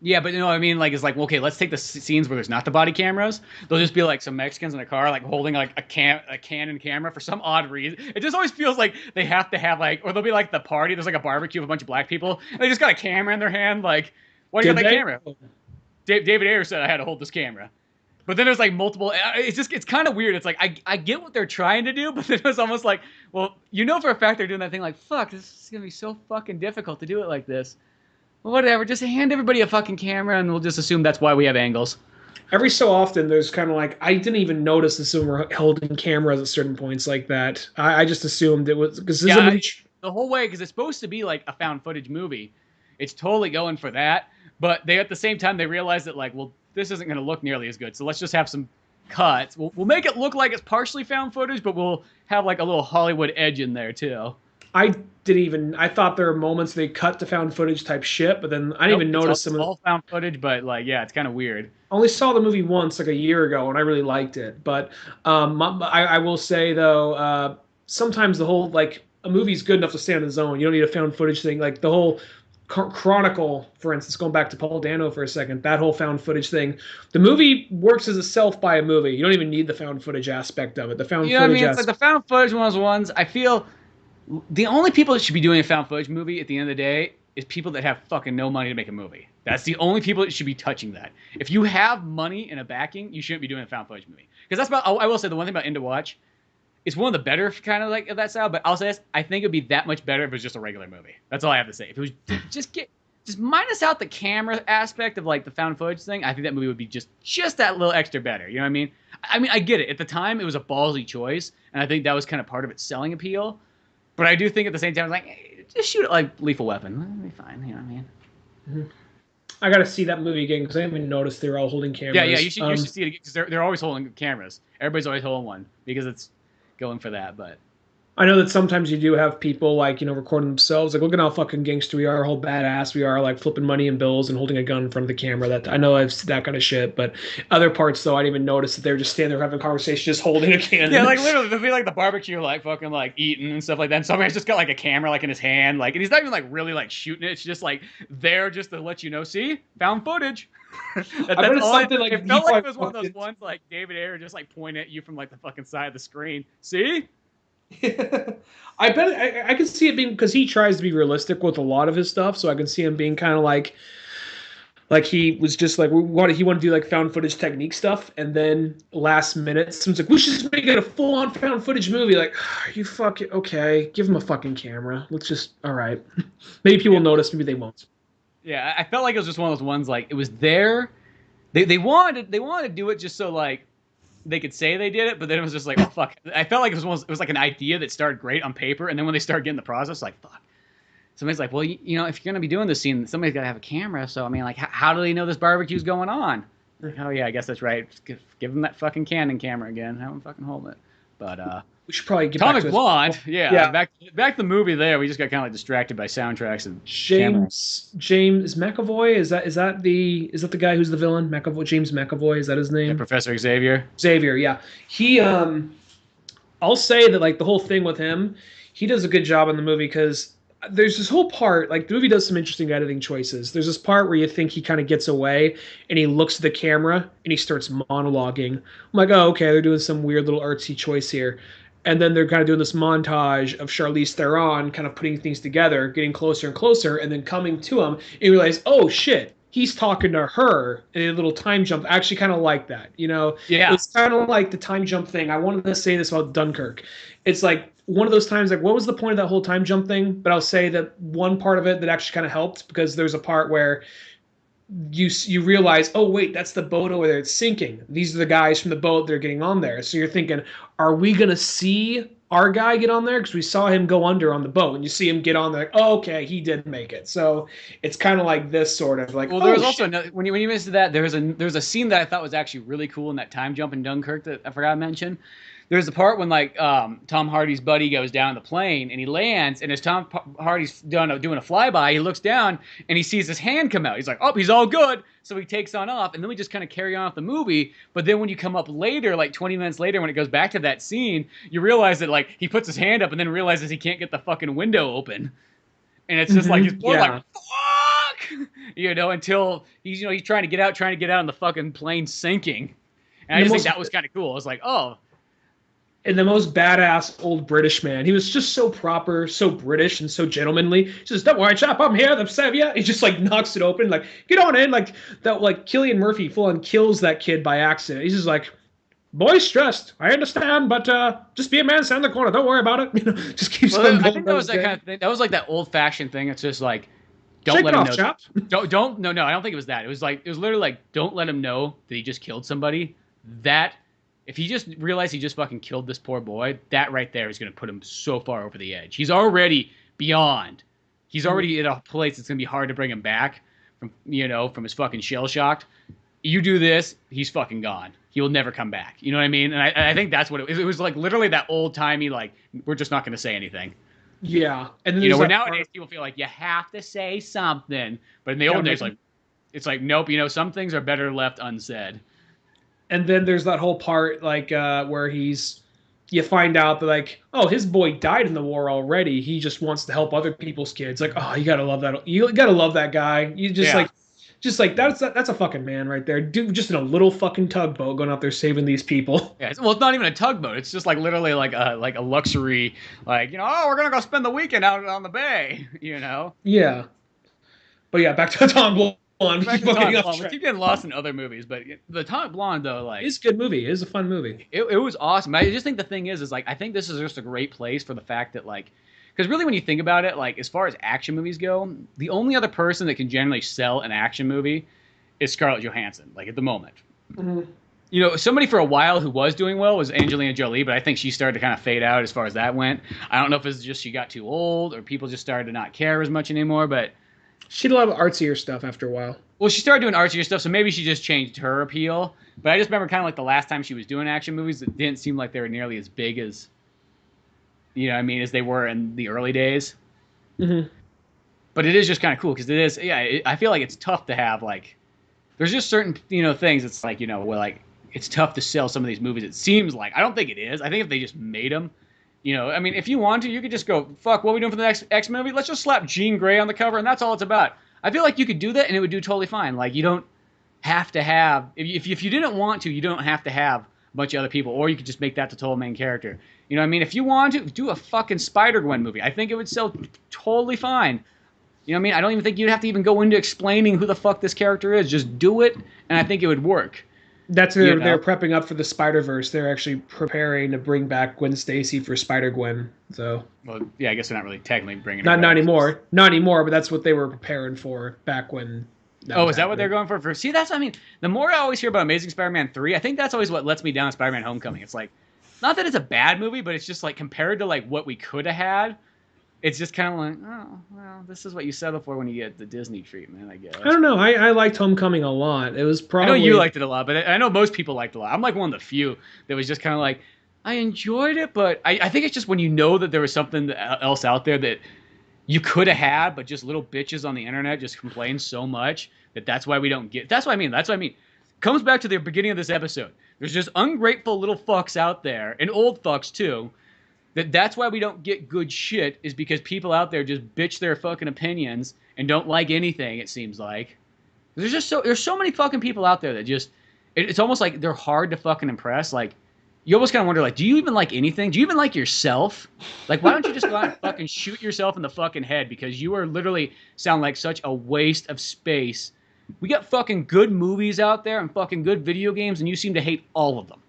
Yeah, but you know what I mean? Like, it's like, okay, let's take the scenes where there's not the body cameras. They'll just be like some Mexicans in a car, like holding like a Canon camera for some odd reason. It just always feels like they have to have like, or they'll be like the party. There's like a barbecue of a bunch of black people, and they just got a camera in their hand. Like, why do you
Did
got that
they?
camera? David Ayer said I had to hold this camera. But then there's like multiple. It's kind of weird. It's like I get what they're trying to do, but then it's almost like, well, you know for a fact they're doing that thing. Like, fuck, this is gonna be so fucking difficult to do it like this. Well, whatever, just hand everybody a fucking camera, and we'll just assume that's why we have angles.
Every so often, there's kind of like I didn't even notice the Zoomer holding cameras at certain points like that. I just assumed it was because
Yeah, the whole way, because it's supposed to be like a found footage movie. It's totally going for that, but they at the same time they realize that like, well, this isn't going to look nearly as good, so let's just have some cuts. We'll make it look like it's partially found footage, but we'll have like a little Hollywood edge in there too.
I didn't even. I thought there were moments they cut to found footage type shit, but then I didn't even notice some.
It's all found footage, but like, yeah, it's kind of weird.
I only saw the movie once, like a year ago, and I really liked it. But I will say though, sometimes the whole like a movie's good enough to stand on its own. You don't need a found footage thing. Like the whole Chronicle, for instance, going back to Paul Dano for a second, that whole found footage thing. The movie works as a self by a movie. You don't even need the found footage aspect of it. The found
You know what I
footage.
mean? It's like the found footage one of those ones. I feel the only people that should be doing a found footage movie at the end of the day is people that have fucking no money to make a movie. That's the only people that should be touching that. If you have money and a backing, you shouldn't be doing a found footage movie. Because that's about. I will say the one thing about End to Watch, it's one of the better kind of like of that style. But I'll say this: I think it'd be that much better if it was just a regular movie. That's all I have to say. If it was just minus out the camera aspect of like the found footage thing, I think that movie would be just that little extra better. You know what I mean? I mean, I get it. At the time, it was a ballsy choice, and I think that was kind of part of its selling appeal. But I do think at the same time, like, hey, just shoot it like Lethal Weapon. That'll be fine. You know what I mean?
Mm-hmm. I got to see that movie again because I haven't even noticed they were all holding cameras.
Yeah, you should see it because they're always holding cameras. Everybody's always holding one because it's going for that. But
I know that sometimes you do have people like, recording themselves. Like, look at how fucking gangster we are, how badass we are, like flipping money and bills and holding a gun in front of the camera. That I know I've seen that kind of shit. But other parts, though, I didn't even notice that they were just standing there having a conversation, just holding a cannon.
Yeah, like literally, they'll be like the barbecue, like fucking like eating and stuff like that. And somebody's just got like a camera like in his hand, like, and he's not even like really like shooting it. It's just like there just to let you know, see, found footage. That's all it felt like it was one of those ones like David Ayer just like pointing at you from like the fucking side of the screen. See?
I bet I can see it being because he tries to be realistic with a lot of his stuff, so I can see him being kind of like he was just like he wanted to do like found footage technique stuff, and then last minute someone's like, we should just make it a full on found footage movie. Like, are you fucking okay? Give him a fucking camera. Let's just all right. Maybe people will notice. Maybe they won't.
Yeah, I felt like it was just one of those ones like it was there. They wanted to do it just so like they could say they did it, but then it was just like, oh, fuck. I felt like it was like an idea that started great on paper, and then when they started getting the process, like, fuck. Somebody's like, well, if you're going to be doing this scene, somebody's got to have a camera, so, I mean, like, how do they know this barbecue's going on? Like, oh, yeah, I guess that's right. Just give them that fucking Canon camera again. Have them fucking hold it. But,
we should probably get
Atomic
back to
Blonde, yeah. Back to the movie there. We just got kind of like distracted by soundtracks and
James McAvoy. Is that the guy who's the villain? McAvoy, James McAvoy. Is that his name?
Yeah, Professor Xavier.
Xavier, yeah. He I'll say that like the whole thing with him, he does a good job in the movie because there's this whole part, like the movie does some interesting editing choices. There's this part where you think he kind of gets away and he looks at the camera and he starts monologuing. I'm like, oh, okay, they're doing some weird little artsy choice here. And then they're kind of doing this montage of Charlize Theron kind of putting things together, getting closer and closer, and then coming to him, and you realize, oh shit, he's talking to her, and a little time jump. I actually kind of like that, Yeah. It's kind of like the time jump thing. I wanted to say this about Dunkirk. It's like one of those times, like, what was the point of that whole time jump thing? But I'll say that one part of it that actually kind of helped, because there's a part where you realize, oh wait, that's the boat over there, it's sinking. These are the guys from the boat, they're getting on there. So you're thinking, are we gonna see our guy get on there? Because we saw him go under on the boat, and you see him get on there, like, oh, okay, he did make it. So it's kind of like this sort of like,
well, there was also another, when you mentioned that, there's a scene that I thought was actually really cool in that time jump in Dunkirk that I forgot to mention. there's the part when like Tom Hardy's buddy goes down the plane and he lands, and as Hardy's doing a flyby, he looks down and he sees his hand come out. He's like, oh, he's all good. So he takes on off, and then we just kind of carry on with the movie. But then when you come up later, like 20 minutes later, when it goes back to that scene, you realize that like he puts his hand up and then realizes he can't get the fucking window open. And it's just like he's more like, fuck, until he's trying to get out, and the fucking plane sinking. And I just think that was kind of cool. I was like, oh.
And the most badass old British man. He was just so proper, so British, and so gentlemanly. He says, "Don't worry, chap, I'm here, the savior." He just like knocks it open, like, "Get on in." Like that, like Cillian Murphy full on kills that kid by accident. He's just like, "Boy's stressed. I understand, but just be a man, stand in the corner. Don't worry about it." Just keeps on going.
I think that was that kind of thing. That was like that old fashioned thing. It's just like, don't let him know.
Chap.
Don't. No. I don't think it was that. It was literally like, don't let him know that he just killed somebody. That. If he just realized he just fucking killed this poor boy, that right there is going to put him so far over the edge. He's already beyond. He's already in a place that's going to be hard to bring him back from his fucking shell shocked. You do this, he's fucking gone. He will never come back. You know what I mean? And I think that's what it was. It was like literally that old timey, like, we're just not going to say anything.
Yeah. And then
where nowadays people feel like you have to say something. But in the old days, like, it's like, nope, some things are better left unsaid.
And then there's that whole part, like, where you find out that, like, oh, his boy died in the war already. He just wants to help other people's kids. Like, oh, you gotta love that. You gotta love that guy. You just that's a fucking man right there. Dude, just in a little fucking tugboat going out there saving these people.
Yeah, well, it's not even a tugboat. It's just like literally like a luxury, like, oh, we're gonna go spend the weekend out on the bay.
Yeah. But yeah, back to Tom Blonde. We keep
getting lost in other movies, but the Atomic Blonde, though, like,
it's a good movie. It is a fun movie.
It was awesome. I just think the thing is like, I think this is just a great place for the fact that, like, because really when you think about it, like, as far as action movies go, the only other person that can generally sell an action movie is Scarlett Johansson, like, at the moment. Mm-hmm. Somebody for a while who was doing well was Angelina Jolie, but I think she started to kind of fade out as far as that went. I don't know if it's just she got too old or people just started to not care as much anymore, but
she did a lot of artsier stuff after a while.
Well, she started doing artsier stuff, so maybe she just changed her appeal. But I just remember kind of like the last time she was doing action movies, it didn't seem like they were nearly as big as, as they were in the early days. Mm-hmm. But it is just kind of cool because it is, I feel like it's tough to have, like, there's just certain, things it's like, where, like, it's tough to sell some of these movies. It seems like. I don't think it is. I think if they just made them, if you want to, you could just go, fuck, what are we doing for the next X-Men movie? Let's just slap Jean Grey on the cover, and that's all it's about. I feel like you could do that, and it would do totally fine. Like, you don't have to have... If you didn't want to, you don't have to have a bunch of other people, or you could just make that the total main character. You know what I mean? If you want to, do a fucking Spider-Gwen movie. I think it would sell totally fine. You know what I mean? I don't even think you'd have to even go into explaining who the fuck this character is. Just do it, and I think it would work.
That's they're prepping up for the Spider-Verse. They're actually preparing to bring back Gwen Stacy for Spider-Gwen. So,
well, yeah, I guess they're not really technically bringing
her back. Not anymore. But that's what they were preparing for back when.
Is that what they're going for? See, that's the more I always hear about Amazing Spider-Man 3, I think that's always what lets me down. Spider-Man: Homecoming. It's like, not that it's a bad movie, but it's just like compared to like what we could have had. It's just kind of like, oh, well, this is what you settle for when you get the Disney treatment, I guess.
I don't know. I liked Homecoming a lot. It was probably...
I know you liked it a lot, but I know most people liked it a lot. I'm like one of the few that was just kind of like, I enjoyed it, but I think it's just when you know that there was something else out there that you could have had, but just little bitches on the internet just complain so much that's why we don't get... That's what I mean. Comes back to the beginning of this episode. There's just ungrateful little fucks out there, and old fucks too, that's why we don't get good shit, is because people out there just bitch their fucking opinions and don't like anything, it seems like. There's so many fucking people out there that just, it's almost like they're hard to fucking impress. Like, you almost kind of wonder, like, do you even like anything? Do you even like yourself? Like, why don't you just go out and fucking shoot yourself in the fucking head? Because you are literally sound like such a waste of space. We got fucking good movies out there and fucking good video games, and you seem to hate all of them.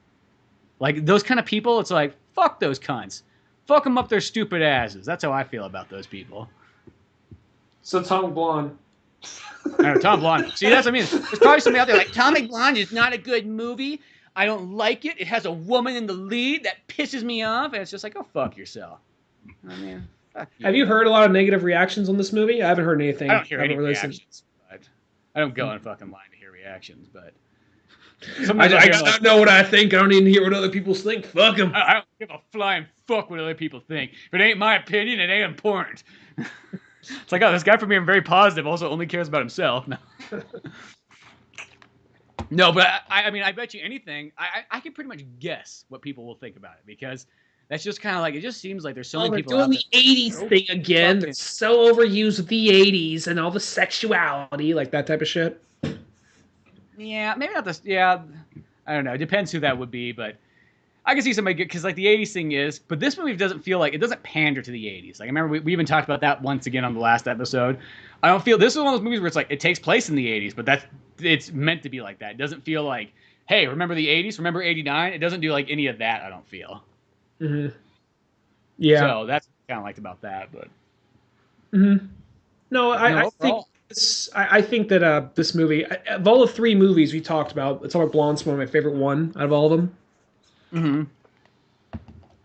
Like, those kind of people, it's like, fuck those cunts. Fuck them up their stupid asses. That's how I feel about those people.
So Atomic Blonde.
I know, Atomic Blonde. See, that's what I mean. There's probably somebody out there like, Atomic Blonde is not a good movie. I don't like it. It has a woman in the lead. That pisses me off. And it's just like, oh, fuck yourself. I mean, fuck you.
Have you heard a lot of negative reactions on this movie? I haven't heard anything.
I don't hear any reactions. But I don't go on fucking line to hear reactions, but... Sometimes I
don't know what I think. I don't even hear what other people think. Fuck them.
I don't give a flying fuck what other people think. If it ain't my opinion, it ain't important. It's like, oh, this guy from being very positive also only cares about himself. No, no, but I mean, I bet you anything. I can pretty much guess what people will think about it because that's just kind of like, it just seems like there's so many people
doing the 80s thing again. It's so overused with the 80s and all the sexuality, like that type of shit.
Yeah, maybe not this. Yeah, I don't know. It depends who that would be, but I can see somebody get, because like the 80s thing is, but this movie doesn't feel like, it doesn't pander to the 80s. Like I remember we even talked about that once again on the last episode. I don't feel, this is one of those movies where it's like, it takes place in the 80s, but it's meant to be like that. It doesn't feel like, hey, remember the 80s? Remember 89? It doesn't do like any of that, I don't feel.
Mm-hmm. Yeah.
So that's what I kind of liked about that, but.
Mm-hmm. No, I think I think that this movie, of all the three movies we talked about, Atomic Blonde's one of my favorite one out of all of them.
Mm-hmm.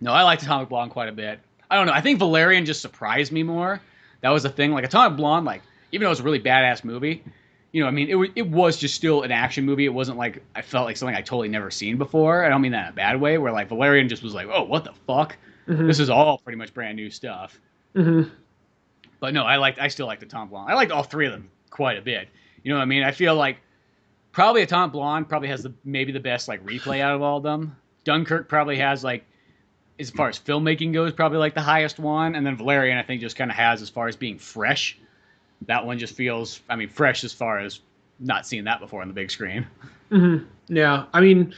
No, I liked Atomic Blonde quite a bit. I don't know. I think Valerian just surprised me more. That was the thing. Like Atomic Blonde, like even though it was a really badass movie, you know, I mean, it was just still an action movie. It wasn't like I felt like something I totally never seen before. I don't mean that in a bad way. Where like Valerian just was like, oh, what the fuck? Mm-hmm. This is all pretty much brand new stuff.
Mm-hmm.
But no, I still liked Atomic Blonde. I liked all three of them quite a bit. You know what I mean? I feel like probably Atomic Blonde probably has maybe the best like replay out of all of them. Dunkirk probably has like, as far as filmmaking goes, probably like the highest one. And then Valerian, I think, just kind of has as far as being fresh. That one just feels, I mean, fresh as far as not seeing that before on the big screen.
Mm-hmm. Yeah, I mean,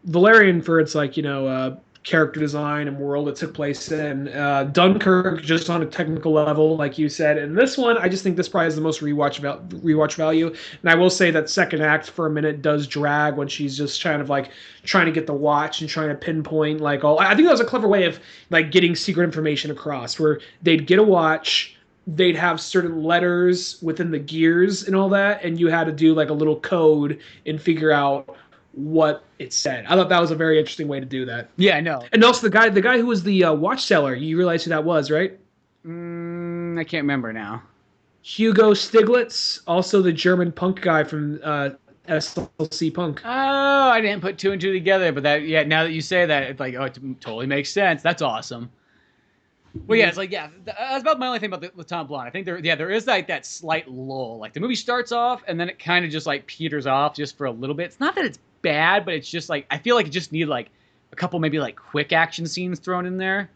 Valerian for its like, you know, character design and world it took place in. Dunkirk, just on a technical level, like you said. And this one, I just think this probably has the most rewatch value. And I will say that second act for a minute does drag when she's just kind of like trying to get the watch and trying to pinpoint like all. I think that was a clever way of like getting secret information across, where they'd get a watch, they'd have certain letters within the gears and all that, and you had to do like a little code and figure out what it said. I thought that was a very interesting way to do that.
Yeah, I know.
And also the guy who was the watch seller, you realize who that was, right?
I can't remember now.
Hugo Stiglitz, also the German punk guy from SLC Punk.
Oh, I didn't put two and two together, but that, yeah, now that you say that, it's like, oh, it totally makes sense. That's awesome. Well, yeah, it's like, yeah, that's about my only thing about the Tom Blonde. I think there is like that slight lull. Like the movie starts off and then it kind of just like peters off just for a little bit. It's not that it's bad, but it's just like, I feel like it just needed like a couple maybe like quick action scenes thrown in there.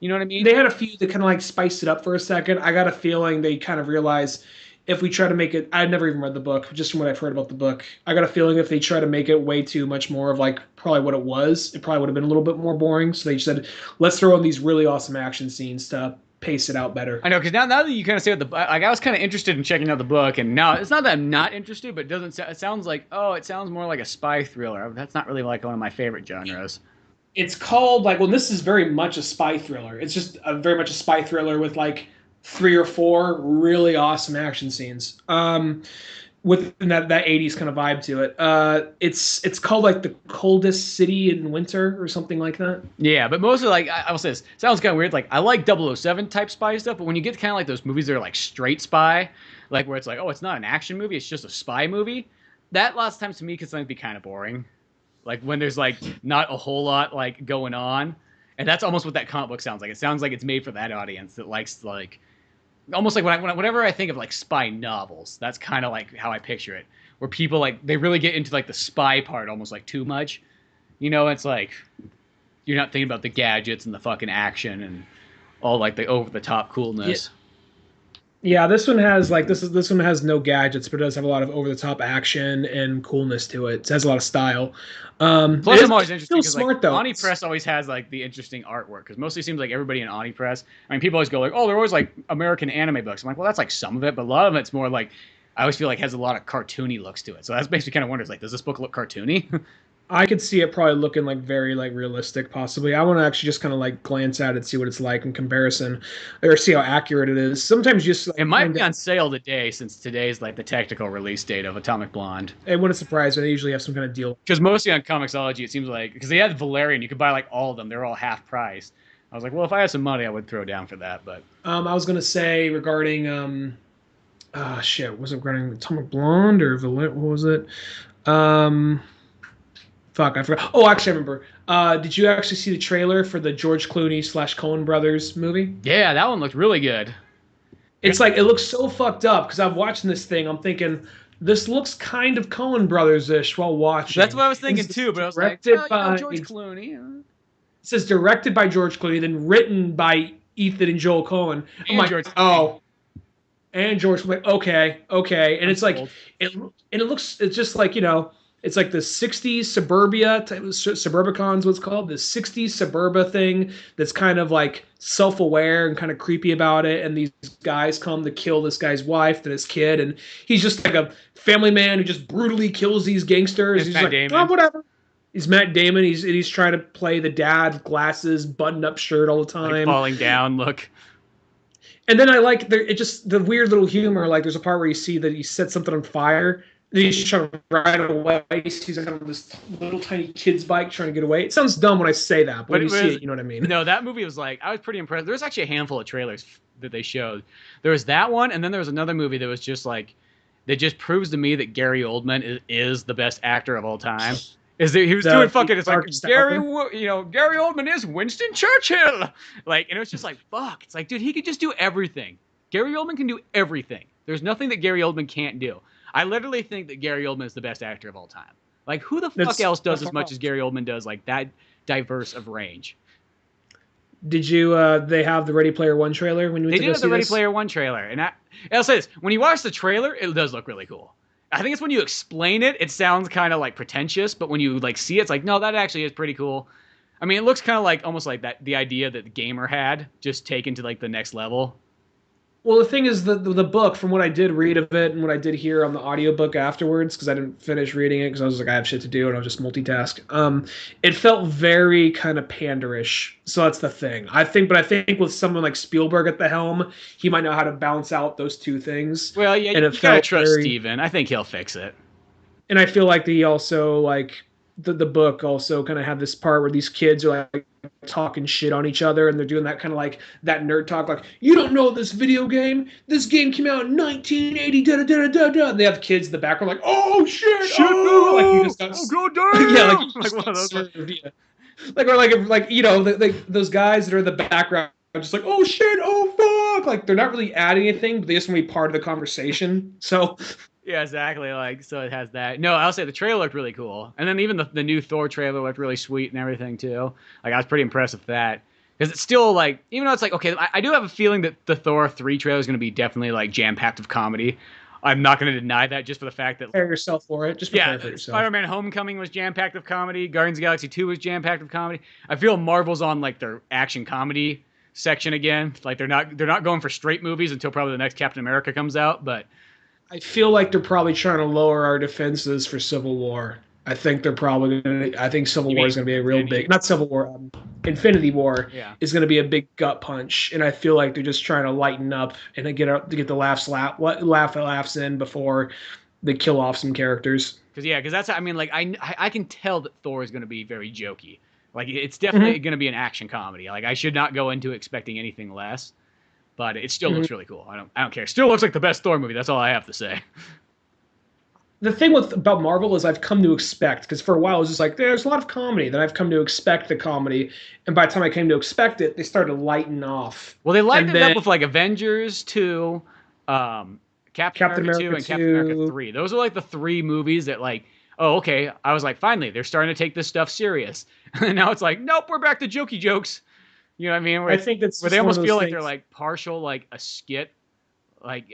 You know what I mean?
They had a few that kind of like spiced it up for a second. I got a feeling they kind of realized if we try to make it, I've never even read the book, just from what I've heard about the book. I got a feeling if they try to make it way too much more of like probably what it was, it probably would have been a little bit more boring. So they said, let's throw in these really awesome action scenes to pace it out better.
I know, because now that you kind of say what the, like I was kind of interested in checking out the book, and now it's not that I'm not interested, but it sounds like, oh, it sounds more like a spy thriller. That's not really like one of my favorite genres.
It's called like, well, this is very much a spy thriller. It's just very much a spy thriller with like 3 or 4 really awesome action scenes. With that 80s kind of vibe to it. It's called like The Coldest City in Winter or something like that.
Yeah, but mostly like, I will say this, it sounds kind of weird. Like I like 007 type spy stuff, but when you get kind of like those movies that are like straight spy, like where it's like, oh, it's not an action movie, it's just a spy movie. That lots of times to me can sometimes be kind of boring. Like when there's like not a whole lot like going on. And that's almost what that comic book sounds like. It sounds like it's made for that audience that likes like, almost like whenever I think of like spy novels, that's kind of like how I picture it, where people like they really get into like the spy part almost like too much, you know. It's like you're not thinking about the gadgets and the fucking action and all like the over the top coolness.
Yeah, this one has like this one has no gadgets, but it does have a lot of over the top action and coolness to it. It has a lot of style.
Plus, I'm always interested because
smart,
like,
though.
Oni Press always has like the interesting artwork, because mostly it seems like everybody in Oni Press. I mean, people always go like, "Oh, they're always like American anime books." I'm like, well, that's like some of it, but a lot of it's more like I always feel like has a lot of cartoony looks to it. So that makes me kind of wonder, like, does this book look cartoony?
I could see it probably looking like very like realistic, possibly. I want to actually just kind of like glance at it, see what it's like in comparison, or see how accurate it is. Sometimes just like,
it might be on sale today, since today's like the technical release date of Atomic Blonde.
It wouldn't surprise me. They usually have some kind of deal.
Because mostly on Comixology, it seems like, because they had Valerian, you could buy like all of them. They're all half price. I was like, well, if I had some money, I would throw down for that. But
I was gonna say regarding was it regarding Atomic Blonde or what was it? Fuck, I forgot. Oh, actually, I remember. Did you actually see the trailer for the George Clooney slash Coen Brothers movie?
Yeah, that one looked really good.
It's like it looks so fucked up because I'm watching this thing. I'm thinking this looks kind of Coen Brothers ish while
That's
watching.
what I was
And
thinking
it's
too, but I was like,
directed
well, you know,
by
George
it
Clooney
says directed by George Clooney, then written by Ethan and Joel Coen. I'm
and
like,
George Clooney.
oh, and George. I'm like, okay, okay, and
I'm
it's like
sold.
it looks it's just like it's like the '60s suburbia type of suburbicon's what's called the '60s suburba thing that's kind of like self-aware and kind of creepy about it. And these guys come to kill this guy's wife and his kid, and he's just like a family man who just brutally kills these gangsters.
It's
He's
Matt
like,
Damon.
oh, whatever. He's Matt Damon. He's trying to play the dad, glasses, button-up shirt all the time,
Like falling down. Look.
and then I like it just the weird little humor. Like there's a part where you see that he set something on fire. Then he's trying to ride away. He's on this little tiny kid's bike trying to get away. It sounds dumb when I say that, but when you see it, you know what I mean.
No, that movie was like, I was pretty impressed. There was actually a handful of trailers that they showed. There was that one, and then there was another movie that was just like, that just proves to me that Gary Oldman is the best actor of all time. Is that he was doing fucking, it's like, Gary Oldman is Winston Churchill. Like, and it was just like, fuck. It's like, dude, he could just do everything. Gary Oldman can do everything. There's nothing that Gary Oldman can't do. I literally think that Gary Oldman is the best actor of all time. Like, who the fuck else does as much as Gary Oldman does, like, that diverse of range?
Did you, they have the Ready Player One trailer when you went to go see this?
They did have the Ready Player One trailer. And I'll say this, when you watch the trailer, it does look really cool. I think it's when you explain it, it sounds kind of like pretentious, but when you like see it, it's like, no, that actually is pretty cool. I mean, it looks kind of like, almost like that, the idea that the gamer had, just taken to like the next level.
Well, the thing is, the book, from what I did read of it and what I did hear on the audiobook afterwards, because I didn't finish reading it because I was like, I have shit to do and I'll just multitask. It felt very kind of panderish. So that's the thing. I think with someone like Spielberg at the helm, he might know how to balance out those two things.
Well, yeah,
and
you gotta trust Steven. I think he'll fix it.
And I feel like he also like the book also kind of had this part where these kids are like talking shit on each other, and they're doing that kind of like that nerd talk, like, you don't know this video game, this game came out in 1980, da da da da da, and they have kids in the background like, oh shit, oh,
no!
Like you just got
yeah,
like one of those served, yeah. like those guys that are in the background just like, oh shit, oh fuck, like they're not really adding anything, but they just want to be part of the conversation. So
yeah, exactly. Like, so it has that. No, I'll say the trailer looked really cool. And then even the new Thor trailer looked really sweet and everything, too. Like, I was pretty impressed with that. Because it's still, like, even though it's like, okay, I do have a feeling that the Thor 3 trailer is going to be definitely, like, jam-packed of comedy. I'm not going to deny that just for the fact that...
Prepare yourself for it. Just prepare for yourself.
Spider-Man Homecoming was jam-packed of comedy. Guardians of the Galaxy 2 was jam-packed of comedy. I feel Marvel's on, like, their action comedy section again. Like, they're not going for straight movies until probably the next Captain America comes out, but...
I feel like they're probably trying to lower our defenses for Civil War. I think they're probably going to. I think Civil War is going to be a real big, not Civil War, Infinity War is going to be a big gut punch, and I feel like they're just trying to lighten up and get the laughs in before they kill off some characters.
Because that's, I mean, like I can tell that Thor is going to be very jokey. Like, it's definitely going to be an action comedy. Like, I should not go into expecting anything less. But it still looks really cool. I don't care. Still looks like the best Thor movie. That's all I have to say.
The thing about Marvel is I've come to expect, because for a while it was just like, there's a lot of comedy. Then I've come to expect the comedy. And by the time I came to expect it, they started to lighten off.
Well, they lightened it up with like Avengers 2, Captain America 2, and Captain America 3. Those are like the three movies that like, oh, okay. I was like, finally, they're starting to take this stuff serious. And now it's like, nope, we're back to jokey jokes. You know what I mean?
I think that's
where they almost feel like they're like partial, like a skit, like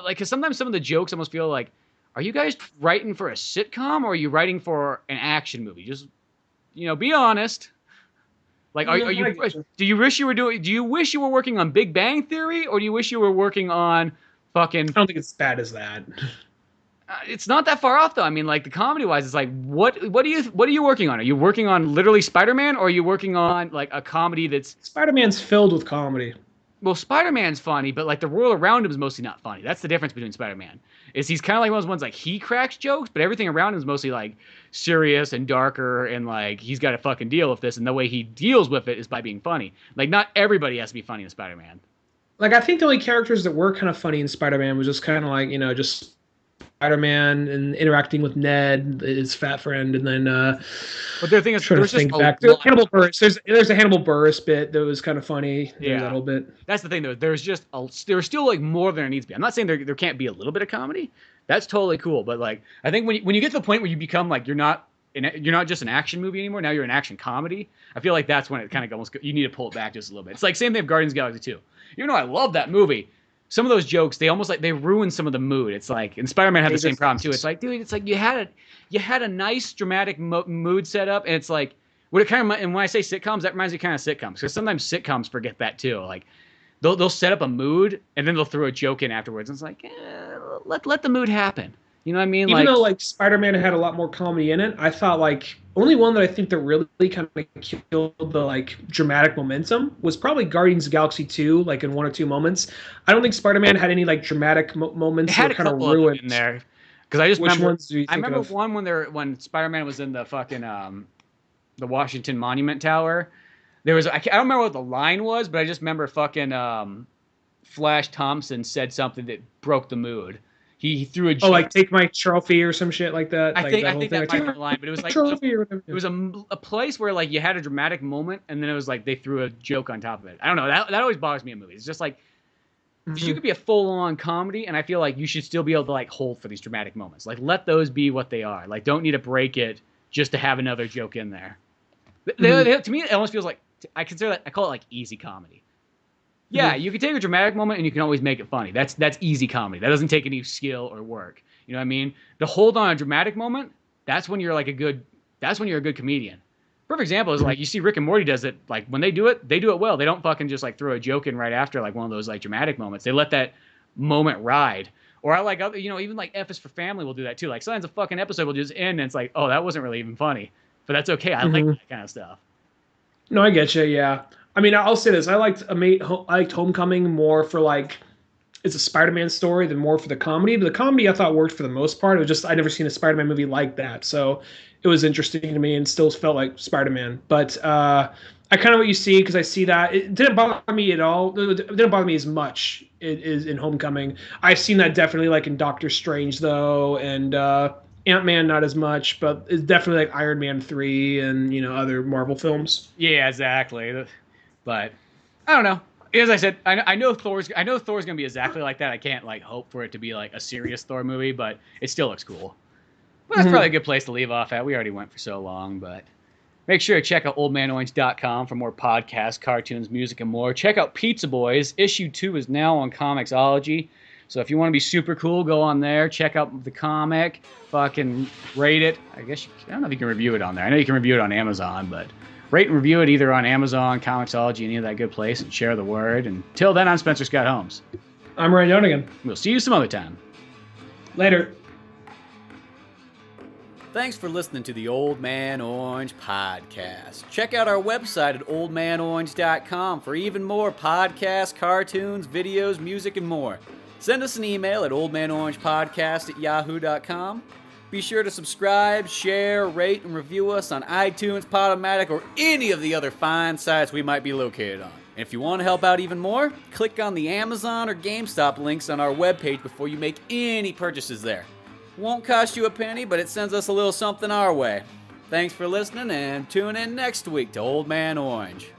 because sometimes some of the jokes almost feel like, are you guys writing for a sitcom or are you writing for an action movie? Just, be honest. Like, are you? Do you wish you were doing? Do you wish you were working on Big Bang Theory or do you wish you were working on fucking?
I don't think it's as bad as that.
It's not that far off though. I mean, like the comedy wise, it's like what are you working on? Are you working on literally Spider-Man, or are you working on like a comedy that's
Spider-Man's filled with comedy?
Well, Spider-Man's funny, but like the world around him is mostly not funny. That's the difference between Spider-Man. Is he's kind of like one of those ones like he cracks jokes, but everything around him is mostly like serious and darker, and like he's got to fucking deal with this, and the way he deals with it is by being funny. Like not everybody has to be funny in Spider-Man.
Like I think the only characters that were kind of funny in Spider-Man was just kind of like just Spider-Man and interacting with Ned, his fat friend, and then
but the thing is,
trying to think back. Hannibal Buress. There's a Hannibal Buress bit that was kind of funny. There's that whole bit.
That's the thing, though. There's still like more than there needs to be. I'm not saying there can't be a little bit of comedy. That's totally cool. But like, I think when you get to the point where you become like you're not just an action movie anymore. Now you're an action comedy. I feel like that's when it kind of almost you need to pull it back just a little bit. It's like same thing with Guardians of the Galaxy 2. Even though I love that movie, some of those jokes they almost like they ruin some of the mood. It's like, and Spider-Man had the same problem too. It's like, dude, it's like you had a nice dramatic mood set up, and it's like what it kind of. And when I say sitcoms, that reminds me kind of sitcoms, because sometimes sitcoms forget that too. Like they'll set up a mood and then they'll throw a joke in afterwards. And it's like, let the mood happen. You know what I mean?
Even though like Spider-Man had a lot more comedy in it, I thought like only one that I think that really kind of killed the like dramatic momentum was probably Guardians of the Galaxy 2, like in one or two moments. I don't think Spider-Man had any like dramatic moments
it had
that
kind of
ruined
in there. Because I just
Which
remember,
ones do you think of?
one when Spider-Man was in the fucking the Washington Monument Tower. There was I don't remember what the line was, but I just remember fucking Flash Thompson said something that broke the mood. He threw a joke.
Oh, like take my trophy or some shit like that.
I think that might have been the line, but it was like it was a place where like you had a dramatic moment, and then it was like they threw a joke on top of it. I don't know. That always bothers me in movies. It's just like you could be a full-on comedy, and I feel like you should still be able to like hold for these dramatic moments. Like let those be what they are. Like don't need to break it just to have another joke in there. To me, it almost feels like I call it like easy comedy. Yeah, you can take a dramatic moment and you can always make it funny. That's easy comedy. That doesn't take any skill or work. You know what I mean? To hold on a dramatic moment, that's when you're a good comedian. Perfect example is like you see Rick and Morty does it. Like when they do it well. They don't fucking just like throw a joke in right after like one of those like dramatic moments. They let that moment ride. Or I like other, even like F is for Family will do that too. Like sometimes a fucking episode will just end and it's like, oh, that wasn't really even funny. But that's okay. I like that kind of stuff.
No, I get you. Yeah. I mean, I'll say this. I liked Homecoming more for like it's a Spider-Man story than more for the comedy. But the comedy I thought worked for the most part. It was just I'd never seen a Spider-Man movie like that, so it was interesting to me and still felt like Spider-Man. But I kind of what you see because I see that it didn't bother me at all. It didn't bother me as much. It is in Homecoming. I've seen that definitely like in Doctor Strange though, and Ant-Man not as much, but it's definitely like Iron Man 3 and other Marvel films.
Yeah, exactly. But I don't know. As I said, I know Thor's gonna be exactly like that. I can't like hope for it to be like a serious Thor movie, but it still looks cool. But that's probably a good place to leave off at. We already went for so long, but make sure to check out oldmanorange.com for more podcasts, cartoons, music, and more. Check out Pizza Boys. Issue 2 is now on Comixology. So if you want to be super cool, go on there. Check out the comic. Fucking rate it. I don't know if you can review it on there. I know you can review it on Amazon, but rate and review it either on Amazon, Comixology, any of that good place, and share the word. Until then, I'm Spencer Scott Holmes.
I'm Ryan Dunigan.
We'll see you some other time.
Later.
Thanks for listening to the Old Man Orange podcast. Check out our website at oldmanorange.com for even more podcasts, cartoons, videos, music, and more. Send us an email at oldmanorangepodcast@yahoo.com. Be sure to subscribe, share, rate, and review us on iTunes, Podomatic, or any of the other fine sites we might be located on. And if you want to help out even more, click on the Amazon or GameStop links on our webpage before you make any purchases there. Won't cost you a penny, but it sends us a little something our way. Thanks for listening, and tune in next week to Old Man Orange.